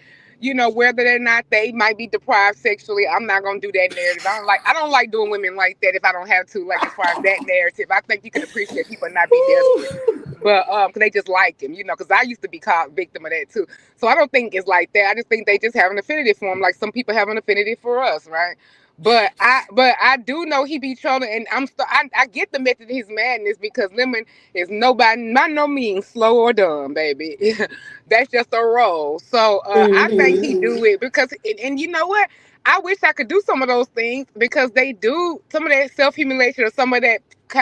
whether or not they might be deprived sexually. I'm not going to do that narrative. I don't like doing women like that if I don't have to, like as far as that narrative. I think you can appreciate people and not be desperate. But cause they just like him, because I used to be caught victim of that too. So I don't think it's like that. I just think they just have an affinity for him, like some people have an affinity for us, right? But I do know he be trolling, and I get the method of his madness because Lemon is nobody, by no means slow or dumb, baby. That's just a role. So I think he Mm-hmm. do it because, and you know what? I wish I could do some of those things because they do some of that self humiliation or some of that.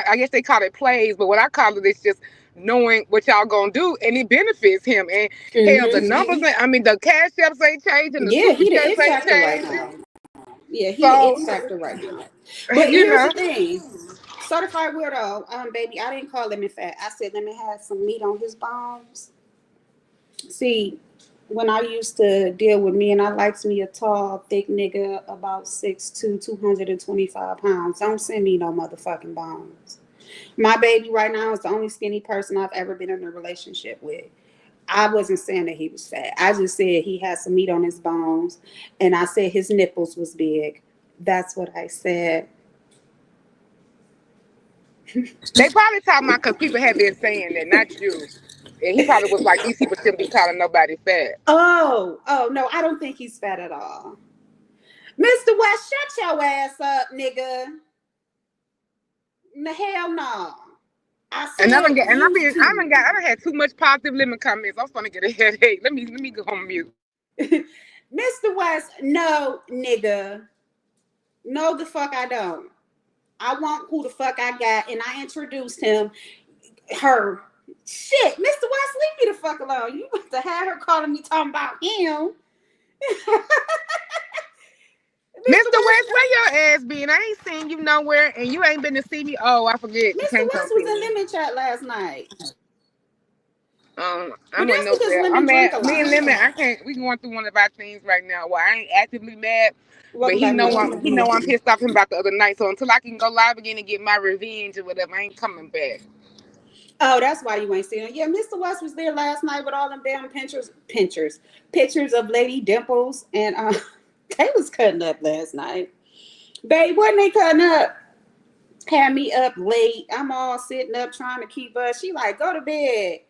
I guess they call it plays, but what I call it is just knowing what y'all gonna do, and it benefits him. And hell, the Mm-hmm. numbers, I mean, the cash apps ain't changing, the Yeah, super he the chats it ain't factor right changing. now. Yeah, he the So, it factor right now. But you here's know. the thing. Certified weirdo, baby, I didn't call Lemon fat. I said Lemon had some meat on his bones. See, when I used to deal with me, and I liked me a tall, thick nigga about 6'2", 225 pounds. Don't send me no motherfucking bones. My baby right now is the only skinny person I've ever been in a relationship with. I wasn't saying that he was fat. I just said he had some meat on his bones, and I said his nipples was big. That's what I said. They probably talking about because people have been saying that, not you. And he probably was like, these people shouldn't be calling nobody fat. Oh no, I don't think he's fat at all. Mr. West, shut your ass up, nigga. The hell no. I And I said don't get, and YouTube. I done had too much positive limit comments. I'm gonna get a headache. Let me go on mute. Mr. West, no, nigga. No, the fuck I don't. I want who the fuck I got, and I introduced him, her. Shit, Mr. West, leave me the fuck alone. You got to have her calling me talking about him. Mr. Mr. West, West, where your ass been? I ain't seen you nowhere, and you ain't been to see me. Oh, I forget. You Mr. can't come West see was in me. Lemon Chat last night. I But wasn't that's over because there. Lemon I'm drink a mad. Me lot. and Lemon, I can't. We going through one of our things right now. Well, I ain't actively mad, but Welcome back, Mr. he know I'm pissed off him about the other night. So until I can go live again and get my revenge or whatever, I ain't coming back. Oh, that's why you ain't seen it. Yeah, Mr. West was there last night with all them damn pictures of Lady Dimples, and they was cutting up last night. Babe, wasn't they cutting up? Had me up late. I'm all sitting up trying to keep us. She like, go to bed.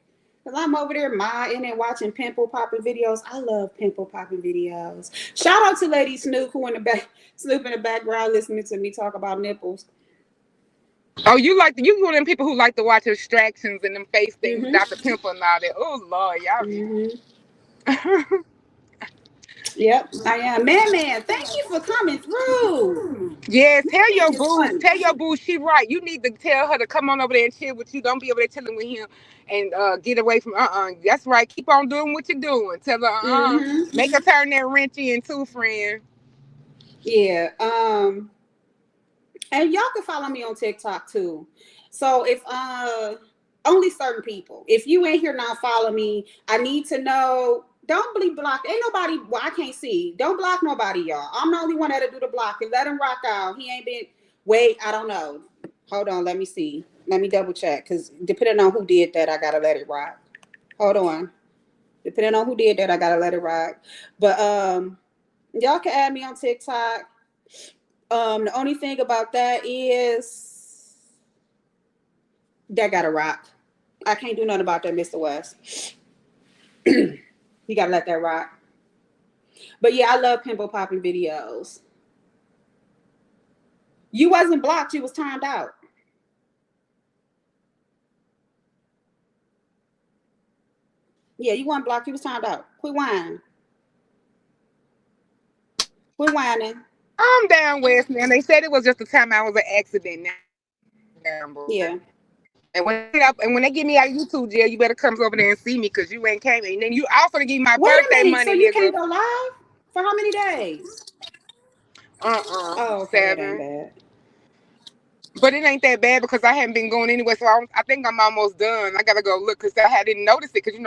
Cause I'm over there minding and watching pimple popping videos. I love pimple popping videos. Shout out to Lady Snoop who in the back, Snoop in the background listening to me talk about nipples. Oh, you one of them people who like to watch extractions and them face things Mhm. without the pimple and all that. Oh Lord, y'all be. Mhm. Yep, I am. Man, thank you for coming through. Yes, Man is funny. tell your boo she right. You need to tell her to come on over there and chill with you. Don't be over there chilling with him and get away from That's right. Keep on doing what you're doing. Tell her Hmm. make her turn that wrenchy into friend. Yeah. And y'all can follow me on TikTok too. So if only certain people. If you ain't here now, follow me. I need to know. Don't be blocked. Ain't nobody. Well, I can't see. Don't block nobody, y'all. I'm the only one that'll do the blocking. Let him rock out. He ain't been. Wait, I don't know. Hold on. Let me see. Let me double check. Cause depending on who did that, I gotta let it rock. Hold on. Depending on who did that, I gotta let it rock. But y'all can add me on TikTok. The only thing about that is that gotta rock. I can't do nothing about that, Mr. West. You gotta let that rock. But yeah, I love pimple popping videos. You wasn't blocked, you was timed out. Yeah, you weren't blocked, you was timed out. Quit whining. Quit whining. I'm down west now. They said it was just a time I was an accident. Now I'm down, boy. Yeah. And when they get me out of YouTube jail, you better come over there and see me because you ain't came. And then you also to give me my Wait a birthday minute. So money, you nigga. can't go live? For how many days? Oh, okay, that ain't 7. bad. But it ain't that bad because I haven't been going anyway. So I think I'm almost done. I gotta go look because I didn't notice it because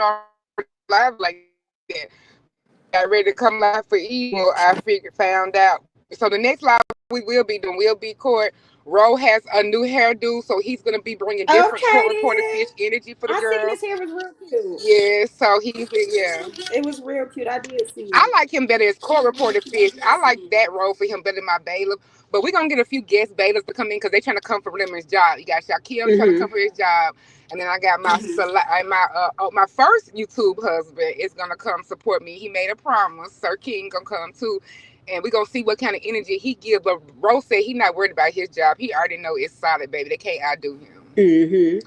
live like that. But when I got ready to come live for evil, I found out. So the next live we will be doing will be court. Ro has a new hairdo, so he's gonna be bringing different Okay court reporter then. fish energy for the I seen girls. his hair was real cute. Yeah, so yeah. It was real cute. I did see I it. like him better as court reporter fish. I like that role for him better than my bailiff. But we're gonna get a few guest bailiffs to come in because they trying to come for Lemon's job. You got Shaquille trying to come Mm-hmm. for his job, and then I got my first YouTube husband is gonna come support me. He made a promise. Sir King gonna come too, and we gonna see what kind of energy he gives. But Rose said he not worried about his job. He already know it's solid, baby. They can't outdo him. Mm-hmm.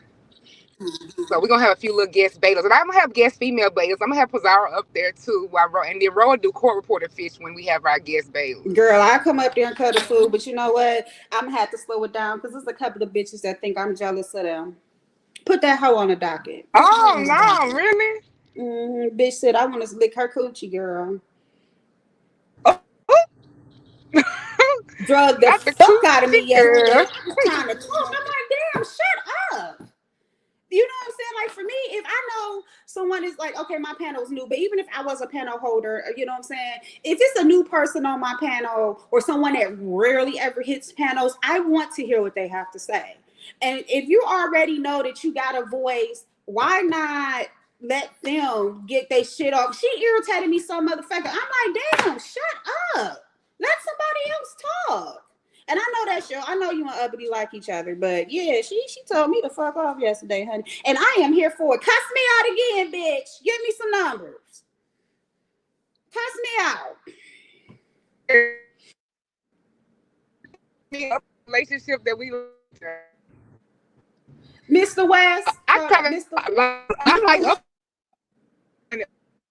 So we're gonna have a few little guest bailiffs. And I'm gonna have guest female bailiffs. I'm gonna have Pizarro up there too while and then Ro will do court reporter fish when we have our guest bailiffs. Girl, I come up there and cut the food, but you know what? I'm gonna have to slow it down because there's a couple of bitches that think I'm jealous of them. Put that hoe on the docket. Put that hoe Oh on the no, docket. really? Bitch said I want to lick her coochie, girl. Oh, Drug the not the fuck out of me coochie yesterday. girl. I was trying to talk. I'm like, damn, shut up. You know what I'm saying? Like for me, if I know someone is like, okay, my panel is new, but even if I was a panel holder, you know what I'm saying? If it's a new person on my panel or someone that rarely ever hits panels, I want to hear what they have to say. And if you already know that you got a voice, why not let them get their shit off? She irritated me so motherfucker. I'm like, damn, shut up. Let somebody else talk. And I know that's your. I know you and Uppity like each other, but yeah, she told me to fuck off yesterday, honey. And I am here for it. Cuss me out again, bitch. Give me some numbers. Cuss me out, Relationship that we Mr. West. I try to Mr. I like up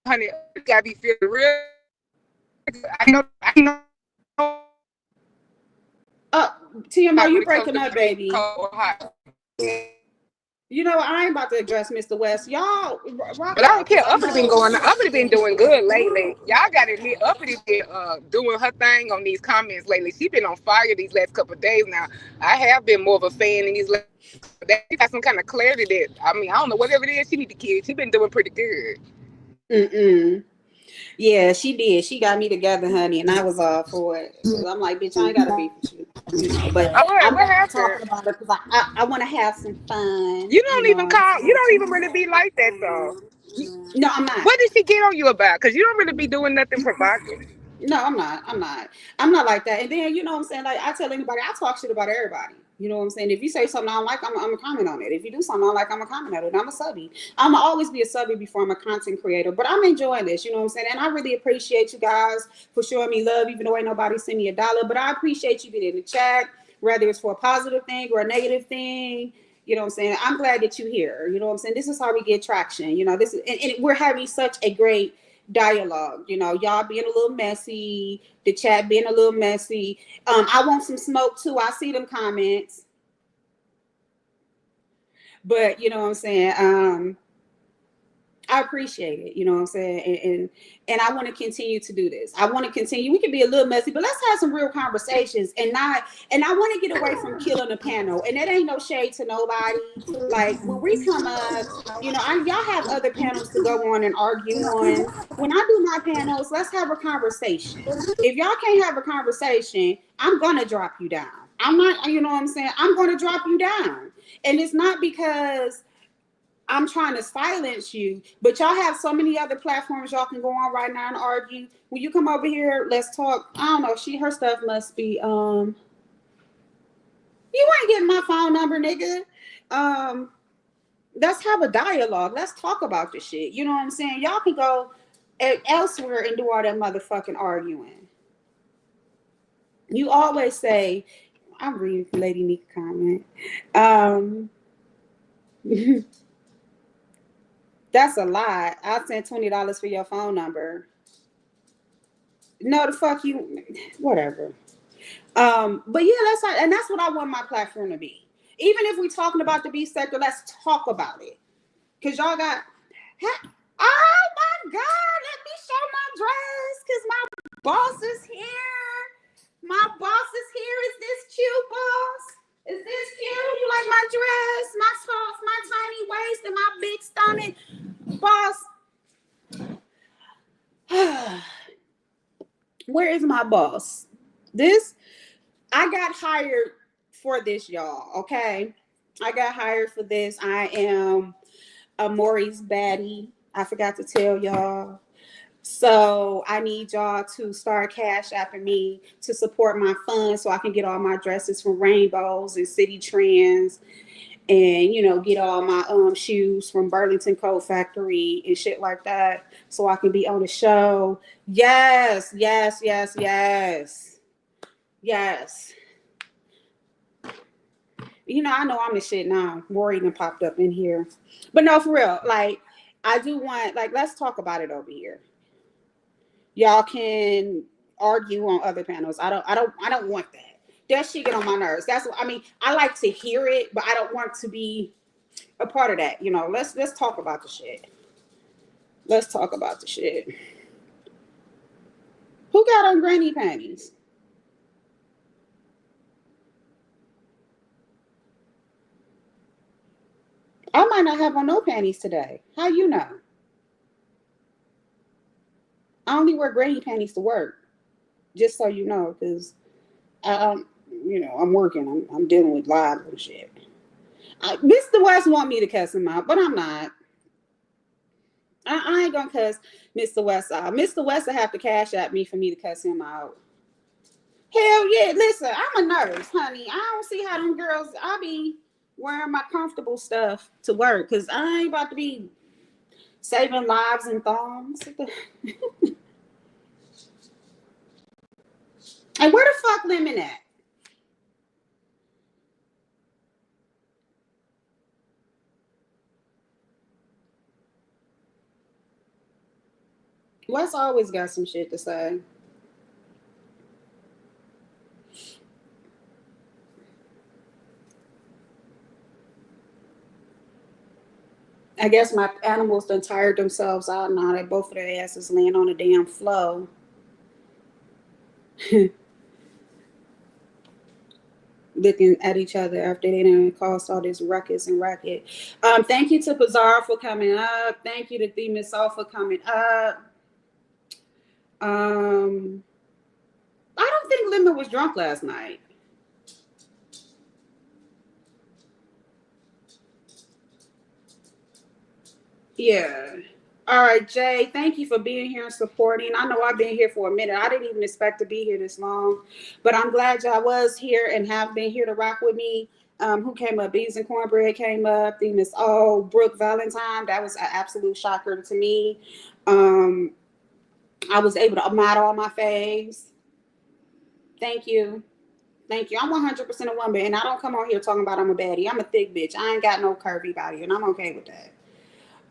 honey, you gotta be feeling real. I know Uh, TMO, when you it comes breaking to up, me being baby. cold or hot. You know I ain't about to address Mr. West. Y'all rock But I don't out, cause care. I Uppity been know. going. Uppity been doing good lately. Y'all got to admit, Uppity been doing her thing on these comments lately. She been on fire these last couple of days now. I have been more of a fan in these last couple of days. She got some kind of clarity that I mean I don't know whatever it is she need to kill. She been doing pretty good. Mm-mm. Yeah, she did. She got me together, honey, and I was all for it. Cause I'm like, bitch, I ain't gotta beef with you, you know. But Oh, I'm what not happened? talking about it because I want to have some fun, You you don't even know. call. You don't even really be like that though. No, I'm not. What did she get on you about? Because you don't really be doing nothing provocative. No, I'm not. I'm not. I'm not like that. And then you know what I'm saying? Like I tell anybody, I talk shit about everybody. You know what I'm saying? If you say something I don't like, I'm a comment on it. If you do something I don't like, I'm a comment on it. I'm a subby. I'm going to always be a subby before I'm a content creator. But I'm enjoying this, you know what I'm saying? And I really appreciate you guys for showing me love, even though ain't nobody send me $1. But I appreciate you being in the chat, whether it's for a positive thing or a negative thing. You know what I'm saying? I'm glad that you're here. You know what I'm saying? This is how we get traction. You know, this is, and we're having such a great dialogue. You know, y'all being a little messy, the chat being a little messy. I want some smoke too. I see them comments, but you know what I'm saying. I appreciate it, you know what I'm saying, and I want to continue to do this. I want to continue. We can be a little messy, but let's have some real conversations and not. And I want to get away from killing a panel. And that ain't no shade to nobody. Like when we come up, you know, y'all have other panels to go on and argue on. When I do my panels, let's have a conversation. If y'all can't have a conversation, I'm gonna drop you down. I'm not, you know what I'm saying. I'm gonna drop you down, and it's not because I'm trying to silence you, but y'all have so many other platforms y'all can go on right now and argue. When you come over here, let's talk. I don't know. Her stuff must be you ain't getting my phone number, nigga. Um let's have a dialogue. Let's talk about this shit. You know what I'm saying? Y'all can go elsewhere and do all that motherfucking arguing. You always say, I'm reading Lady Nika comment. Um that's a lie. I sent $20 for your phone number. No, the fuck you, whatever. But yeah, that's what I want my platform to be. Even if we talking about the beef sector, let's talk about it. Cause y'all got, oh my God, let me show my dress. Cause my boss is here. My boss is here. Is this cute, boss? Is this cute? You like my dress, my sauce, my tiny waist, and my big stomach, boss? Where is my boss? This I got hired for this, y'all. Okay, I got hired for this. I am a Maurice baddie. I forgot to tell y'all. So I need y'all to start cash apping me to support my fund so I can get all my dresses from Rainbows and City Trends and get all my shoes from Burlington Coat Factory and shit like that so I can be on the show. Yes, yes, yes, yes. Yes. I know I'm the shit now. Rory even popped up in here. But no, for real, like I do want, like, let's talk about it over here. Y'all can argue on other panels. I don't want that. That shit get on my nerves. That's what I mean. I like to hear it, but I don't want to be a part of that. Let's talk about the shit. Let's talk about the shit. Who got on granny panties? I might not have on no panties today. How you know? I only wear granny panties to work, just so you know, because I'm working. I'm dealing with live and shit. Mr. West want me to cuss him out, but I'm not. I ain't gonna cuss Mr. West out. Mr. West will have to cash at me for me to cuss him out. Hell yeah. Listen, I'm a nurse, honey. I don't see how them girls, I be wearing my comfortable stuff to work because I ain't about to be saving lives and thongs. And where the fuck Lemon at? Wes always got some shit to say. I guess my animals done tired themselves out now that both of their asses laying on the damn floor. Looking at each other after they done caused all this ruckus and racket. Thank you to Bazaar for coming up. Thank you to The Miss All for coming up. I don't think Lemon was drunk last night. Yeah. All right, Jay, thank you for being here and supporting. I know I've been here for a minute. I didn't even expect to be here this long, but I'm glad y'all was here and have been here to rock with me. Who came up? Beans and Cornbread came up. The Miss O, Brooke Valentine. That was an absolute shocker to me. I was able to mod all my faves. Thank you. Thank you. I'm 100% a woman, and I don't come on here talking about I'm a baddie. I'm a thick bitch. I ain't got no curvy body, and I'm okay with that.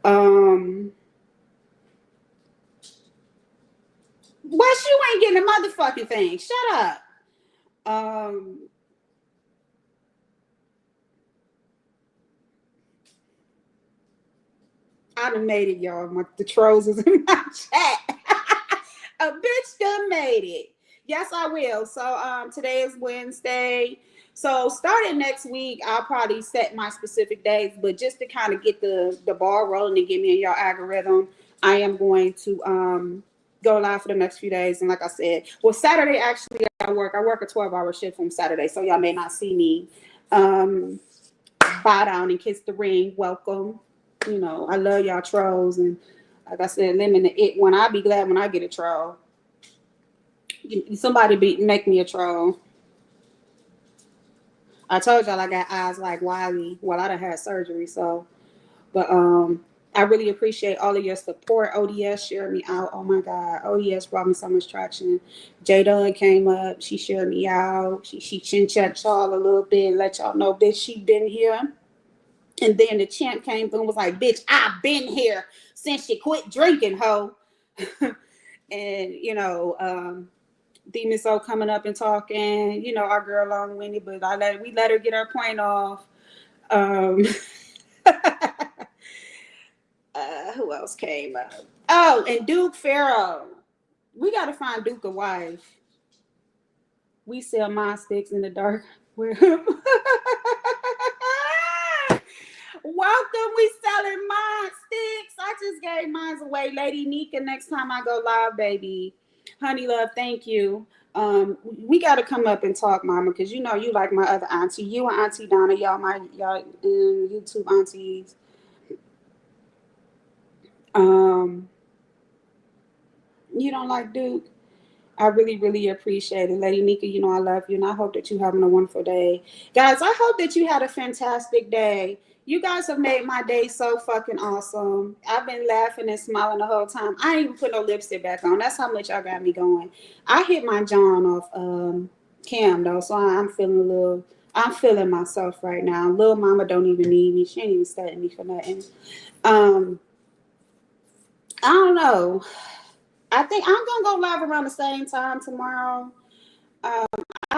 Well, you ain't getting a motherfucking thing. Shut up. I done made it, y'all. The trolls is in my chat. A bitch done made it. Yes, I will. So today is Wednesday. So starting next week, I'll probably set my specific days, but just to kind of get the ball rolling and get me in your algorithm, I am going to go live for the next few days. And like I said, well, Saturday actually I work a 12-hour shift from Saturday, so y'all may not see me bow down and kiss the ring. Welcome. You know, I love y'all trolls, and like I said, Lemon the it one. I'll be glad when I get a troll. Somebody make me a troll. I told y'all I got eyes like Wiley. Well, I done had surgery, so but I really appreciate all of your support. ODS shared me out. Oh my God. ODS brought me so much traction. J Dunn came up. She shared me out. She chin chat y'all a little bit, let y'all know that she been here. And then the champ came through and was like, bitch, I've been here since she quit drinking, ho. And, Demon Soul coming up and talking, our girl Long Winnie, but we let her get her point off. Who else came up? Oh, and Duke Farrow. We got to find Duke a wife. We sell my sticks in the dark. Welcome, we selling mine sticks. I just gave mine away, Lady Nika. Next time I go live, baby. Honey love, thank you. We got to come up and talk, Mama, because you like my other auntie. You and Auntie Donna, y'all YouTube aunties. You don't like Duke? I really, really appreciate it. Lady Nika, I love you, and I hope that you're having a wonderful day. Guys, I hope that you had a fantastic day. You guys have made my day so fucking awesome. I've been laughing and smiling the whole time. I ain't even put no lipstick back on. That's how much y'all got me going. I hit my John off Cam, though, so I'm feeling myself right now. Little mama don't even need me. She ain't even studying me for nothing. I don't know. I think I'm gonna go live around the same time tomorrow. I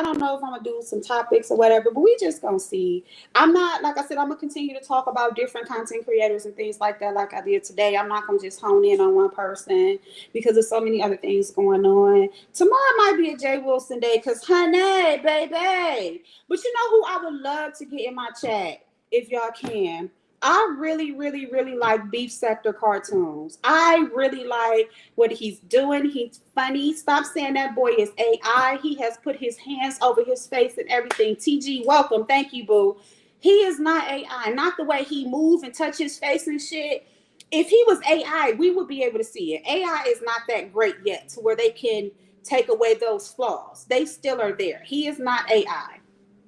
don't know if I'm gonna do some topics or whatever, but we just gonna see. I'm not, like I said, I'm gonna continue to talk about different content creators and things like that, like I did today. I'm not gonna just hone in on one person because there's so many other things going on. Tomorrow might be a Jay Wilson day, cause honey, baby. But you know who I would love to get in my chat if y'all can? I really, really, really like Beef Sector cartoons. I really like what he's doing. He's funny. Stop saying that boy is AI. He has put his hands over his face and everything. TG, welcome. Thank you, boo. He is not AI. Not the way he moves and touch his face and shit. If he was AI, we would be able to see it. AI is not that great yet to where they can take away those flaws. They still are there. He is not AI.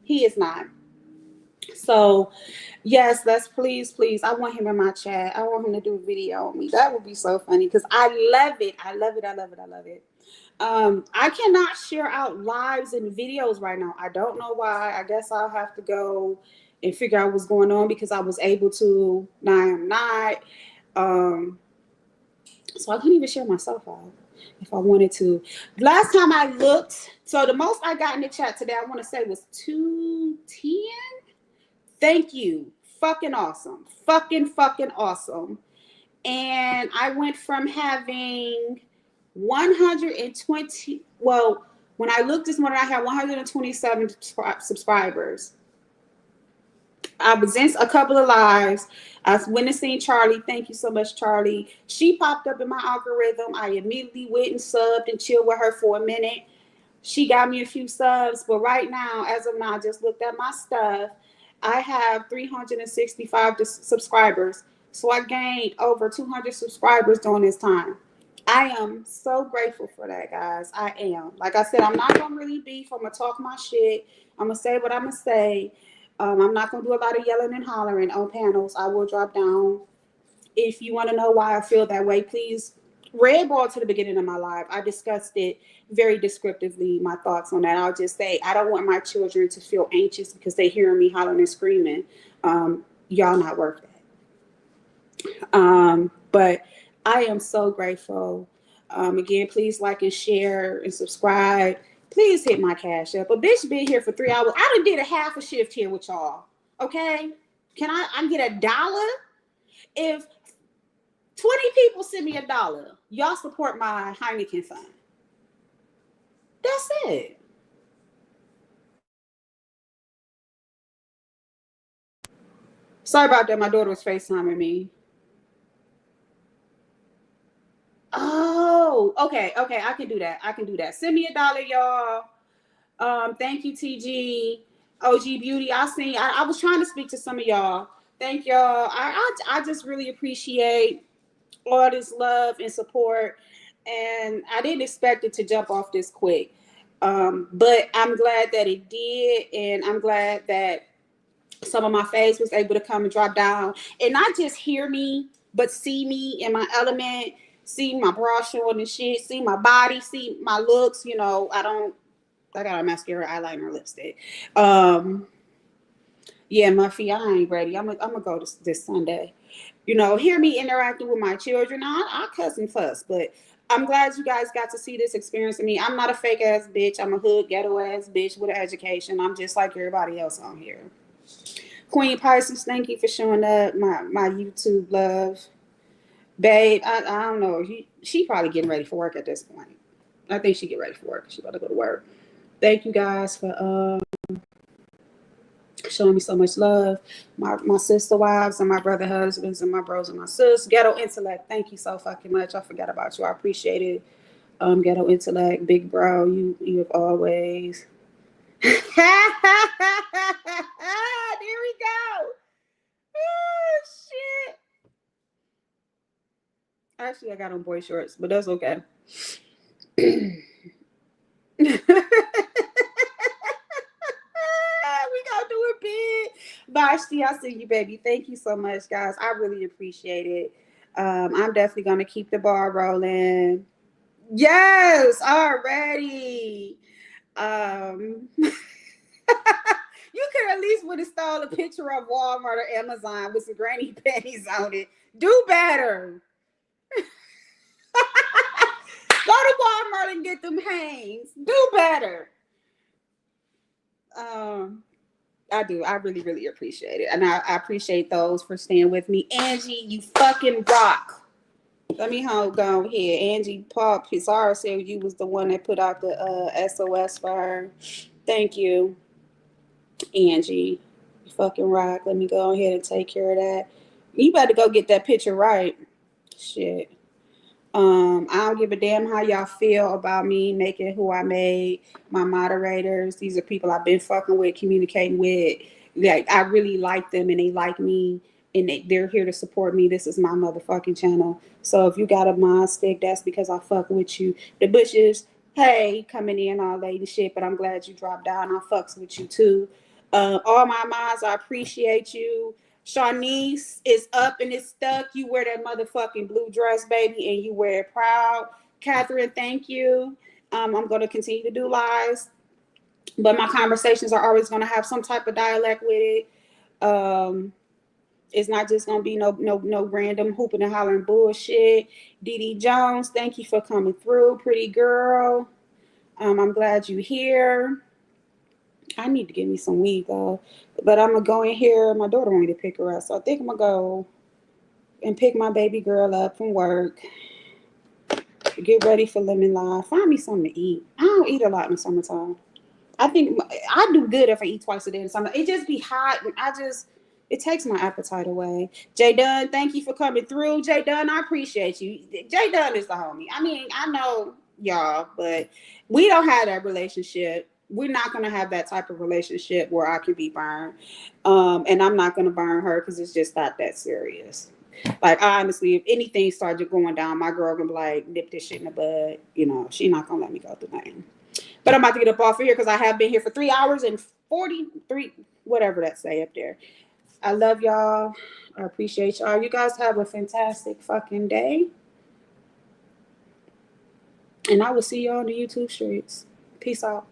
He is not. So yes, let's please, please. I want him in my chat. I want him to do a video on me. That would be so funny because I love it. I love it. I love it. I love it. I cannot share out lives and videos right now. I don't know why. I guess I'll have to go and figure out what's going on because I was able to. Now I'm not. Um, so I couldn't even share myself out if I wanted to. Last time I looked, so the most I got in the chat today, I want to say was 210. Thank you. Fucking awesome. Fucking awesome. And I went from having 120. Well, when I looked this morning, I had 127 subscribers. I was in a couple of lives. I went and seen Charlie. Thank you so much, Charlie. She popped up in my algorithm. I immediately went and subbed and chilled with her for a minute. She got me a few subs, but right now, as of now, I just looked at my stuff. I have 365 subscribers. So I gained over 200 subscribers during this time. I am so grateful for that, guys. I am. Like I said, I'm not going to really beef. I'm going to talk my shit. I'm going to say what I'm going to say. I'm not going to do a lot of yelling and hollering on panels. I will drop down. If you want to know why I feel that way, please red ball to the beginning of my life. I discussed it very descriptively, my thoughts on that. I'll just say I don't want my children to feel anxious because they hear me hollering and screaming. Y'all not worth that. But I am so grateful. Again, please like and share and subscribe. Please hit my cash up. A bitch been here for 3 hours. I done did a half a shift here with y'all. Okay? Can I get $1? If 20 people send me $1, y'all support my Heineken fund. That's it. Sorry about that. My daughter was FaceTiming me. Oh, okay. I can do that. Send me $1, y'all. Thank you, TG. OG Beauty. I was trying to speak to some of y'all. Thank y'all. I just really appreciate all this love and support. And I didn't expect it to jump off this quick. But I'm glad that it did. And I'm glad that some of my face was able to come and drop down and not just hear me, but see me in my element, see my bra showing and shit, see my body, see my looks. I got a mascara, eyeliner, lipstick. Yeah, Muffy, I ain't ready. I'm gonna go this Sunday. Hear me interacting with my children. I cuss and fuss, but I'm glad you guys got to see this experience of me. I'm not a fake ass bitch. I'm a hood ghetto ass bitch with an education. I'm just like everybody else on here. Queen Pisces, thank you for showing up. My YouTube love, babe. I don't know. She probably getting ready for work at this point. I think she get ready for work. She about to go to work. Thank you guys for showing me so much love. My sister wives and my brother husbands and my bros and my sis. Ghetto intellect. Thank you so fucking much. I forgot about you. I appreciate it. Ghetto intellect, big bro. You have always. There we go. Oh shit. Actually, I got on boy shorts, but that's okay. We gonna do it big. Vashti, I see you, baby. Thank you so much, guys. I really appreciate it. I'm definitely gonna keep the bar rolling. Yes, already. You could at least would install a picture of Walmart or Amazon with some granny panties on it. Do better. Go to Walmart and get them hangs. Do better. I do. I really, really appreciate it. And I appreciate those for staying with me. Angie, you fucking rock. Let me go here. Angie Paul Pizarro said you was the one that put out the SOS for her. Thank you, Angie. Fucking rock. Let me go ahead and take care of that. You better go get that picture right. Shit. I don't give a damn how y'all feel about me making who I made. My moderators, these are people I've been fucking with, communicating with. Like I really like them and they like me and they're here to support me. This is my motherfucking channel. So if you got a mod stick, that's because I fuck with you. The bushes, hey, coming in all late and shit, but I'm glad you dropped down. I fucks with you too. All my mods, I appreciate you. Shawnice is up and it's stuck. You wear that motherfucking blue dress, baby, and you wear it proud. Catherine, thank you. I'm going to continue to do lives, but my conversations are always going to have some type of dialect with it. It's not just going to be no random hooping and hollering bullshit. Dee Dee Jones, thank you for coming through, pretty girl. I'm glad you're here. I need to get me some weed though, but I'm gonna go in here. My daughter wanted me to pick her up, so I think I'm gonna go and pick my baby girl up from work. Get ready for lemon lime. Find me something to eat. I don't eat a lot in the summertime. I think I do good if I eat twice a day in the summer. It just be hot. It takes my appetite away. Jay Dunn, thank you for coming through. Jay Dunn, I appreciate you. Jay Dunn is the homie. I mean, I know y'all, but we don't have that relationship. We're not gonna have that type of relationship where I can be burned, and I'm not gonna burn her because it's just not that serious. Like honestly, if anything started going down, my girl gonna be like, nip this shit in the bud. You know, she not gonna let me go through nothing. But I'm about to get up off of here because I have been here for 3 hours and 43, whatever that say up there. I love y'all. I appreciate y'all. You guys have a fantastic fucking day. And I will see y'all on the YouTube streets. Peace out.